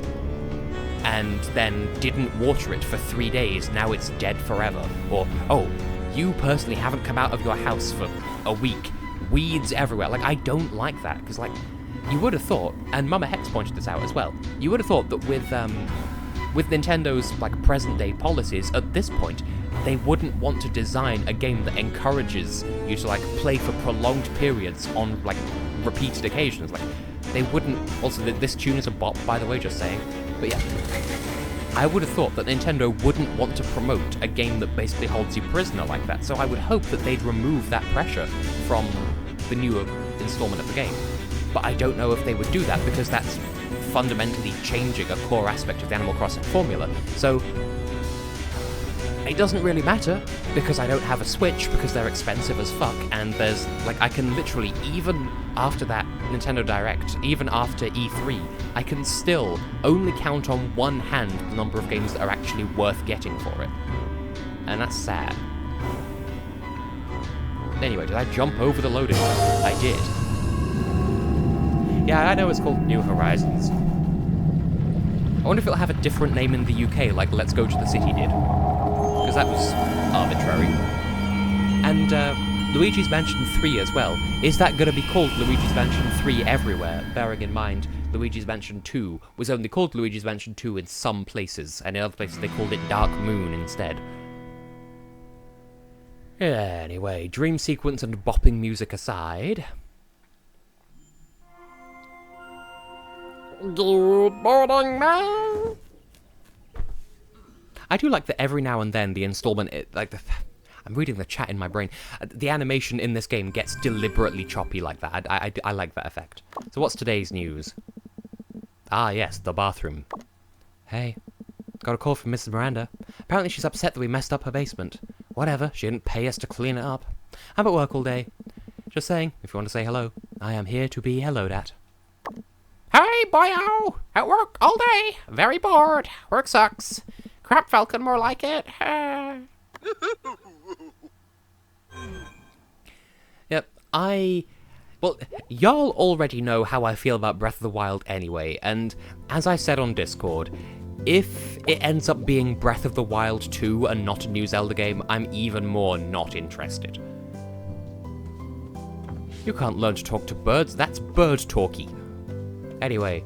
and then didn't water it for 3 days, now it's dead forever. Or, oh, you personally haven't come out of your house for a week, weeds everywhere. Like, I don't like that, because, like, you would have thought, and Mama Hex pointed this out as well, you would have thought that with Nintendo's, like, present-day policies, at this point, they wouldn't want to design a game that encourages you to, like, play for prolonged periods on, like, repeated occasions. Like, they wouldn't... Also, this tune is a bop, by the way, just saying. But yeah, I would have thought that Nintendo wouldn't want to promote a game that basically holds you prisoner like that, so I would hope that they'd remove that pressure from the newer installment of the game. But I don't know if they would do that, because that's fundamentally changing a core aspect of the Animal Crossing formula. So, it doesn't really matter, because I don't have a Switch, because they're expensive as fuck, and there's, like, I can literally, even after that Nintendo Direct, even after E3, I can still only count on one hand the number of games that are actually worth getting for it. And that's sad. Anyway, did I jump over the loading zone? I did. Yeah, I know it's called New Horizons. I wonder if it'll have a different name in the UK, like Let's Go to the City did. Because that was arbitrary. And Luigi's Mansion 3 as well. Is that going to be called Luigi's Mansion 3 everywhere? Bearing in mind, Luigi's Mansion 2 was only called Luigi's Mansion 2 in some places, and in other places they called it Dark Moon instead. Anyway, dream sequence and bopping music aside... Good morning, man. I do like that every now and then the installment, I'm reading the chat in my brain, the animation in this game gets deliberately choppy like that. I like that effect. So what's today's news? Ah yes, the bathroom. Hey, got a call from Mrs. Miranda. Apparently she's upset that we messed up her basement. Whatever, she didn't pay us to clean it up. I'm at work all day. Just saying, if you want to say hello, I am here to be helloed at. Hey, boyo! At work all day. Very bored. Work sucks. Crap Falcon, more like it. Yep, well, y'all already know how I feel about Breath of the Wild anyway, and as I said on Discord, if it ends up being Breath of the Wild 2 and not a new Zelda game, I'm even more not interested. You can't learn to talk to birds, that's bird talkie. Anyway,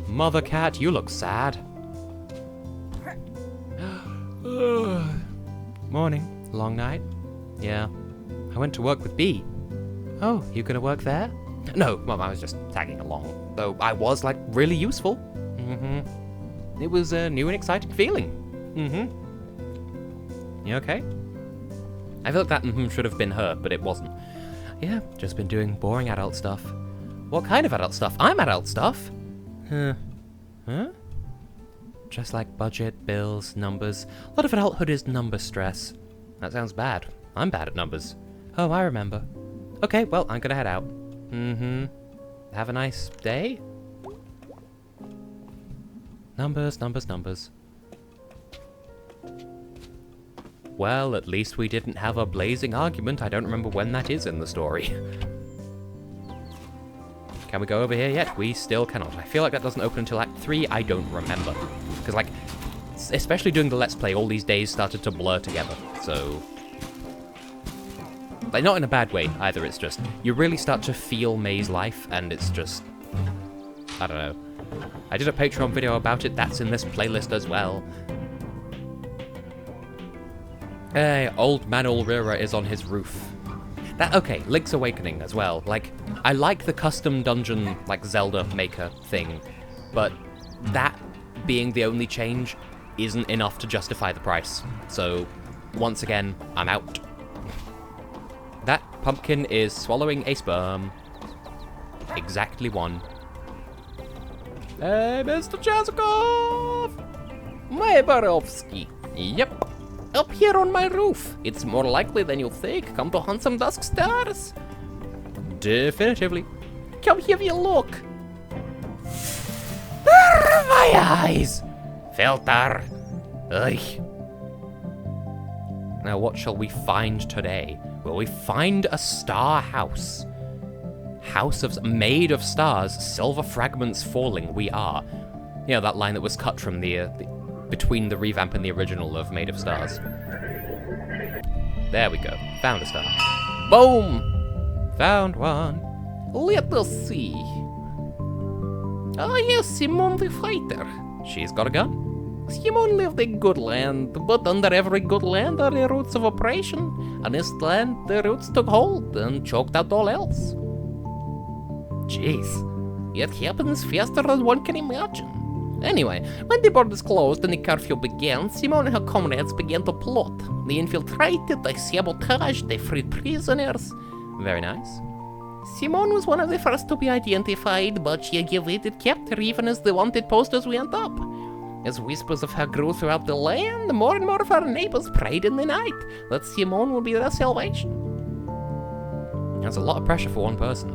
Mother Cat, you look sad. Morning. Long night? Yeah. I went to work with Bee. Oh, you gonna work there? No, Mum, I was just tagging along. Though I was, like, really useful. Mm-hmm. It was a new and exciting feeling. Mm-hmm. You okay? I feel like that should have been her, but it wasn't. Yeah, just been doing boring adult stuff. What kind of adult stuff? I'm adult stuff! Huh? Just like budget, bills, numbers. A lot of adulthood is number stress. That sounds bad. I'm bad at numbers. Oh, I remember. Okay, well, I'm gonna head out. Have a nice day? Numbers, numbers, numbers. Well, at least we didn't have a blazing argument. I don't remember when that is in the story. Can we go over here yet? We still cannot. I feel like that doesn't open until Act 3. I don't remember. Because, like, especially doing the Let's Play, all these days started to blur together. So... like, not in a bad way, either. It's just, you really start to feel May's life, and it's just... I don't know. I did a Patreon video about it. That's in this playlist as well. Hey, old man Ulrira is on his roof. Okay, Link's Awakening as well. Like, I like the custom dungeon, like, Zelda maker thing, but that being the only change isn't enough to justify the price. So, once again, I'm out. That pumpkin is swallowing a sperm. Exactly one. Hey, Mr. Chazikov! My Barovsky. Yep. Up here on my roof. It's more likely than you think. Come to hunt some dusk stars. Definitively. Come have a look. My eyes! Filter. Ugh. Now, what shall we find today? Will we find a star house? House made of stars, silver fragments falling, we are. You know, that line that was cut from between the revamp and the original of Made of Stars. There we go. Found a star. Boom! Found one. Let us see. Ah, yes, Simone the Fighter. She's got a gun. Simone lived a good land, but under every good land are the roots of oppression. On this land, the roots took hold and choked out all else. Jeez. It happens faster than one can imagine. Anyway, when the borders closed and the curfew began, Simone and her comrades began to plot. They infiltrated, they sabotaged, they freed prisoners. Very nice. Simone was one of the first to be identified, but she evaded capture even as the wanted posters went up. As whispers of her grew throughout the land, more and more of her neighbors prayed in the night that Simone would be their salvation. That's a lot of pressure for one person.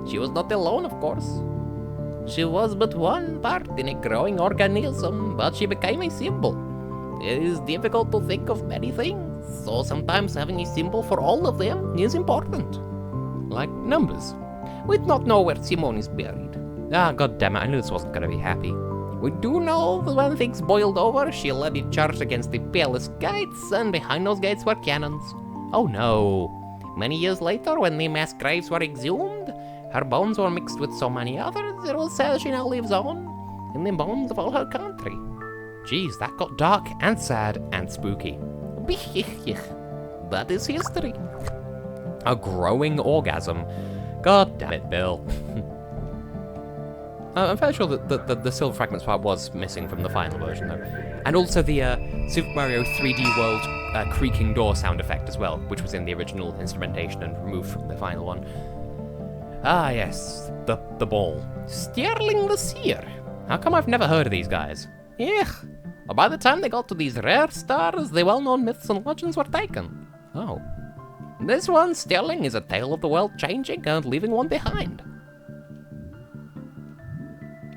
She was not alone, of course. She was but one part in a growing organism, but she became a symbol. It is difficult to think of many things, so sometimes having a symbol for all of them is important. Like numbers. We do not know where Simone is buried. Ah, god damn it, I knew this wasn't gonna be happy. We do know that when things boiled over, she led a charge against the palace gates, and behind those gates were cannons. Oh no. Many years later, when the mass graves were exhumed, her bones were mixed with so many others, it was said she now lives on in the bones of all her country. Jeez, that got dark and sad and spooky. That is history. A growing orgasm. God damn it, Bill. I'm fairly sure that the silver fragments part was missing from the final version, though. And also the Super Mario 3D World creaking door sound effect as well, which was in the original instrumentation and removed from the final one. Ah, yes, the ball. Sterling the Seer. How come I've never heard of these guys? By the time they got to these rare stars, the well-known myths and legends were taken. Oh. This one, Sterling, is a tale of the world changing and leaving one behind.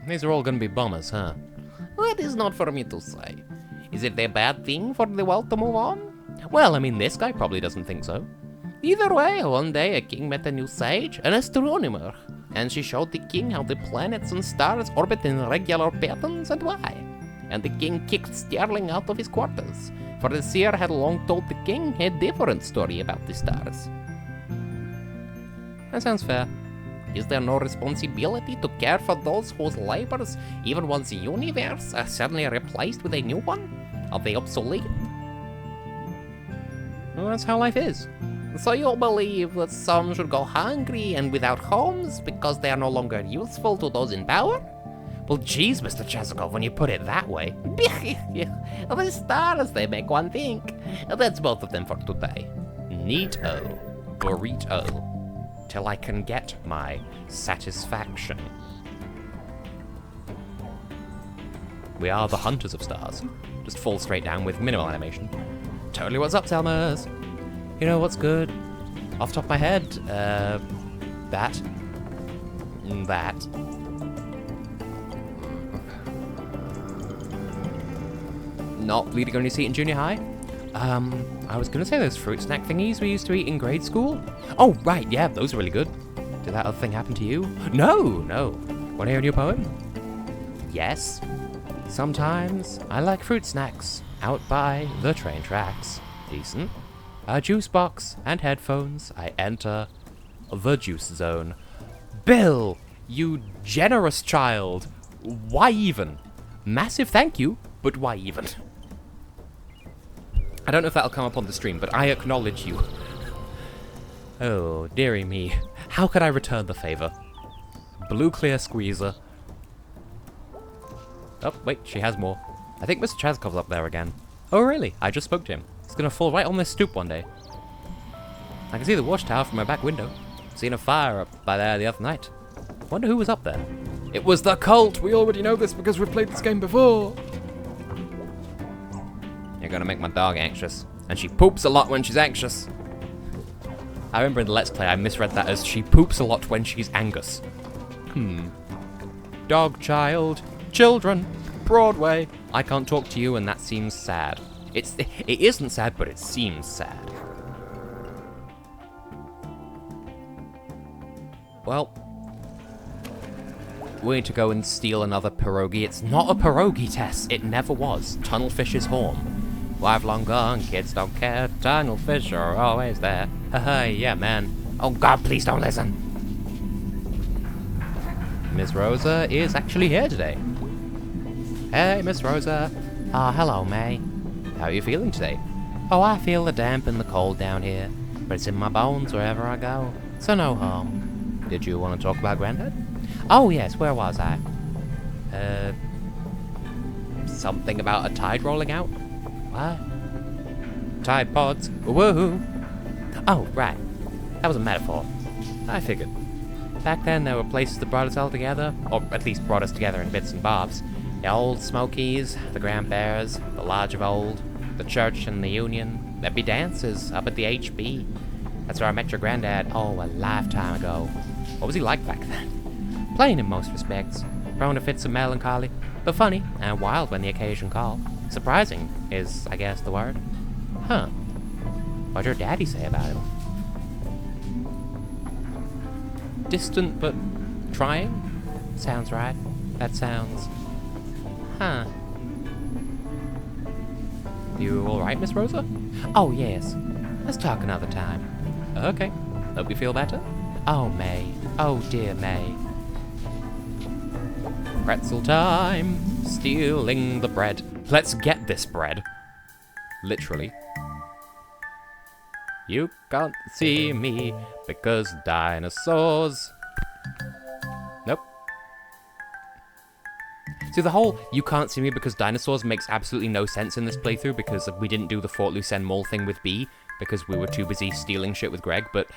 These are all gonna be bombers, huh? That is not for me to say. Is it a bad thing for the world to move on? Well, I mean, this guy probably doesn't think so. Either way, one day a king met a new sage, an astronomer, and she showed the king how the planets and stars orbit in regular patterns and why. And the king kicked Sterling out of his quarters, for the seer had long told the king a different story about the stars. That sounds fair. Is there no responsibility to care for those whose labors, even one's universe, are suddenly replaced with a new one? Are they obsolete? Well, that's how life is. So you believe that some should go hungry and without homes because they are no longer useful to those in power? Well, geez, Mr. Chazikov, when you put it that way. The stars, they make one think. That's both of them for today. Neato. Burrito. Till I can get my satisfaction. We are the hunters of stars. Just fall straight down with minimal animation. Totally what's up, Selmas? You know what's good? Off the top of my head, that. Not bleeding on your seat in junior high? I was gonna say those fruit snack thingies we used to eat in grade school. Oh, right, yeah, those are really good. Did that other thing happen to you? No. Wanna hear a new poem? Yes. Sometimes I like fruit snacks out by the train tracks. Decent. A juice box and headphones. I enter the juice zone. Bill, you generous child. Why even? Massive thank you, but why even? I don't know if that'll come up on the stream, but I acknowledge you. Oh, dearie me. How could I return the favor? Blue clear squeezer. Oh, wait, she has more. I think Mr. Chazkov's up there again. Oh, really? I just spoke to him. He's gonna fall right on this stoop one day. I can see the watchtower from my back window. Seen a fire up by there the other night. Wonder who was up there. It was the cult! We already know this because we've played this game before! You're gonna make my dog anxious. And she poops a lot when she's anxious. I remember in the Let's Play I misread that as she poops a lot when she's Angus. Dog child. Children. Broadway. I can't talk to you and that seems sad. It isn't sad, but it seems sad. Well, we need to go and steal another pierogi. It's not a pierogi, Tess. It never was. Tunnelfish's horn. Life long gone, kids don't care. Tunnelfish are always there. Haha, yeah, man. Oh God, please don't listen. Miss Rosa is actually here today. Hey, Miss Rosa. Hello, May. How are you feeling today? Oh, I feel the damp and the cold down here, but it's in my bones wherever I go, so no harm. Did you want to talk about Granddad? Oh, yes, where was I? Something about a tide rolling out? What? Tide pods. Woohoo! Oh, right. That was a metaphor. I figured. Back then, there were places that brought us all together, or at least brought us together in bits and bobs. The old Smokies, the Grand Bears, the Lodge of Old, the church and the Union. There'd be dances up at the HB. That's where I met your granddad, oh, a lifetime ago. What was he like back then? Plain in most respects, prone to fits of melancholy, but funny and wild when the occasion called. Surprising is, I guess, the word. Huh. What'd your daddy say about him? Distant but trying? Sounds right. That sounds... Huh. You alright, Miss Rosa? Oh, yes. Let's talk another time. Okay. Hope you feel better. Oh, May. Oh, dear May. Pretzel time. Stealing the bread. Let's get this bread. Literally. You can't see me because dinosaurs. Nope. See, the whole you can't see me because dinosaurs makes absolutely no sense in this playthrough because we didn't do the Fort Lucerne Mall thing with B because we were too busy stealing shit with Gregg, but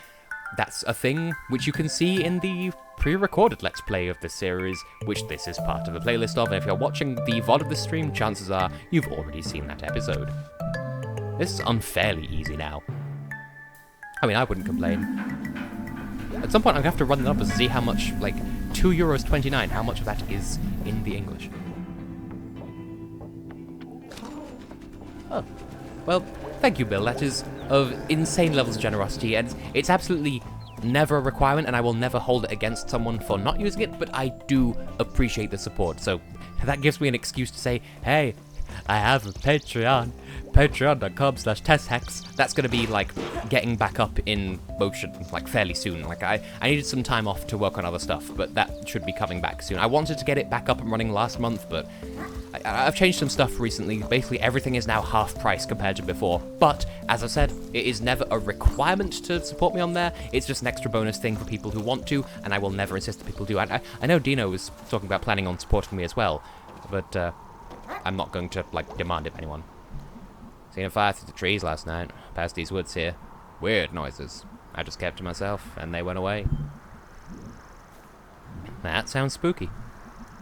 that's a thing which you can see in the pre-recorded Let's Play of this series, which this is part of the playlist of, and if you're watching the VOD of this stream, chances are you've already seen that episode. This is unfairly easy now. I mean, I wouldn't complain. At some point, I'm going to have to run the numbers to see how much, like, €2.29, how much of that is in the English. Oh. Well, thank you, Bill. That is of insane levels of generosity, and it's absolutely never a requirement, and I will never hold it against someone for not using it, but I do appreciate the support, so that gives me an excuse to say, hey, I have a Patreon. Patreon.com/TessHex. That's going to be, like, getting back up in motion, like, fairly soon. Like, I needed some time off to work on other stuff, but that should be coming back soon. I wanted to get it back up and running last month, but I've changed some stuff recently. Basically, everything is now half price compared to before. But, as I said, it is never a requirement to support me on there. It's just an extra bonus thing for people who want to, and I will never insist that people do. I know Dino was talking about planning on supporting me as well, but I'm not going to, like, demand it of anyone. Seen a fire through the trees last night, past these woods here. Weird noises. I just kept to myself, and they went away. That sounds spooky.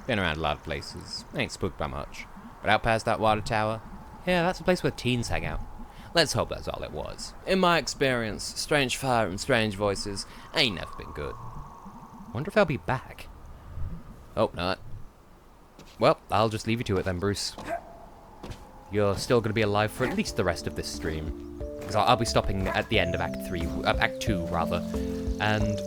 Been around a lot of places. Ain't spooked by much. But out past that water tower, yeah, that's a place where teens hang out. Let's hope that's all it was. In my experience, strange fire and strange voices ain't never been good. Wonder if I'll be back. Hope not. Well, I'll just leave you to it then, Bruce. You're still going to be alive for at least the rest of this stream. Because I'll be stopping at the end of Act 2, rather. And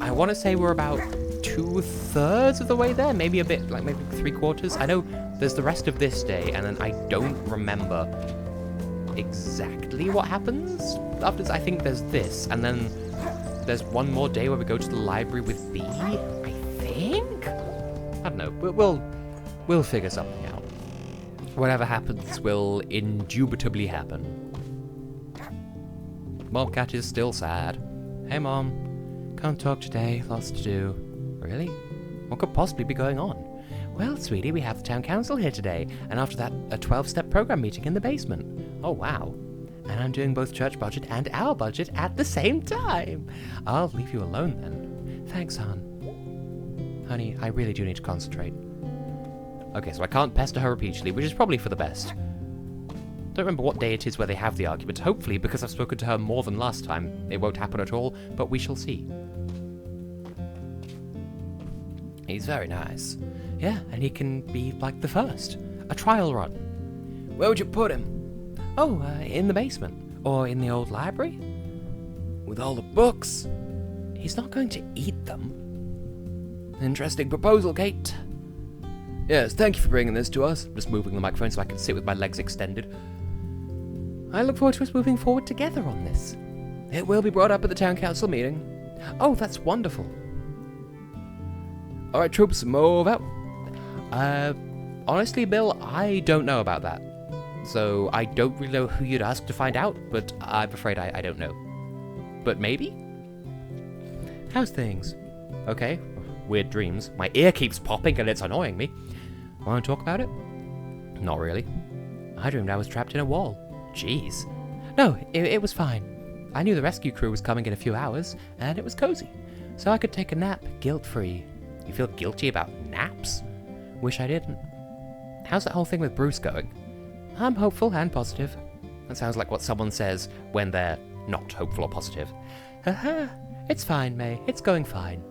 I want to say we're about 2/3 of the way there, maybe a bit, like maybe 3/4. I know there's the rest of this day, and then I don't remember exactly what happens after this. I think there's this, and then there's one more day where we go to the library with B, I think? I don't know, we'll figure something out. Whatever happens will indubitably happen. Mobcat is still sad. Hey, Mom. Can't talk today. Lots to do. Really? What could possibly be going on? Well, sweetie, we have the town council here today, and after that, a 12-step program meeting in the basement. Oh, wow. And I'm doing both church budget and our budget at the same time. I'll leave you alone then. Thanks, hon. Honey, I really do need to concentrate. Okay, so I can't pester her repeatedly, which is probably for the best. Don't remember what day it is where they have the argument. Hopefully, because I've spoken to her more than last time, it won't happen at all, but we shall see. He's very nice. Yeah, and he can be like the first. A trial run. Where would you put him? Oh, in the basement. Or in the old library. With all the books? He's not going to eat them. Interesting proposal, Kate. Yes, thank you for bringing this to us. Just moving the microphone so I can sit with my legs extended. I look forward to us moving forward together on this. It will be brought up at the town council meeting. Oh, that's wonderful. Alright, troops, move out. Honestly, Bill, I don't know about that. So I don't really know who you'd ask to find out, but I'm afraid I don't know. But maybe? How's things? Okay. Weird dreams. My ear keeps popping and it's annoying me. Want to talk about it? Not really. I dreamed I was trapped in a wall. Jeez. No, it was fine. I knew the rescue crew was coming in a few hours, and it was cozy. So I could take a nap, guilt-free. You feel guilty about naps? Wish I didn't. How's that whole thing with Bruce going? I'm hopeful and positive. That sounds like what someone says when they're not hopeful or positive. Haha, it's fine, May. It's going fine.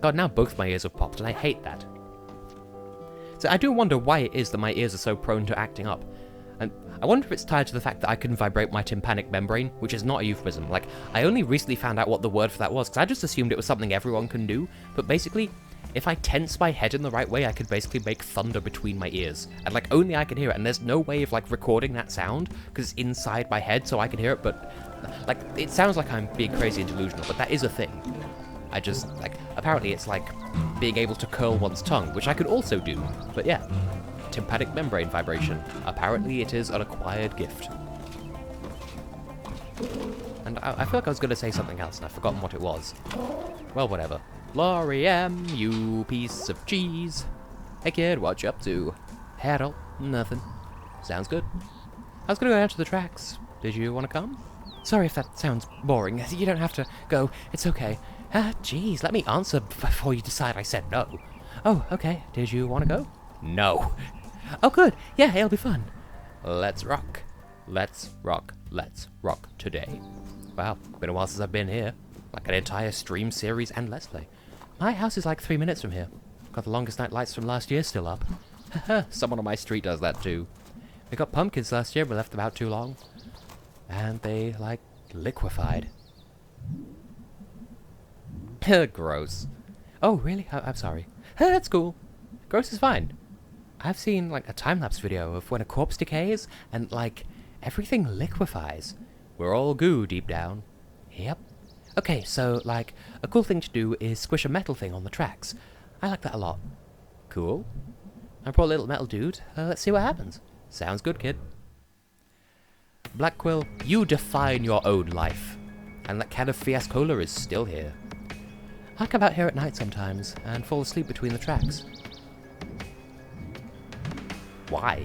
God, now both my ears have popped, and I hate that. So I do wonder why it is that my ears are so prone to acting up. And I wonder if it's tied to the fact that I can vibrate my tympanic membrane, which is not a euphemism. Like, I only recently found out what the word for that was, because I just assumed it was something everyone can do. But basically, if I tense my head in the right way, I could basically make thunder between my ears. And, like, only I can hear it. And there's no way of, like, recording that sound, because it's inside my head, so I can hear it. But, like, it sounds like I'm being crazy and delusional, but that is a thing. I just, like, apparently it's like being able to curl one's tongue, which I could also do. But yeah, tympanic membrane vibration. Apparently it is an acquired gift. And I feel like I was going to say something else, and I've forgotten what it was. Well, whatever. Laurie M., you piece of cheese. Hey kid, what you up to? Harold, nothing. Sounds good. I was going to go down to the tracks. Did you want to come? Sorry if that sounds boring. You don't have to go. It's okay. Jeez, let me answer before you decide I said no. Oh, okay. Did you want to go? No. Oh, good. Yeah, it'll be fun. Let's rock. Let's rock. Let's rock today. Wow, been a while since I've been here. Like an entire stream series and Let's Play. My house is like 3 minutes from here. Got the longest night lights from last year still up. Someone on my street does that too. We got pumpkins last year, but left them out too long. And they, like, liquefied. Gross. Oh, really? I'm sorry. That's cool. Gross is fine. I've seen, like, a time-lapse video of when a corpse decays and, like, everything liquefies. We're all goo deep down. Yep. Okay, so, like, a cool thing to do is squish a metal thing on the tracks. I like that a lot. Cool. I brought a little metal dude. Let's see what happens. Sounds good, kid. Blackquill, you define your own life. And that can of Fiasco is still here. I come out here at night sometimes, and fall asleep between the tracks. Why?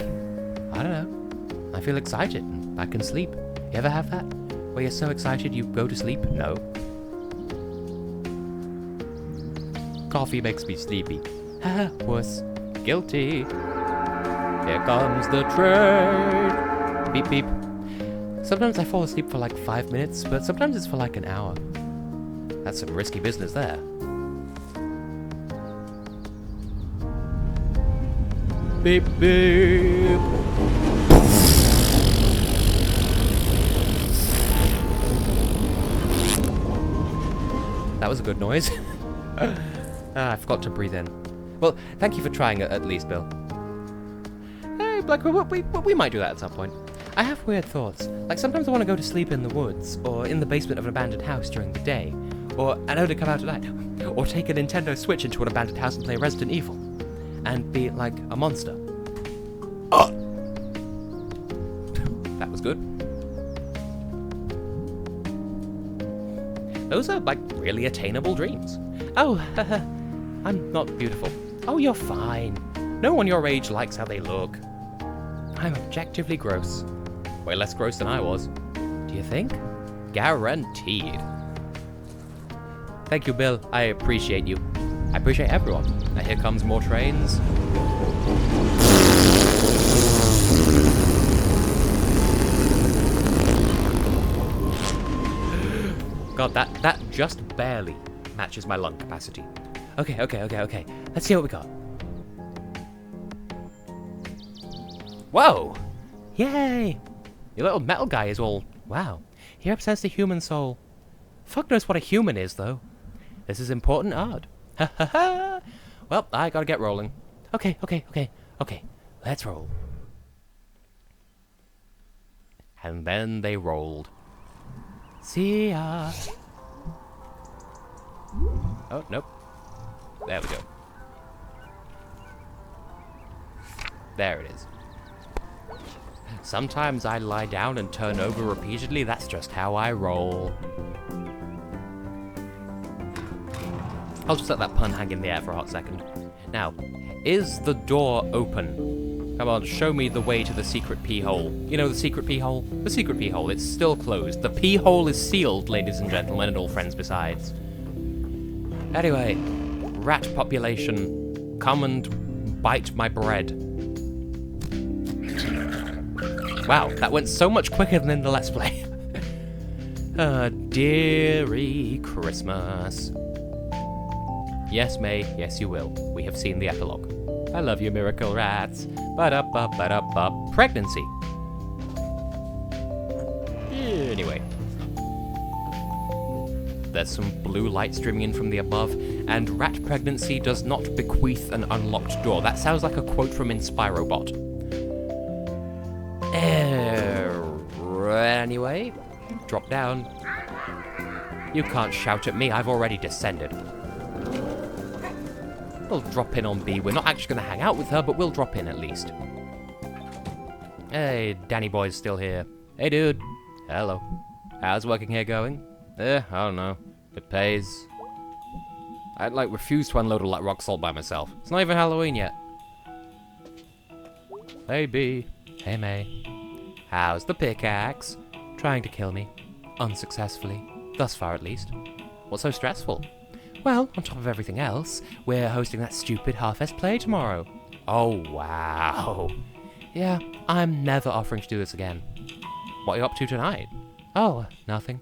I don't know. I feel excited, and I can sleep. You ever have that? Where you're so excited you go to sleep? No. Coffee makes me sleepy. Haha, wuss. Guilty. Here comes the train. Beep beep. Sometimes I fall asleep for like 5 minutes, but sometimes it's for like an hour. That's some risky business there. Beep beep. That was a good noise. I forgot to breathe in. Well, thank you for trying it at least, Bill. Hey, Blackwood, we might do that at some point. I have weird thoughts. Like, sometimes I want to go to sleep in the woods, or in the basement of an abandoned house during the day, or and only come out at night, or take a Nintendo Switch into an abandoned house and play Resident Evil, and be, like, a monster. That was good. Those are, like, really attainable dreams. Oh, I'm not beautiful. Oh, you're fine. No one your age likes how they look. I'm objectively gross. Way less gross than I was. Do you think? Guaranteed. Thank you, Bill. I appreciate you. I appreciate everyone. Now here comes more trains. God, that just barely matches my lung capacity. Okay. Let's see what we got. Whoa! Yay! Your little metal guy is all... Wow. He represents the human soul. Fuck knows what a human is, though. This is important art. Ha ha ha! Well, I gotta get rolling. Okay. Let's roll. And then they rolled. See ya! Oh, nope. There we go. There it is. Sometimes I lie down and turn over repeatedly. That's just how I roll. I'll just let that pun hang in the air for a hot second. Now, is the door open? Come on, show me the way to the secret pee hole. You know the secret pee hole? The secret pee hole, it's still closed. The pee hole is sealed, ladies and gentlemen, and all friends besides. Anyway, rat population, come and bite my bread. Wow, that went so much quicker than in the Let's Play. Deary Christmas. Yes, May, yes you will. We have seen the epilogue. I love you, miracle rats. Ba-da-ba-ba-da-ba. Pregnancy. Anyway. There's some blue light streaming in from the above, and rat pregnancy does not bequeath an unlocked door. That sounds like a quote from Inspirobot. Anyway, drop down. You can't shout at me, I've already descended. We'll drop in on B. We're not actually going to hang out with her, but we'll drop in at least. Hey, Danny boy's still here. Hey, dude. Hello. How's working here going? I don't know. It pays. I'd, refuse to unload all that rock salt by myself. It's not even Halloween yet. Hey, B. Hey, May. How's the pickaxe? Trying to kill me. Unsuccessfully. Thus far, at least. What's so stressful? Well, on top of everything else, we're hosting that stupid Harfest play tomorrow. Oh, wow. Yeah, I'm never offering to do this again. What are you up to tonight? Oh, nothing.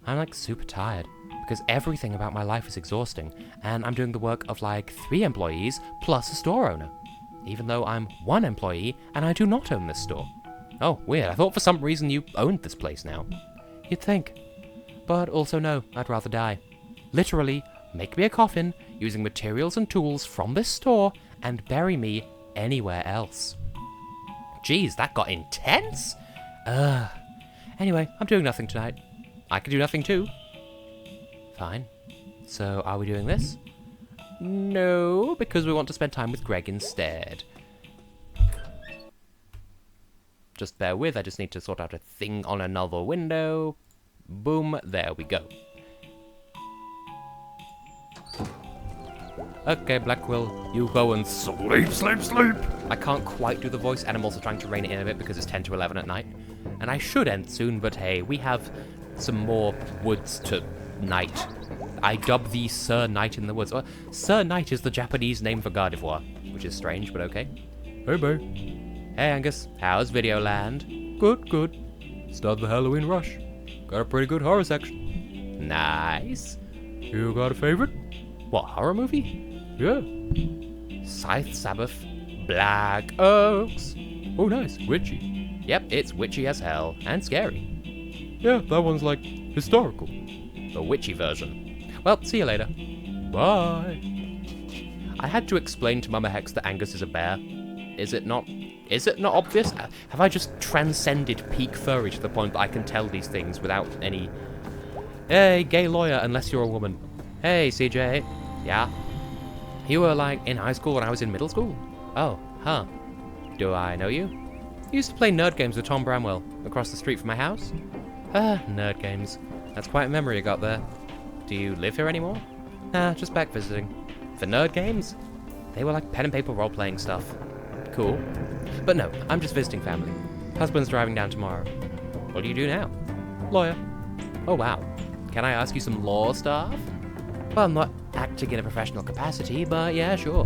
I'm, super tired, because everything about my life is exhausting, and I'm doing the work of, 3 employees plus a store owner. Even though I'm 1 employee, and I do not own this store. Oh, weird. I thought for some reason you owned this place now. You'd think. But also no, I'd rather die. Literally, make me a coffin using materials and tools from this store and bury me anywhere else. Jeez, that got intense? Anyway, I'm doing nothing tonight. I can do nothing too. Fine. So, are we doing this? No, because we want to spend time with Gregg instead. Just bear with, I just need to sort out a thing on another window. Boom, there we go. Okay, Blackquill, you go and sleep. I can't quite do the voice, and I'm also trying to rein it in a bit because it's 10 to 11 at night. And I should end soon, but hey, we have some more woods to night. I dub thee Sir Night in the Woods. Sir Night is the Japanese name for Gardevoir, which is strange, but okay. Hey, babe. Hey, Angus. How's Videoland? Good. Started the Halloween rush. Got a pretty good horror section. Nice. You got a favorite? What, horror movie? Yeah. Scythe Sabbath. Black Oaks. Oh, nice. Witchy. Yep, it's witchy as hell. And scary. Yeah, that one's, historical. The witchy version. Well, see you later. Bye. I had to explain to Mama Hex that Angus is a bear. Is it not obvious? Have I just transcended peak furry to the point that I can tell these things without any... Hey, gay lawyer, unless you're a woman. Hey, CJ. Yeah? You were, in high school when I was in middle school? Oh, huh. Do I know you? I used to play nerd games with Tom Bramwell, across the street from my house. Ah, nerd games. That's quite a memory you got there. Do you live here anymore? Nah, just back visiting. For nerd games? They were like pen and paper role-playing stuff. Cool. But no, I'm just visiting family. Husband's driving down tomorrow. What do you do now? Lawyer. Oh wow. Can I ask you some law stuff? Well, I'm not acting in a professional capacity, but yeah, sure.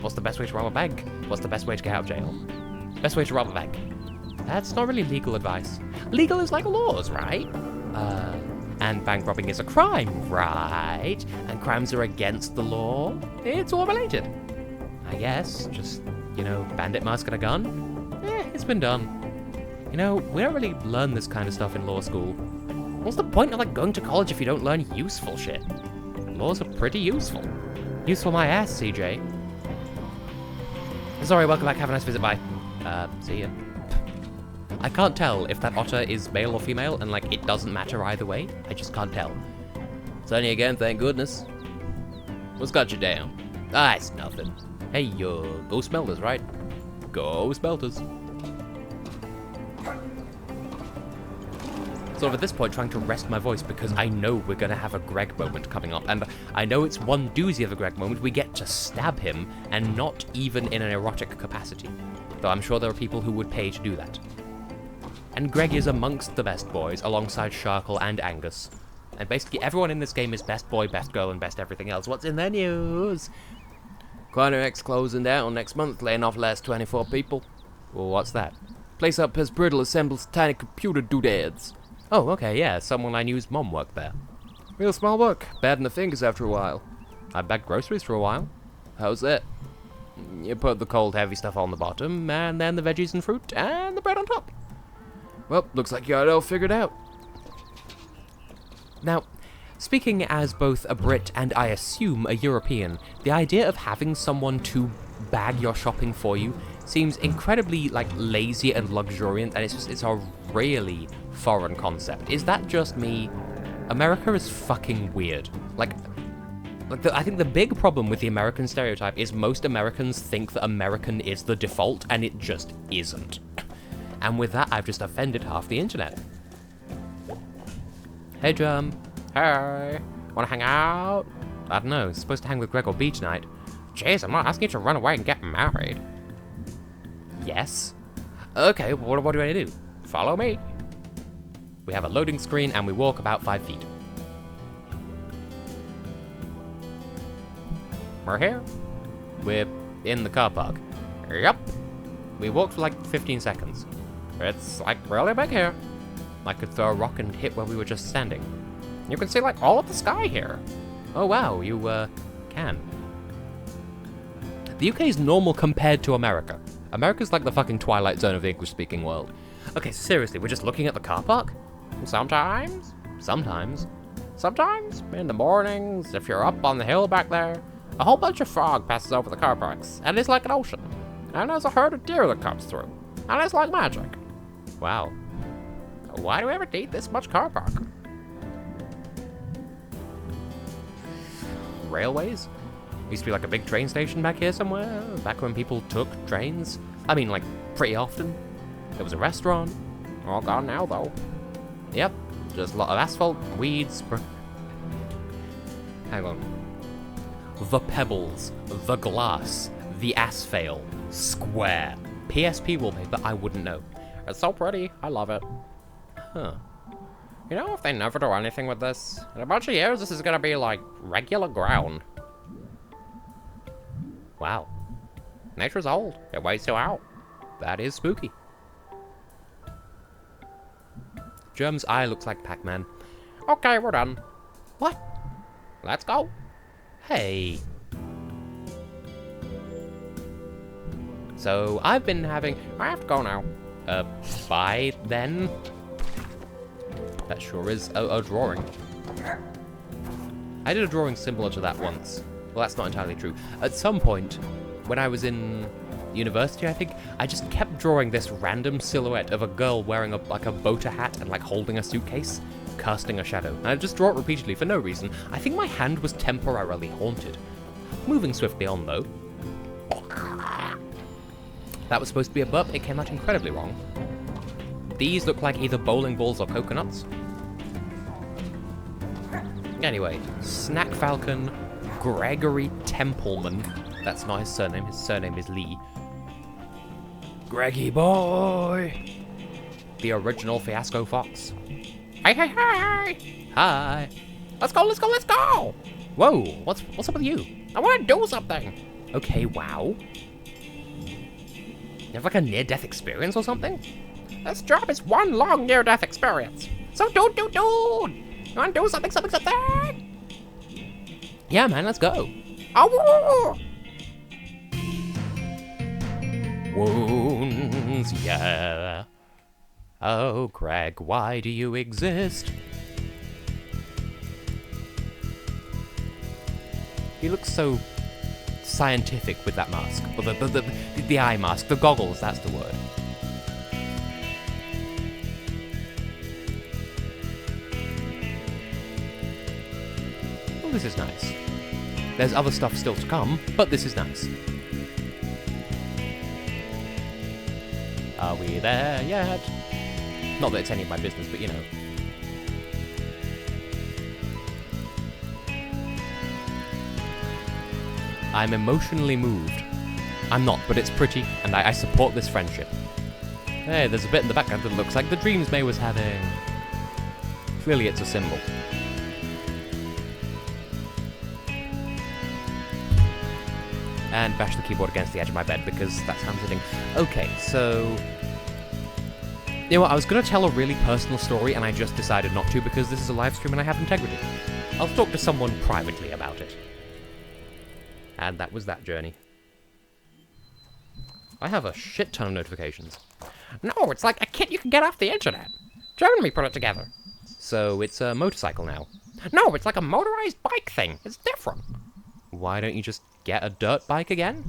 What's the best way to rob a bank? What's the best way to get out of jail? Best way to rob a bank. That's not really legal advice. Legal is like laws, right? And bank robbing is a crime, right? And crimes are against the law. It's all related. I guess, just, bandit mask and a gun? It's been done. We don't really learn this kind of stuff in law school. What's the point of, going to college if you don't learn useful shit? Laws are pretty useful. Useful my ass, CJ. Sorry, welcome back, have a nice visit, bye. See ya. I can't tell if that otter is male or female, and, it doesn't matter either way. I just can't tell. Sunny again, thank goodness. What's got you down? Ah, it's nothing. Hey, go Smelters, right? Go Smelters. Sort of at this point trying to rest my voice because I know we're going to have a Gregg moment coming up, and I know it's one doozy of a Gregg moment. We get to stab him, and not even in an erotic capacity. Though I'm sure there are people who would pay to do that. And Gregg is amongst the best boys, alongside Sharkle and Angus. And basically everyone in this game is best boy, best girl, and best everything else. What's in the news? Quantum X closing down next month, laying off last 24 people. Well, what's that? Place up as brittle assembles tiny computer doodads. Oh, okay, yeah, someone I knew's mom worked there. Real small work, bad in the fingers after a while. I bagged groceries for a while. How's that? You put the cold, heavy stuff on the bottom, and then the veggies and fruit, and the bread on top. Well, looks like you got it all figured out. Now, speaking as both a Brit and I assume a European, the idea of having someone to bag your shopping for you seems incredibly, lazy and luxuriant, and it's a really foreign concept. Is that just me? America is fucking weird. I think the big problem with the American stereotype is most Americans think that American is the default, and it just isn't. And with that, I've just offended half the internet. Hey, Germ. Hey, wanna hang out? I don't know, supposed to hang with Gregg or B tonight. Jeez, I'm not asking you to run away and get married. Yes? Okay, well, what do I do? Follow me. We have a loading screen and we walk about 5 feet. We're here. We're in the car park. Yep. We walked for 15 seconds. It's really big here. I could throw a rock and hit where we were just standing. You can see all of the sky here. Oh wow, you can. The UK is normal compared to America. America's like the fucking Twilight Zone of the English-speaking world. Okay, seriously, we're just looking at the car park? Sometimes. Sometimes. Sometimes, in the mornings, if you're up on the hill back there, a whole bunch of frog passes over the car parks, and it's like an ocean. And there's a herd of deer that comes through, and it's like magic. Wow. Why do we ever need this much car park? Railways? Used to be a big train station back here somewhere, back when people took trains. I mean, pretty often. There was a restaurant. All gone now, though. Yep, just a lot of asphalt, weeds. Hang on. The pebbles, the glass, the asphalt, square. PSP wallpaper, I wouldn't know. It's so pretty. I love it. Huh. If they never do anything with this, in a bunch of years, this is gonna be regular ground. Wow. Nature's old. It waits you out. That is spooky. Germ's eye looks like Pac-Man. Okay, we're done. What? Let's go. Hey. So, I've been having... I have to go now. Bye then? That sure is a drawing. I did a drawing similar to that once. Well, that's not entirely true. At some point, when I was in university, I think, I just kept drawing this random silhouette of a girl wearing a boater hat and holding a suitcase, casting a shadow. And I just draw it repeatedly for no reason. I think my hand was temporarily haunted. Moving swiftly on, though. That was supposed to be a burp, it came out incredibly wrong. These look like either bowling balls or coconuts. Anyway, Snack Falcon Gregory Templeman. That's not his surname is Lee. Greggy boy! The original Fiasco Fox. Hey, hey, hey! Hi! Let's go, let's go, let's go! Whoa, what's up with you? I want to do something. Okay, wow. You have like a near-death experience or something? This job is one long near-death experience. So do. You want to do something? Yeah, man, let's go. Oh! Wounds, yeah. Oh, Gregg, why do you exist? He looks so scientific with that mask. Or the eye mask, the goggles, that's the word. Well, this is nice. There's other stuff still to come, but this is nice. Are we there yet? Not that it's any of my business, but you know. I'm emotionally moved. I'm not, but it's pretty, and I support this friendship. Hey, there's a bit in the background that looks like the dreams May was having. Clearly it's a symbol. And bash the keyboard against the edge of my bed, because that's how I'm sitting. Okay, so... You know what, I was going to tell a really personal story, and I just decided not to, because this is a live stream and I have integrity. I'll talk to someone privately about it. And that was that journey. I have a shit ton of notifications. No, it's like a kit you can get off the internet. Jeremy put it together. So it's a motorcycle now. No, it's like a motorized bike thing. It's different. Why don't you just get a dirt bike again?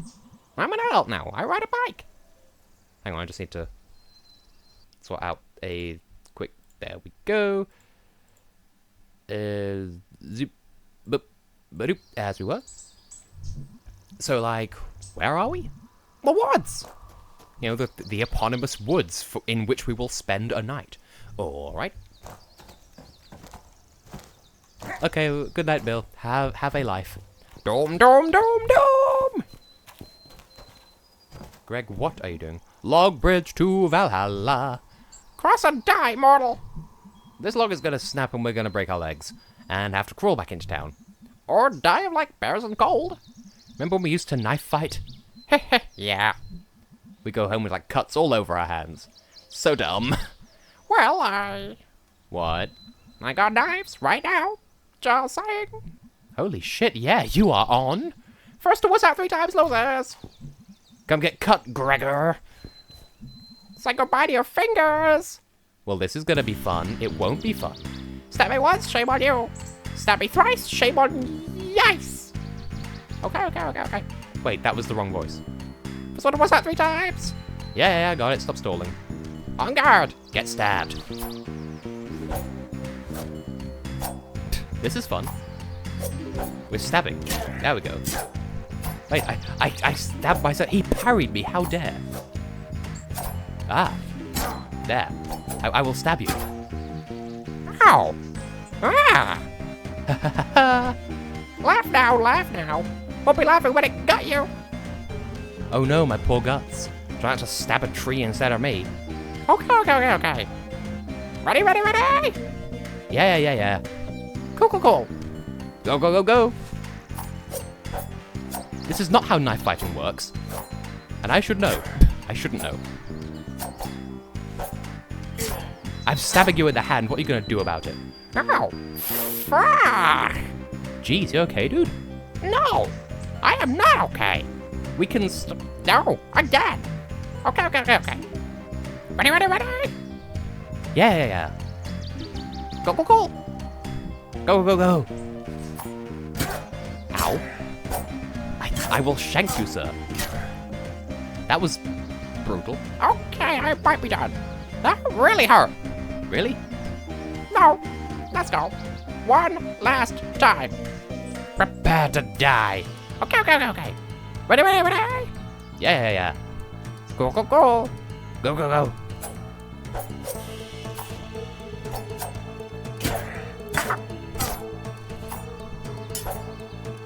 I'm an adult now. I ride a bike. Hang on, I just need to sort out a quick... There we go. Zoop. Boop. Badoop. As we were. So, like, where are we? The woods. You know, the eponymous woods in which we will spend a night. Alright. Okay, good night, Bill. Have a life. Dome. Gregg, what are you doing? Log bridge to Valhalla. Cross and die, mortal. This log is gonna snap and we're gonna break our legs. And have to crawl back into town. Or die of like bears and cold. Remember when we used to knife fight? Yeah. We go home with like cuts all over our hands. So dumb. Well, What? I got knives right now. Just saying. Holy shit, yeah, you are on. First to what's out 3 times loses. Come get cut, Gregor. Say goodbye to your fingers. Well, this is gonna be fun. It won't be fun. Stab me once, shame on you. Stab me thrice, shame on yice. Okay. Wait, that was the wrong voice. First to what's out 3 times. Yeah, I got it. Stop stalling. On guard. Get stabbed. This is fun. We're stabbing. There we go. Wait, I stabbed myself. He parried me. How dare. Ah. There. I will stab you. Ow. Ah. Laugh now. Won't be laughing when it got you. Oh no, my poor guts. Trying to stab a tree instead of me. Okay. Ready? Yeah. Cool. Go. This is not how knife fighting works. And I should know. I shouldn't know. I'm stabbing you in the hand. What are you going to do about it? Ow. Fuck. Jeez, you okay, dude? No, I am not okay. We can No, I'm dead. Okay. Ready? Yeah. Go. Go. Ow. I will shank you, sir. That was brutal. Okay, I might be done. That really hurt. Really? No, let's go. One last time. Prepare to die. Okay. Ready? Yeah. Go, go, go. Go, go, go.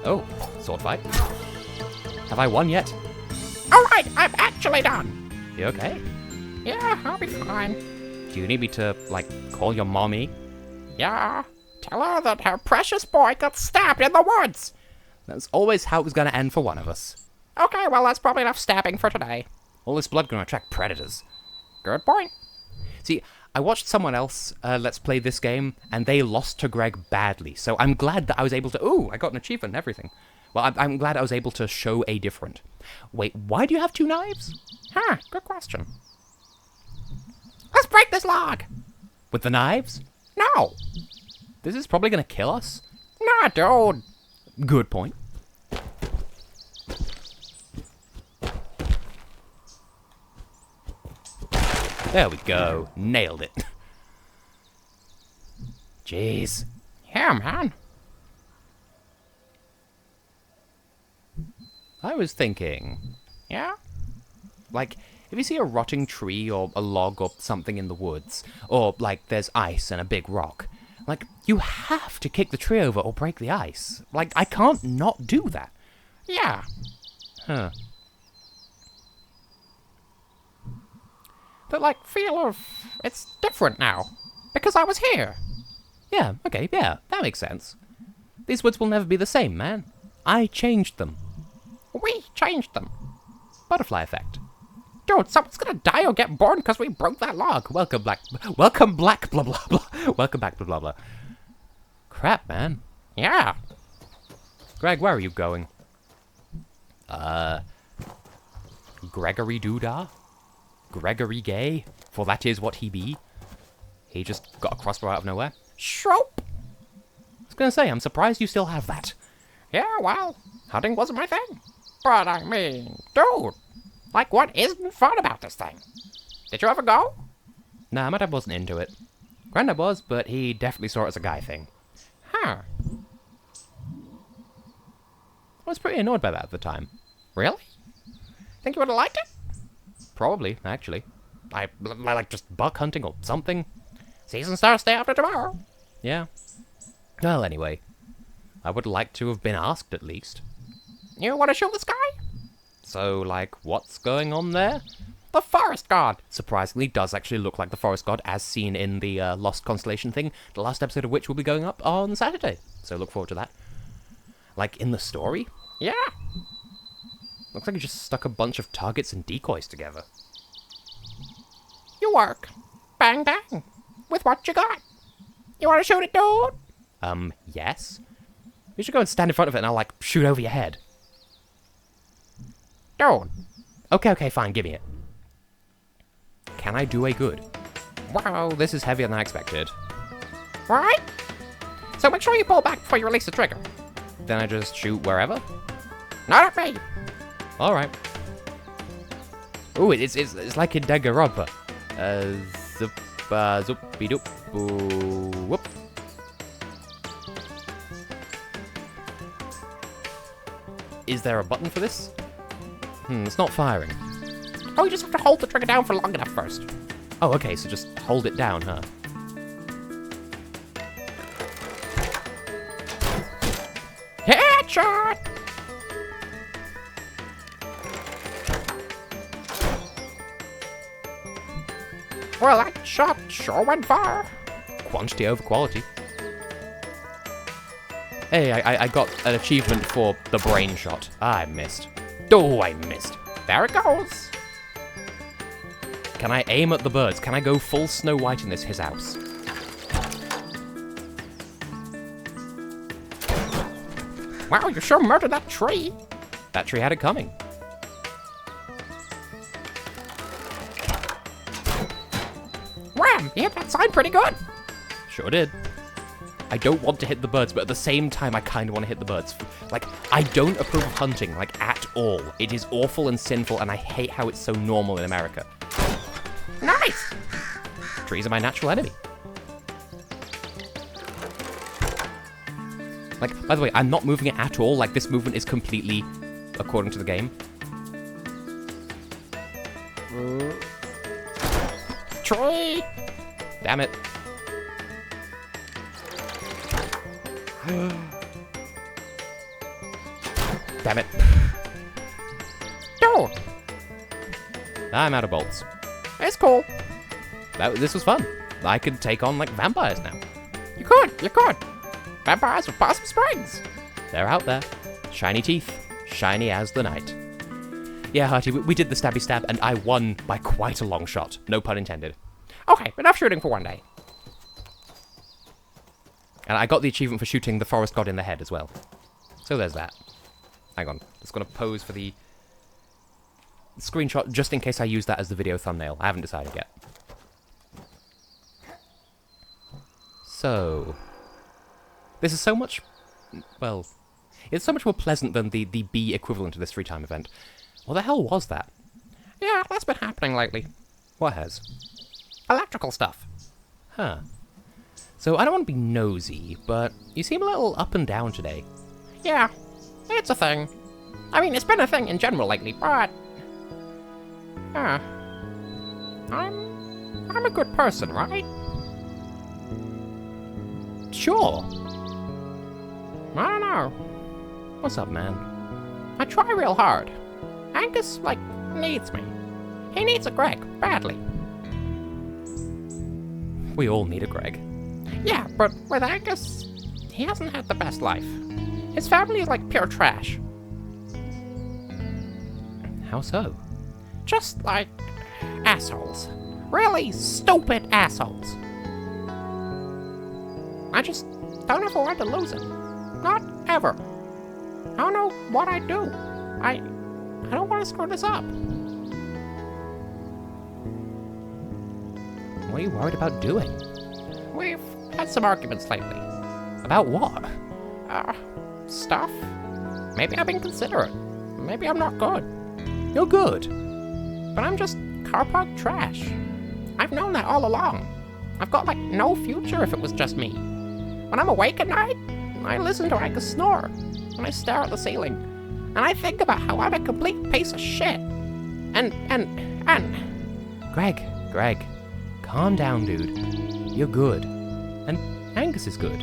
Oh, sword fight. Have I won yet? Alright, I'm actually done. You okay? Yeah, I'll be fine. Do you need me to, like, call your mommy? Yeah, tell her that her precious boy got stabbed in the woods. That's always how it was gonna end for one of us. Okay, well, that's probably enough stabbing for today. All this blood gonna attract predators. Good point. See, I watched someone else let's play this game, and they lost to Gregg badly, so I'm glad that I was able to... Ooh, I got an achievement and everything. Well, I'm glad I was able to show a different. Wait, why do you have 2 knives? Huh, good question. Let's break this log. With the knives? No. This is probably gonna kill us. Nah, dude. Good point. There we go. Nailed it. Jeez. Yeah, man. I was thinking, Yeah? like, if you see a rotting tree or a log or something in the woods, or, like, there's ice and a big rock, like, you have to kick the tree over or break the ice. Like, I can't not do that. Yeah. Huh. The, like, feel of... It's different now. Because I was here. Yeah, okay, yeah, that makes sense. These woods will never be the same, man. I changed them. We changed them. Butterfly effect. Dude, someone's gonna die or get burned because we broke that log. Welcome black, blah blah blah. Welcome back, blah blah blah. Crap, man. Yeah. Gregg, where are you going? Gregory Doodah? Gregory Gay? For that is what he be. He just got a crossbow out of nowhere. Shrope. I was gonna say, I'm surprised you still have that. Yeah, well, hunting wasn't my thing. But I mean, dude, like what isn't fun about this thing? Did you ever go? Nah, my dad wasn't into it. Granddad was, but he definitely saw it as a guy thing. Huh. I was pretty annoyed by that at the time. Really? Think you would have liked it? Probably, actually. I like just buck hunting or something. Season starts day after tomorrow. Yeah. Well, anyway. I would like to have been asked, at least. You want to shoot this guy? So, like, what's going on there? The forest god. Surprisingly, does actually look like the forest god, as seen in the Lost Constellation thing, the last episode of which will be going up on Saturday. So look forward to that. Like, in the story? Yeah. Looks like he just stuck a bunch of targets and decoys together. You work. Bang, bang. With what you got. You want to shoot it, dude? Yes? You should go and stand in front of it and I'll, like, shoot over your head. Dude. Okay, fine, give me it. Can I do a good? Wow, this is heavier than I expected. Right? So make sure you pull back before you release the trigger. Then I just shoot wherever? Not at me. Alright. Ooh, it's like in Danganronpa. Zoop-a-zoop-be-doop, whoop. Is there a button for this? It's not firing. Oh, you just have to hold the trigger down for long enough first. Oh, okay, so just hold it down, huh? Headshot! Well, that shot sure went far. Quantity over quality. Hey, I got an achievement for the brain shot. I missed. Oh, I missed. There it goes. Can I aim at the birds? Can I go full Snow White in this his house? Wow, you sure murdered that tree. That tree had it coming. Wham! You hit that sign pretty good. Sure did. I don't want to hit the birds, but at the same time, I kind of want to hit the birds. Like, I don't approve of hunting, like, at all. It is awful and sinful, and I hate how it's so normal in America. Nice! Trees are my natural enemy. Like, by the way, I'm not moving it at all. Like, this movement is completely according to the game. tree! Damn it. Damn it. Dude, I'm out of bolts. it's cool. This was fun. I could take on, like, vampires now. You could. Vampires with Possum Springs. They're out there. Shiny teeth. Shiny as the night. Yeah, Harty, we did the stabby stab, and I won by quite a long shot. No pun intended. Okay, enough shooting for one day. And I got the achievement for shooting the forest god in the head as well. So there's that. Hang on. Just gonna pose for the screenshot just in case I use that as the video thumbnail. I haven't decided yet. So, this is so much, well, it's so much more pleasant than the B equivalent of this free time event. What the hell was that? Yeah, that's been happening lately. What has? Electrical stuff. Huh. So I don't want to be nosy, but you seem a little up and down today. Yeah, it's a thing. I mean, it's been a thing in general lately, but... I'm a good person, right? Sure. I don't know. What's up, man? I try real hard. Angus, like, needs me. He needs a Gregg, badly. We all need a Gregg. Yeah, but with Angus, he hasn't had the best life. His family is like pure trash. How so? Just like assholes. Really stupid assholes. I just don't ever want to lose him. Not ever. I don't know what I'd do. I don't want to screw this up. What are you worried about doing? We've had some arguments lately. About what? Stuff. Maybe I've been considerate. Maybe I'm not good. You're good. But I'm just car park trash. I've known that all along. I've got, like, no future if it was just me. When I'm awake at night, I listen to Angus snore, and I stare at the ceiling, and I think about how I'm a complete piece of shit. And... Gregg, calm down, dude. You're good. And Angus is good.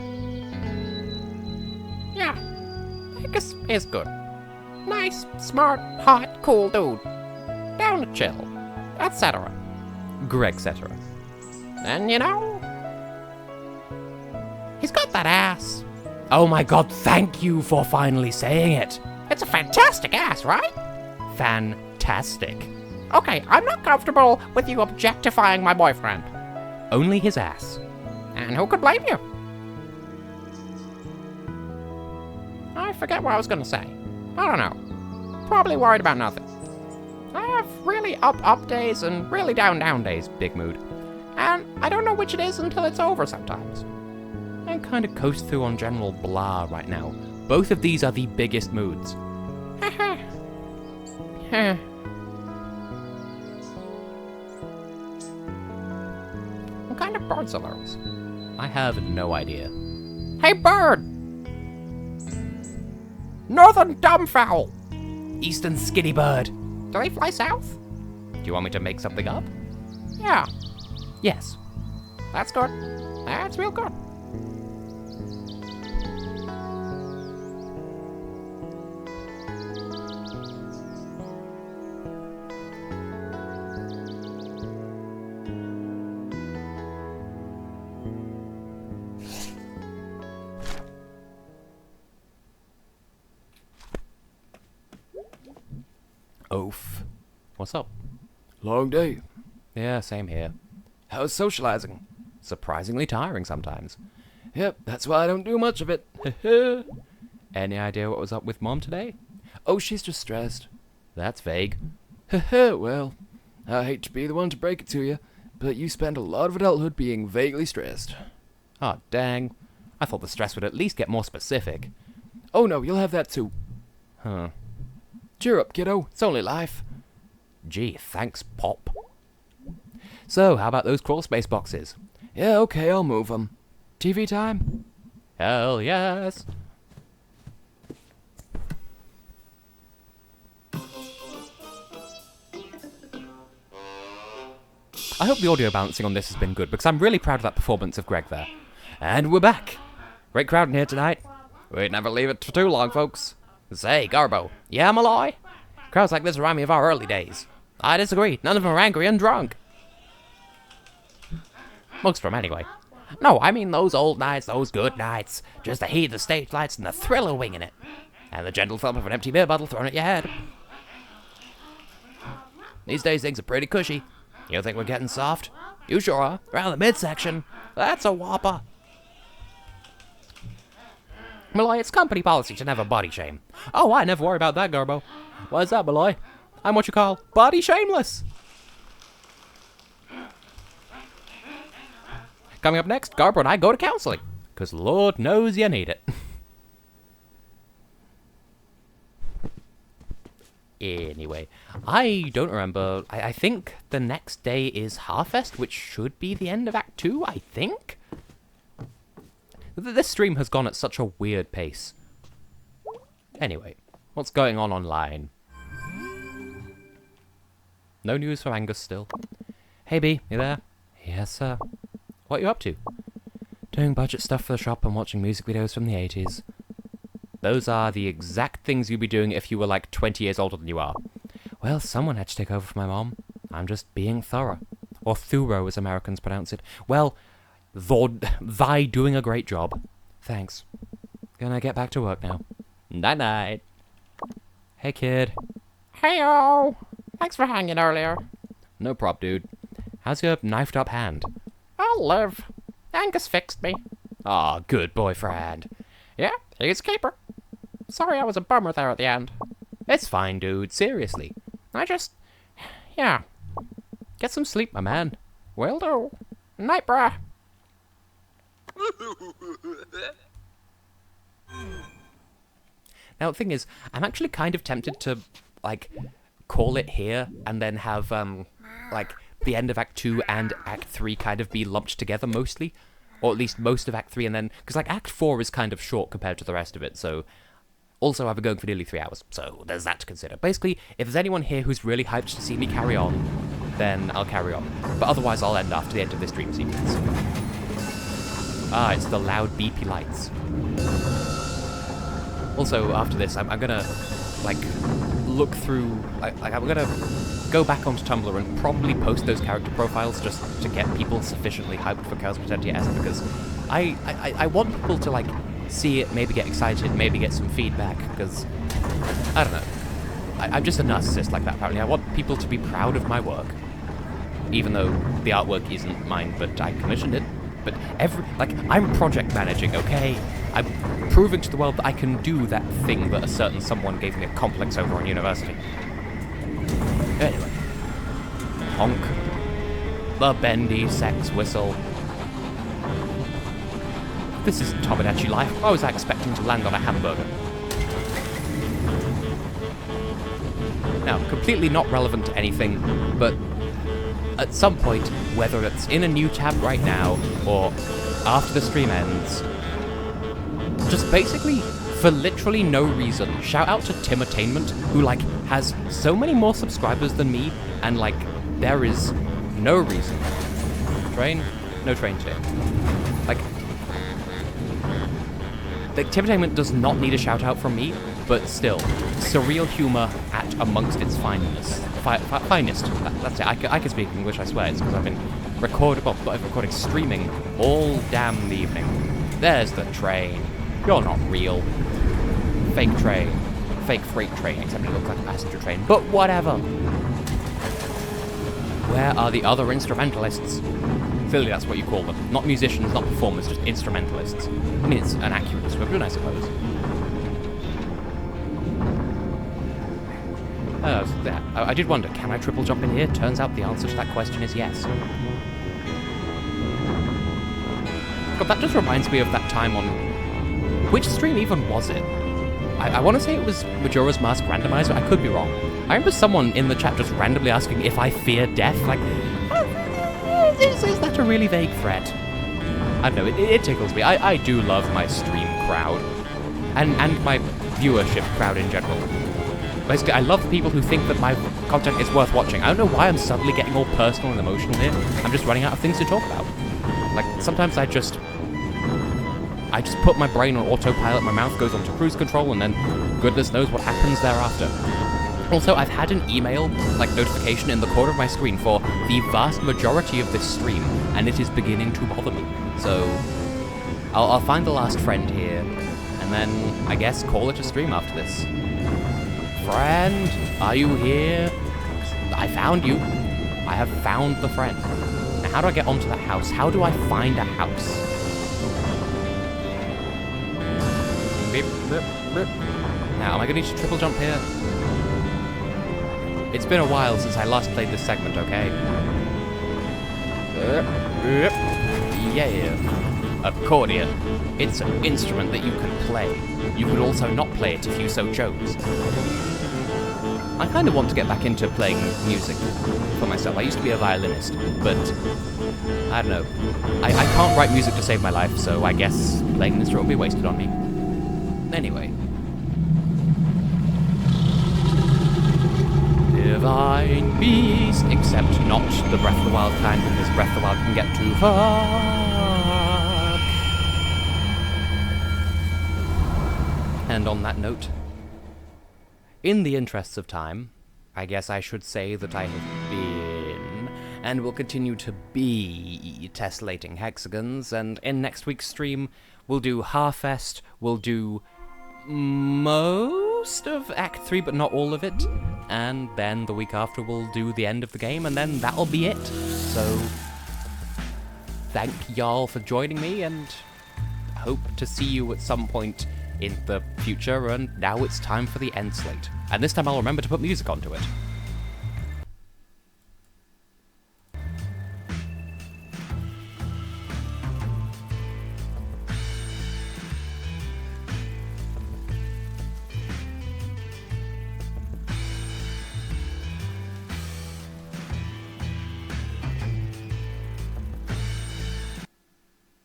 Yeah, Angus is good. Nice, smart, hot, cool dude. Down to chill, etc. Gregg, etc. And you know, he's got that ass. Oh my god, thank you for finally saying it. It's a fantastic ass, right? Fantastic. Okay, I'm not comfortable with you objectifying my boyfriend. Only his ass. And who could blame you? I forget what I was gonna say. I don't know. Probably worried about nothing. I have really up days and really down days. Big mood. And I don't know which it is until it's over sometimes. I kind of coast through on general blah right now. Both of these are the biggest moods. What kind of birds are those? I have no idea. Hey, bird! Northern dumbfowl! Eastern skinny bird. Do they fly south? Do you want me to make something up? Yeah, Yes. that's good. That's real good. Oof. What's up? Long day. Yeah, same here. How's socializing? Surprisingly tiring sometimes. Yep, that's why I don't do much of it. Any idea what was up with Mom today? Oh, she's just stressed. That's vague. Well, I hate to be the one to break it to you, but you spend a lot of adulthood being vaguely stressed. Oh, dang. I thought the stress would at least get more specific. Oh no, you'll have that too. Huh. Cheer up, kiddo. It's only life. Gee, thanks, Pop. So, how about those crawl space boxes? Yeah, okay, I'll move them. TV time? Hell yes. I hope the audio balancing on this has been good, because I'm really proud of that performance of Gregg there. And we're back. Great crowd in here tonight. We'd never leave it for too long, folks. Say, Garbo. Yeah, Malloy? Crowds like this remind me of our early days. I disagree. None of them are angry and drunk. Most of them, anyway. No, I mean those old nights, those good nights. Just the heat of the stage lights and the thrill of winging it. And the gentle thump of an empty beer bottle thrown at your head. These days, things are pretty cushy. You think we're getting soft? You sure are. Around the midsection. That's a whopper. Malloy, it's company policy to never body shame. Oh, I never worry about that, Garbo. Why's that, Malloy? I'm what you call body shameless. Coming up next, Garbo and I go to counseling. Because Lord knows you need it. Anyway, I don't remember. I think the next day is Harfest, which should be the end of Act 2, I think? This stream has gone at such a weird pace. Anyway, what's going on online? No news from Angus still. Hey B, you there? Yes, sir. What are you up to? Doing budget stuff for the shop and watching music videos from the 80s. Those are the exact things you'd be doing if you were like 20 years older than you are. Well, someone had to take over for my mom. I'm just being thorough. Or thorough, as Americans pronounce it. Well, thy doing a great job. Thanks. Gonna get back to work now. Night-night. Hey, kid. Heyo! Thanks for hanging earlier. No prop, dude. How's your knifed-up hand? I'll live. Angus fixed me. Aw, good boy, Fred. Yeah, he's a keeper. Sorry I was a bummer there at the end. It's fine, dude. Seriously. Yeah. Get some sleep, my man. Will do. Night, brah. Now, the thing is, I'm actually kind of tempted to, like, call it here and then have, like, the end of Act 2 and Act 3 kind of be lumped together mostly. Or at least most of Act 3 and then... Because, like, Act 4 is kind of short compared to the rest of it, so... Also, I've been going for nearly 3 hours, so there's that to consider. Basically, if there's anyone here who's really hyped to see me carry on, then I'll carry on. But otherwise, I'll end after the end of this dream sequence. Ah, it's the loud beepy lights. Also, after this, I'm gonna, like, look through... I'm gonna go back onto Tumblr and probably post those character profiles just to get people sufficiently hyped for Chaos Potential S, because I want people to, like, see it, maybe get excited, maybe get some feedback, because, I don't know. I'm just a narcissist like that, apparently. I want people to be proud of my work. Even though the artwork isn't mine, but I commissioned it. But I'm project managing, okay? I'm proving to the world that I can do that thing that a certain someone gave me a complex over in university. Anyway. Honk. The bendy sex whistle. This isn't Tomodachi life. Why was I expecting to land on a hamburger? Now, completely not relevant to anything, but at some point, whether it's in a new tab right now, or after the stream ends, just basically, for literally no reason, shout out to Timatainment, who, like, has so many more subscribers than me, and, like, there is no reason. Train? No train today. Like, the Timatainment does not need a shout out from me, but still, surreal humor at amongst its finest. Finest. That's it. I can speak English, I swear. It's because I've been streaming all damn evening. There's the train. You're not real. Fake train. Fake freight train, except it looks like a passenger train. But whatever. Where are the other instrumentalists? Clearly that's what you call them. Not musicians, not performers, just instrumentalists. I mean, it's an accurate description, I suppose. I did wonder, can I triple jump in here? Turns out the answer to that question is yes. God, that just reminds me of that time on... Which stream even was it? I want to say it was Majora's Mask Randomizer, I could be wrong. I remember someone in the chat just randomly asking if I fear death, like... Is that a really vague threat? I don't know, it tickles me. I do love my stream crowd. And my viewership crowd in general. Basically, I love the people who think that my content is worth watching. I don't know why I'm suddenly getting all personal and emotional here. I'm just running out of things to talk about. Like, sometimes I just put my brain on autopilot, my mouth goes onto cruise control, and then goodness knows what happens thereafter. Also, I've had an email, like, notification in the corner of my screen for the vast majority of this stream, and it is beginning to bother me. So, I'll find the last friend here, and then, I guess, call it a stream after this. Friend, are you here? I found you. I have found the friend. Now, how do I get onto that house? How do I find a house? Beep, beep, beep. Now, am I going to need to triple jump here? It's been a while since I last played this segment, okay? Yeah. Accordion. It's an instrument that you can play. You could also not play it if you so chose. I kind of want to get back into playing music for myself. I used to be a violinist, but I don't know. I can't write music to save my life, so I guess playing an instrument will be wasted on me. Anyway. Divine beast, except not the Breath of the Wild kind, because Breath of the Wild can get too far. And on that note, in the interests of time, I guess I should say that I have been, and will continue to be, tessellating hexagons, and in next week's stream, we'll do Harfest, we'll do most of Act 3, but not all of it, and then the week after we'll do the end of the game, and then that'll be it. So, thank y'all for joining me, and hope to see you at some point in the future, and now it's time for the end slate. And this time I'll remember to put music onto it.